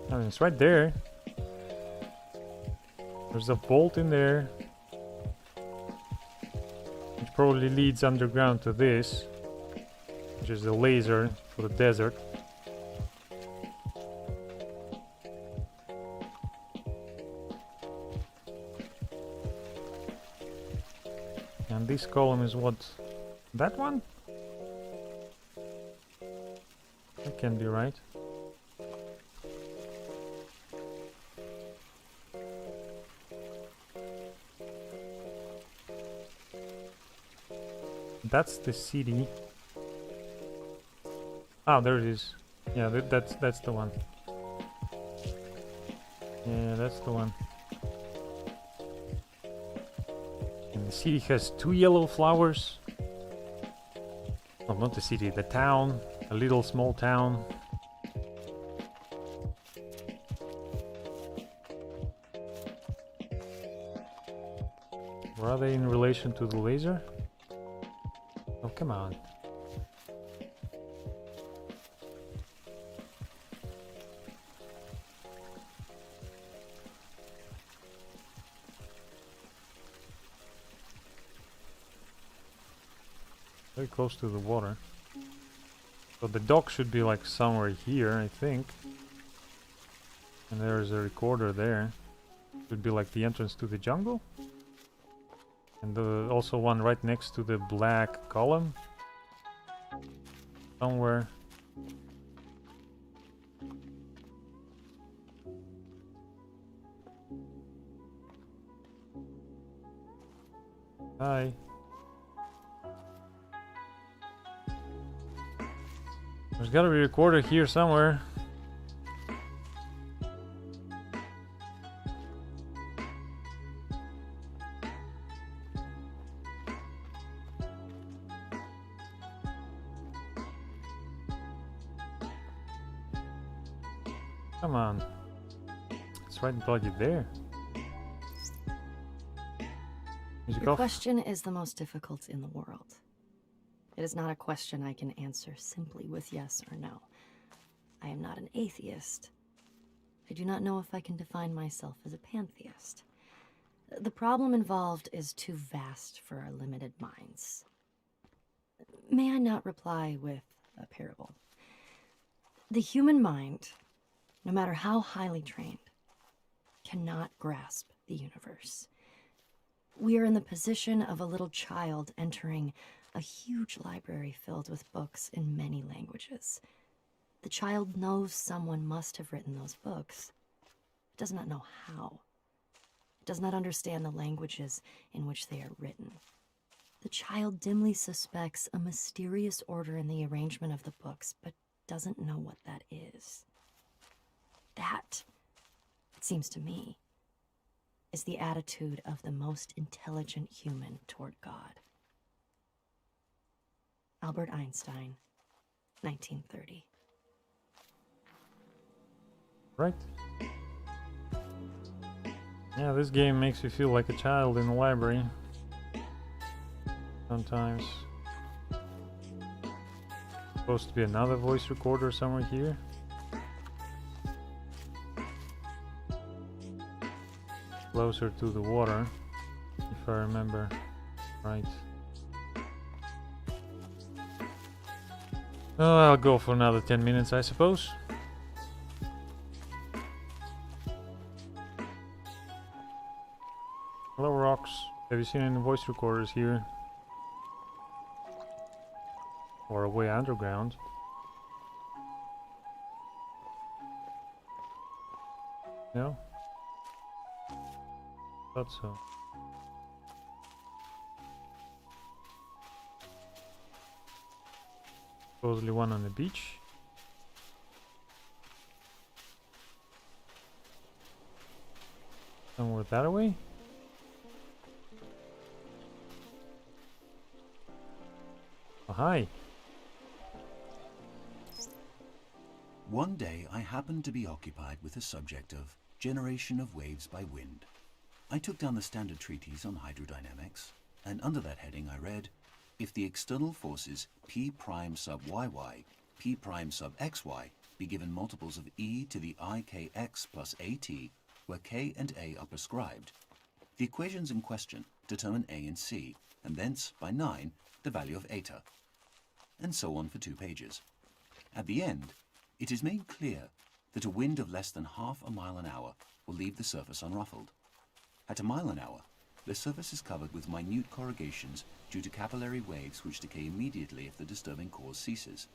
I mean, it's right there. There's a vault in there, which probably leads underground to this, which is the laser for the desert. And this column is what? That one? That can be right. That's the city. Oh, there it is. Yeah, that's the one. Yeah, that's the one. And the city has 2 yellow flowers. Oh, not the city, the town. A little small town. Where are they in relation to the laser? Oh, come on. Very close to the water. So the dock should be like somewhere here, I think. And there's a recorder there. Should be like the entrance to the jungle. And also one right next to the black column. Somewhere. Hi. There's gotta be a recorder here somewhere. Come on. It's right bloody there. Music Your off. question is the most difficult in the world. It is not a question I can answer simply with yes or no. I am not an atheist. I do not know if I can define myself as a pantheist. The problem involved is too vast for our limited minds. May I not reply with a parable? The human mind, no matter how highly trained, cannot grasp the universe. We are in the position of a little child entering a huge library filled with books in many languages. The child knows someone must have written those books. It does not know how. It does not understand the languages in which they are written. The child dimly suspects a mysterious order in the arrangement of the books, but doesn't know what that is. That, it seems to me, is the attitude of the most intelligent human toward God. Albert Einstein, 1930. Right. Yeah, this game makes you feel like a child in the library. Sometimes. Supposed to be another voice recorder somewhere here. Closer to the water, if I remember right. Oh, I'll go for another 10 minutes, I suppose. Hello, rocks. Have you seen any voice recorders here? Or way underground? No? Thought so. Supposedly one on the beach. Somewhere that way? Oh, hi. One day I happened to be occupied with the subject of generation of waves by wind. I took down the standard treatise on hydrodynamics, and under that heading I read, if the external forces P prime sub YY, P prime sub XY be given multiples of e to the ikx plus at, where k and a are prescribed, the equations in question determine a and c, and thence, by 9, the value of eta. And so on for 2 pages. At the end, it is made clear that a wind of less than half a mile an hour will leave the surface unruffled. At a mile an hour, the surface is covered with minute corrugations due to capillary waves which decay immediately if the disturbing cause ceases.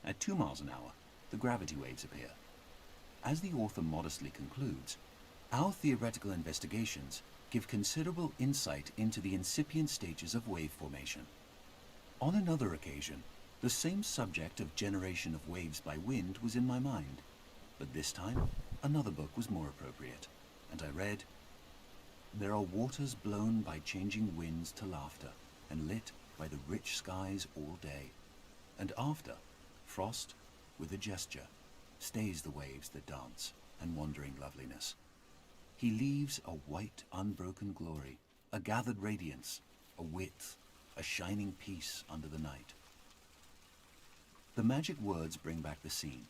At 2 miles an hour, the gravity waves appear. As the author modestly concludes, our theoretical investigations give considerable insight into the incipient stages of wave formation. On another occasion, the same subject of generation of waves by wind was in my mind, but this time another book was more appropriate, and I read, "There are waters blown by changing winds to laughter, and lit by the rich skies all day, and after, frost, with a gesture, stays the waves that dance, and wandering loveliness. He leaves a white unbroken glory, a gathered radiance, a width, a shining peace under the night." The magic words bring back the scene.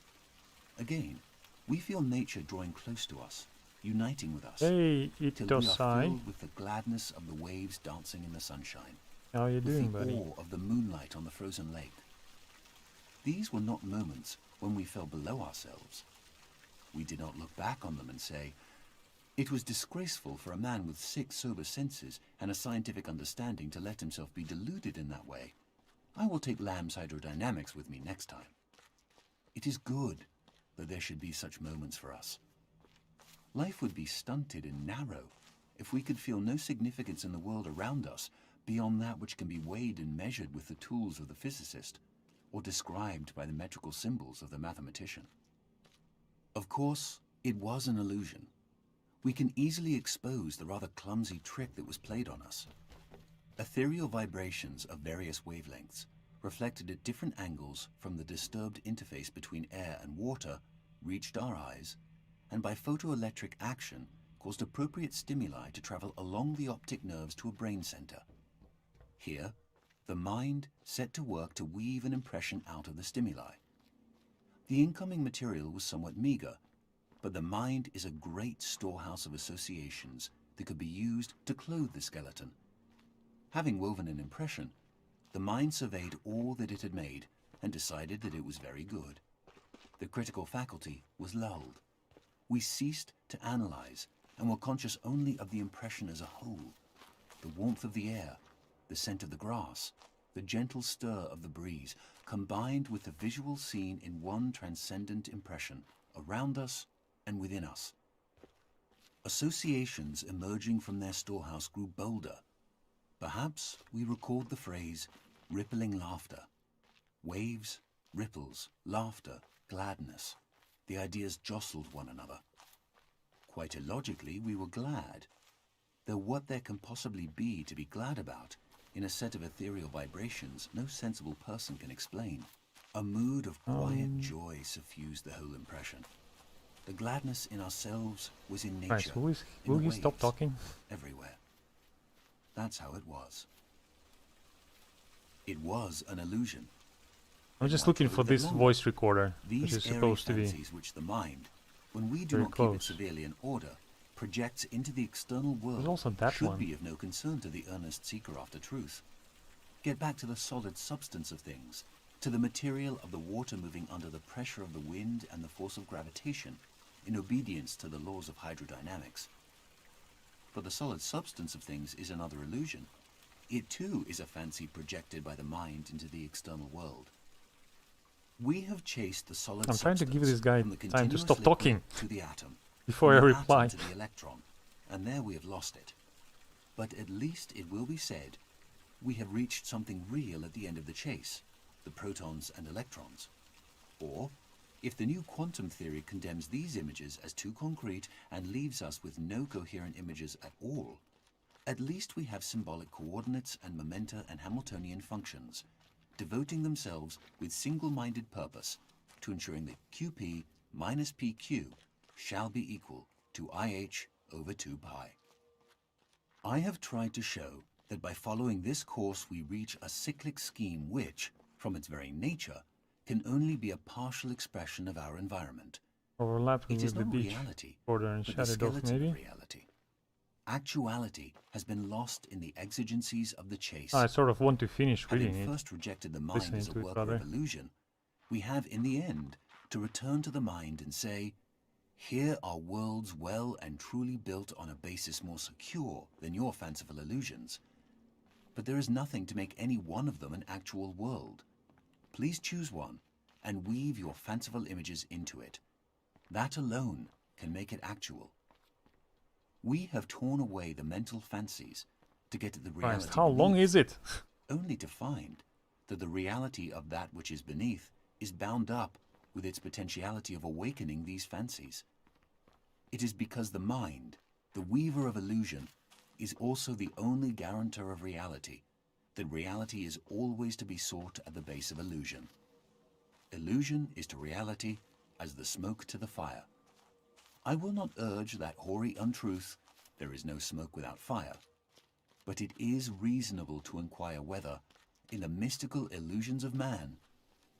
Again, we feel nature drawing close to us, uniting with us, Hey, till we are Itosai. filled with the gladness of the waves dancing in the sunshine, How you with doing, the buddy? awe of the moonlight on the frozen lake. These were not moments when we fell below ourselves. We did not look back on them and say, "It was disgraceful for a man with 6 sober senses and a scientific understanding to let himself be deluded in that way. I will take Lamb's hydrodynamics with me next time." It is good that there should be such moments for us. Life would be stunted and narrow if we could feel no significance in the world around us beyond that which can be weighed and measured with the tools of the physicist, or described by the metrical symbols of the mathematician. Of course, it was an illusion. We can easily expose the rather clumsy trick that was played on us. Ethereal vibrations of various wavelengths, reflected at different angles from the disturbed interface between air and water, reached our eyes, and by photoelectric action caused appropriate stimuli to travel along the optic nerves to a brain center. Here, the mind set to work to weave an impression out of the stimuli. The incoming material was somewhat meager, but the mind is a great storehouse of associations that could be used to clothe the skeleton. Having woven an impression, the mind surveyed all that it had made and decided that it was very good. The critical faculty was lulled. We ceased to analyze and were conscious only of the impression as a whole. The warmth of the air, the scent of the grass, the gentle stir of the breeze, combined with the visual scene in one transcendent impression, around us and within us. Associations emerging from their storehouse grew bolder. Perhaps we recalled the phrase, rippling laughter. Waves, ripples, laughter, gladness. The ideas jostled one another. Quite illogically, we were glad. Though what there can possibly be to be glad about in a set of ethereal vibrations no sensible person can explain. A mood of quiet joy suffused the whole impression. The gladness in ourselves was in nature, Nice. Will in he the stop waves, talking? everywhere. That's how it was. It was an illusion. I'm just looking for this voice recorder, which is These airy supposed to be fancies which the mind, when we do very not keep it close. severely in order, projects into the external world, also that should one. be of no concern to the earnest seeker after truth. Get back to the solid substance of things, to the material of the water moving under the pressure of the wind and the force of gravitation, in obedience to the laws of hydrodynamics. But the solid substance of things is another illusion. It too is a fancy projected by the mind into the external world. We have chased the solid I'm trying to give substance this guy from the time to continuous stop liquid talking to the atom, before I from the reply. atom to the electron, and there we have lost it. But at least it will be said, we have reached something real at the end of the chase, the protons and electrons. Or, if the new quantum theory condemns these images as too concrete and leaves us with no coherent images at all, at least we have symbolic coordinates and momenta and Hamiltonian functions, devoting themselves with single-minded purpose to ensuring that QP minus PQ shall be equal to IH over 2 pi. I have tried to show that by following this course we reach a cyclic scheme which, from its very nature, can only be a partial expression of our environment. Overlapping It is with the not beach reality, border and but the shadowed off, skeleton maybe. of reality. Actuality has been lost in the exigencies of the chase. I sort of want to finish reading Having it. first rejected the mind listening as a to it, worker rather. of illusion, we have in the end to return to the mind and say, here are worlds well and truly built on a basis more secure than your fanciful illusions. But there is nothing to make any one of them an actual world. Please choose one and weave your fanciful images into it. That alone can make it actual. We have torn away the mental fancies to get at the reality Christ, how long beneath, is it? only to find that the reality of that which is beneath is bound up with its potentiality of awakening these fancies. It is because the mind, the weaver of illusion, is also the only guarantor of reality, that reality is always to be sought at the base of illusion. Illusion is to reality as the smoke to the fire. I will not urge that hoary untruth, there is no smoke without fire, but it is reasonable to inquire whether, in the mystical illusions of man,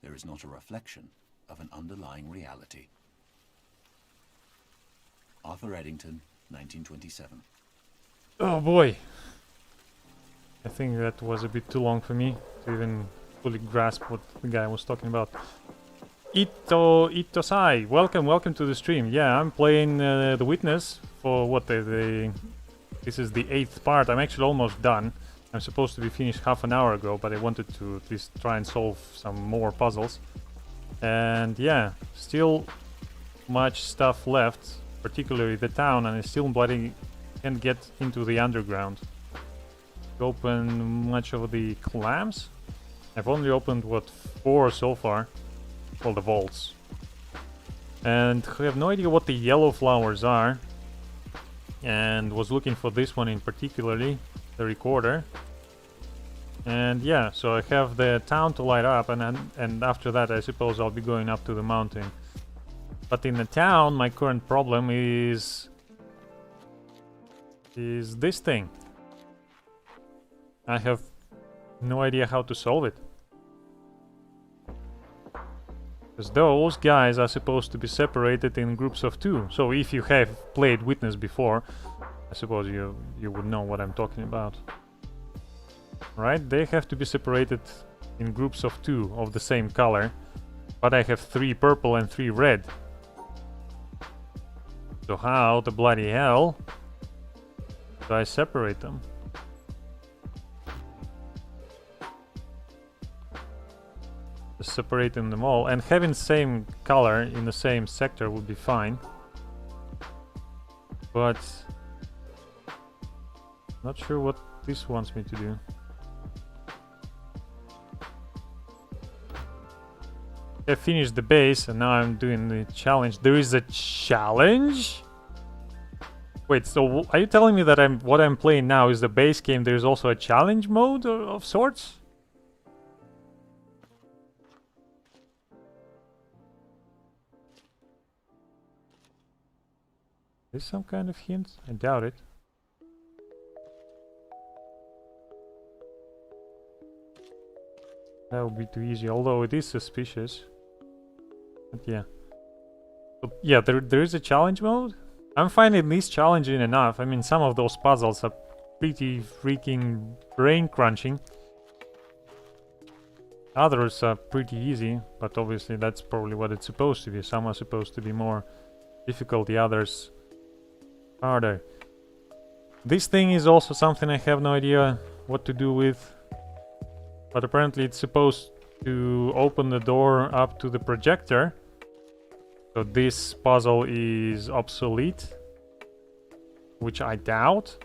there is not a reflection of an underlying reality. Arthur Eddington, 1927. Oh boy. I think that was a bit too long for me to even fully grasp what the guy was talking about. Itosai, welcome to the stream. Yeah, I'm playing The Witness for what this is the 8th part. I'm actually almost done. I'm supposed to be finished half an hour ago, but I wanted to at least try and solve some more puzzles. And yeah, still much stuff left, particularly the town, and I still bloody can't get into the underground. Open much of the clams. I've only opened what 4 so far. Well, the vaults. And I have no idea what the yellow flowers are. And was looking for this one in particularly, the recorder. And yeah, so I have the town to light up, and after that I suppose I'll be going up to the mountain. But in the town, my current problem is this thing. I have no idea how to solve it. Because those guys are supposed to be separated in groups of 2. So if you have played Witness before, I suppose you would know what I'm talking about. Right? They have to be separated in groups of 2 of the same color. But I have 3 purple and 3 red. So how the bloody hell do I separate them? Separating them all, and having same color in the same sector would be fine, but not sure what this wants me to do. I finished the base and now I'm doing the challenge. There is a challenge? Wait, so are you telling me that what I'm playing now is the base game? There's also a challenge mode of sorts? Is some kind of hint? I doubt it. That would be too easy, although it is suspicious. But yeah. But yeah, there is a challenge mode. I'm finding this challenging enough. I mean, some of those puzzles are pretty freaking brain-crunching. Others are pretty easy, but obviously that's probably what it's supposed to be. Some are supposed to be more difficult, the others harder. This thing is also something I have no idea what to do with. But apparently it's supposed to open the door up to the projector. So this puzzle is obsolete, which I doubt.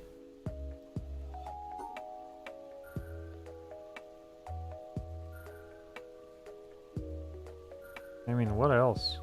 I mean, what else?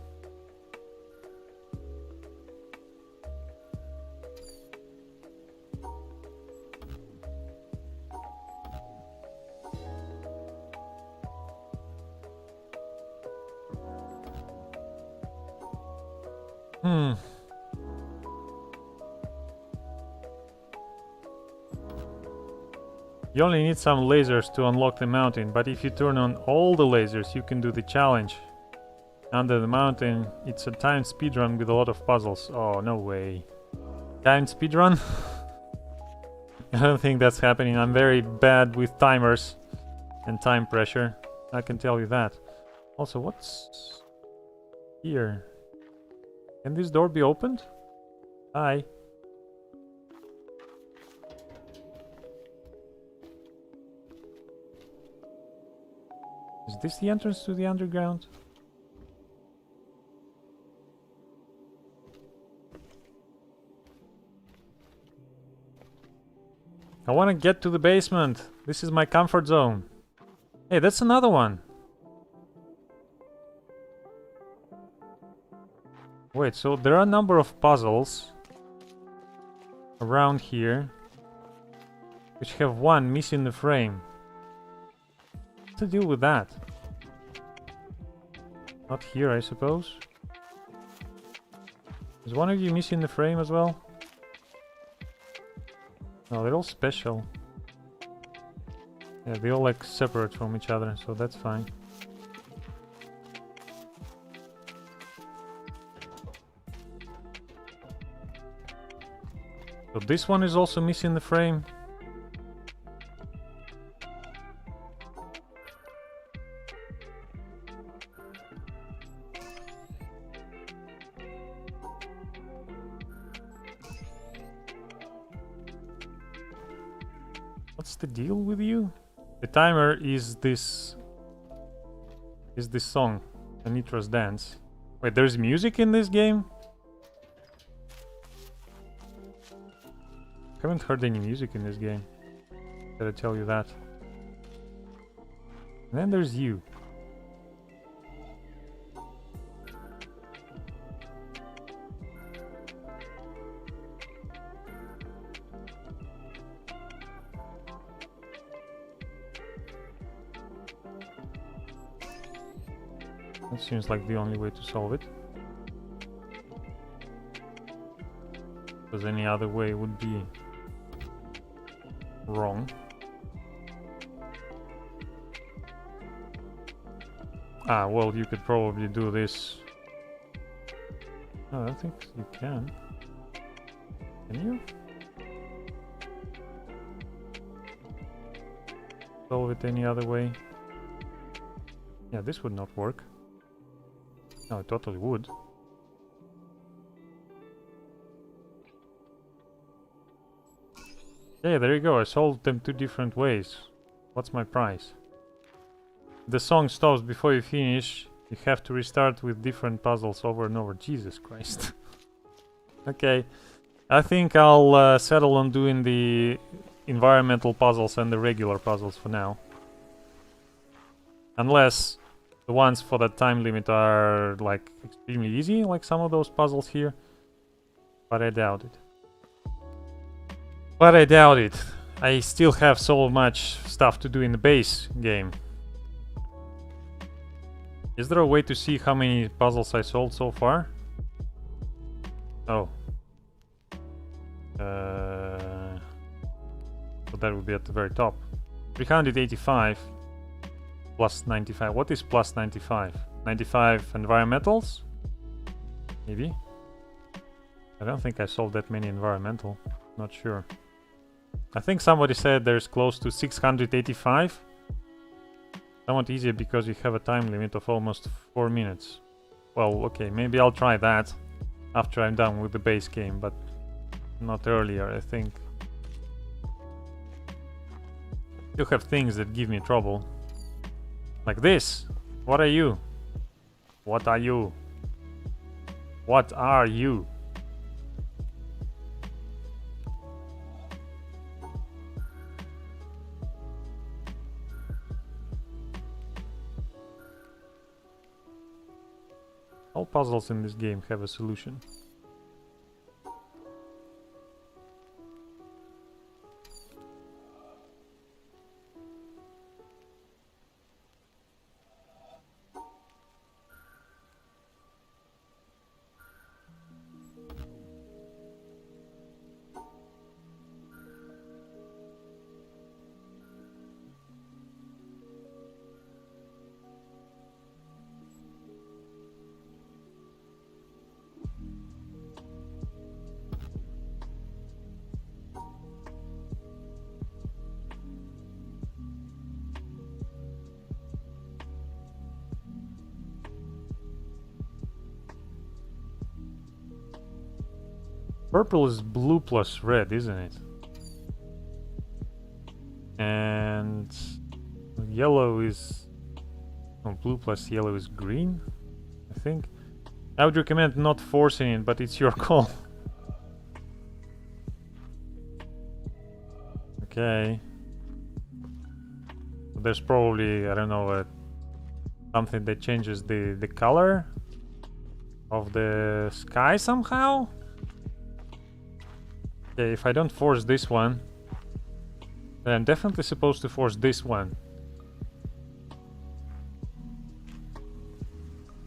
You only need some lasers to unlock the mountain, but if you turn on all the lasers, you can do the challenge. Under the mountain, it's a timed speedrun with a lot of puzzles. Oh, no way. Timed speedrun? I don't think that's happening. I'm very bad with timers and time pressure. I can tell you that. Also, what's here? Can this door be opened? Hi. Is this the entrance to the underground? I want to get to the basement. This is my comfort zone. Hey, that's another one. Wait, so there are a number of puzzles around here which have one missing the frame. What's the deal with that? Not here, I suppose. Is one of you missing the frame as well? No, they're all special. Yeah, they all like separate from each other, so that's fine. So this one is also missing the frame. What's the deal with you? The timer is this song, Anitra's Dance. Wait, there's music in this game? Haven't heard any music in this game. Gotta tell you that. And then there's you. That seems like the only way to solve it. Because any other way would be wrong. Ah, well, you could probably do this. No, I don't think you can. Can you? Solve it any other way? Yeah, this would not work. No, it totally would. Yeah, there you go. I solved them two different ways. What's my price? The song stops before you finish. You have to restart with different puzzles over and over. Jesus Christ. Okay. I think I'll settle on doing the environmental puzzles and the regular puzzles for now. Unless the ones for that time limit are like extremely easy, like some of those puzzles here. But I doubt it. But I doubt it. I still have so much stuff to do in the base game. Is there a way to see how many puzzles I solved so far? Oh. So that would be at the very top. 385. Plus 95. What is plus 95? 95 environmentals? Maybe. I don't think I solved that many environmental. Not sure. I think somebody said there's close to 685. Somewhat easier because you have a time limit of almost 4 minutes. Well, okay, maybe I'll try that after I'm done with the base game, but not earlier, I think. You have things that give me trouble. Like this. What are you? What are you? What are you? All puzzles in this game have a solution. Purple is blue plus red, isn't it? And yellow is... Oh, blue plus yellow is green, I think. I would recommend not forcing it, but it's your call. Okay. There's probably, I don't know, something that changes the color of the sky somehow? Okay, if I don't force this one, then I'm definitely supposed to force this one.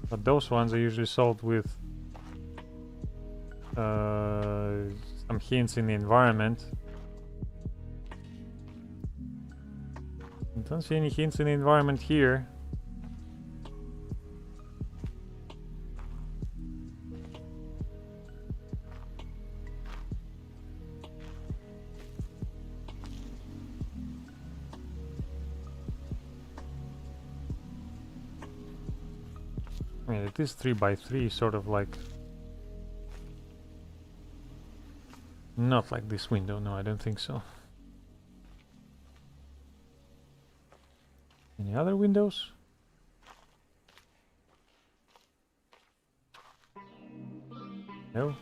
But those ones are usually solved with some hints in the environment. I don't see any hints in the environment here. I mean, it is 3 by 3, sort of like... Not like this window, no, I don't think so. Any other windows? No.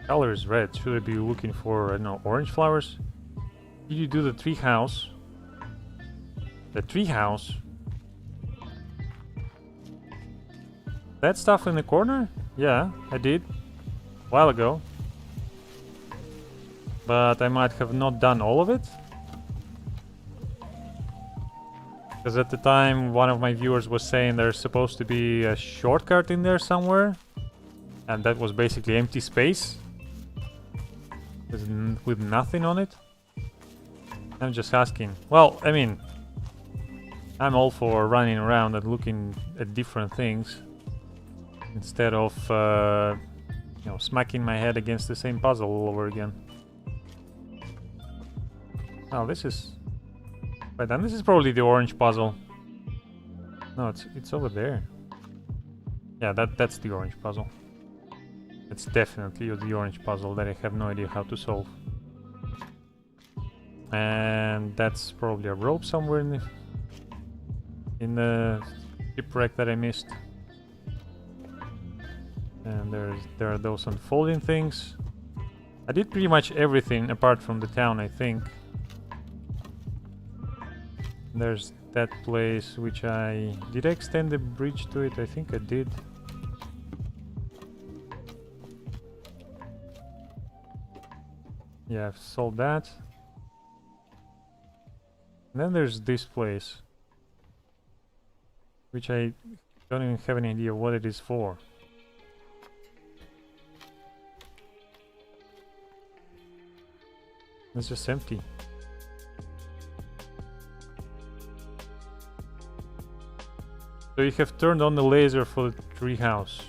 Color is red. Should I be looking for, I don't know, orange flowers? Did you do the tree house? The tree house? That stuff in the corner? Yeah, I did. A while ago. But I might have not done all of it. Because at the time, one of my viewers was saying there's supposed to be a shortcut in there somewhere. And that was basically empty space. With nothing on it. I'm just asking. Well, I mean, I'm all for running around and looking at different things instead of, you know, smacking my head against the same puzzle all over again. Oh, this is... Right then, this is probably the orange puzzle. No, it's over there. Yeah, that's the orange puzzle. It's definitely the orange puzzle that I have no idea how to solve. And that's probably a rope somewhere in the shipwreck that I missed. And there are those unfolding things. I did pretty much everything apart from the town, I think. There's that place which did I extend the bridge to it? I think I did. Yeah, I've solved that. And then there's this place, which I don't even have any idea what it is for. It's just empty. So you have turned on the laser for the treehouse.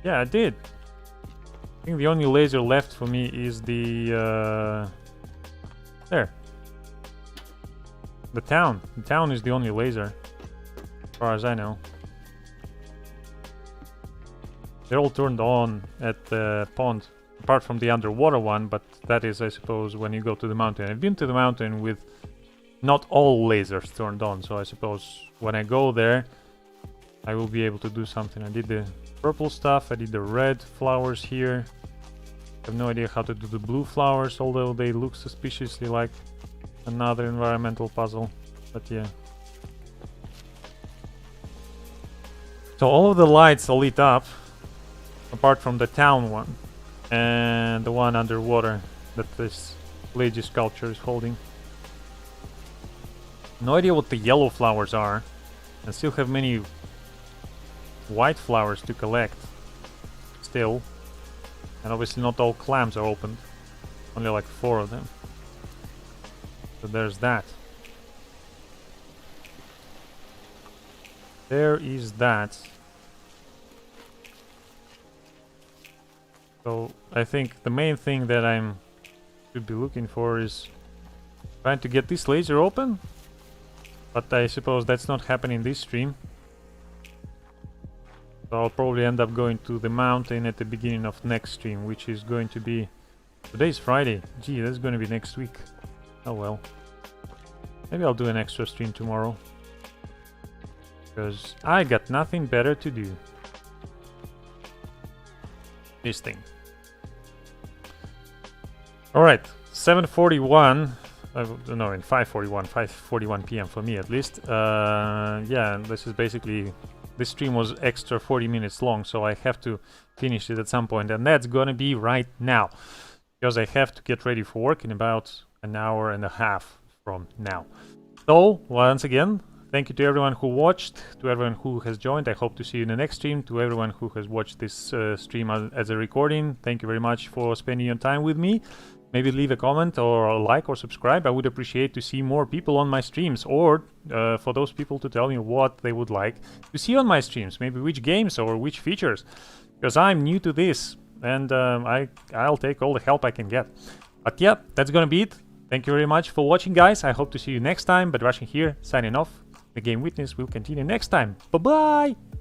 Yeah, I did. I think the only laser left for me is the there. The town. The town is the only laser, as far as I know. They're all turned on at the pond, apart from the underwater one, but that is, I suppose, when you go to the mountain. I've been to the mountain with not all lasers turned on, so I suppose when I go there, I will be able to do something. I did the purple stuff, I did the red flowers here. I have no idea how to do the blue flowers, although they look suspiciously like another environmental puzzle, but yeah. So all of the lights are lit up, apart from the town one and the one underwater that this lady sculpture is holding. No idea what the yellow flowers are, and still have many white flowers to collect still, and obviously not all clams are opened, only like 4 of them. So there's that. There is that. So I think the main thing that I'm should be looking for is trying to get this laser open, but I suppose that's not happening this stream. So I'll probably end up going to the mountain at the beginning of next stream, which is going to be... Today's Friday. Gee, that's going to be next week. Oh well. Maybe I'll do an extra stream tomorrow, because I got nothing better to do. This thing. Alright, 7:41. No, in 5:41 p.m. for me at least. Yeah, this is basically... This stream was extra 40 minutes long, so I have to finish it at some point, and that's gonna be right now, because I have to get ready for work in about an hour and a half from now. So, once again, thank you to everyone who watched, to everyone who has joined. I hope to see you in the next stream. To everyone who has watched this stream as a recording, thank you very much for spending your time with me. Maybe leave a comment or a like or subscribe. I would appreciate to see more people on my streams, or for those people to tell me what they would like to see on my streams. Maybe which games or which features, because I'm new to this, and I'll take all the help I can get. But yeah, that's gonna be it. Thank you very much for watching, guys. I hope to see you next time. But Russian here, signing off. The Game Witness will continue next time. Bye-bye!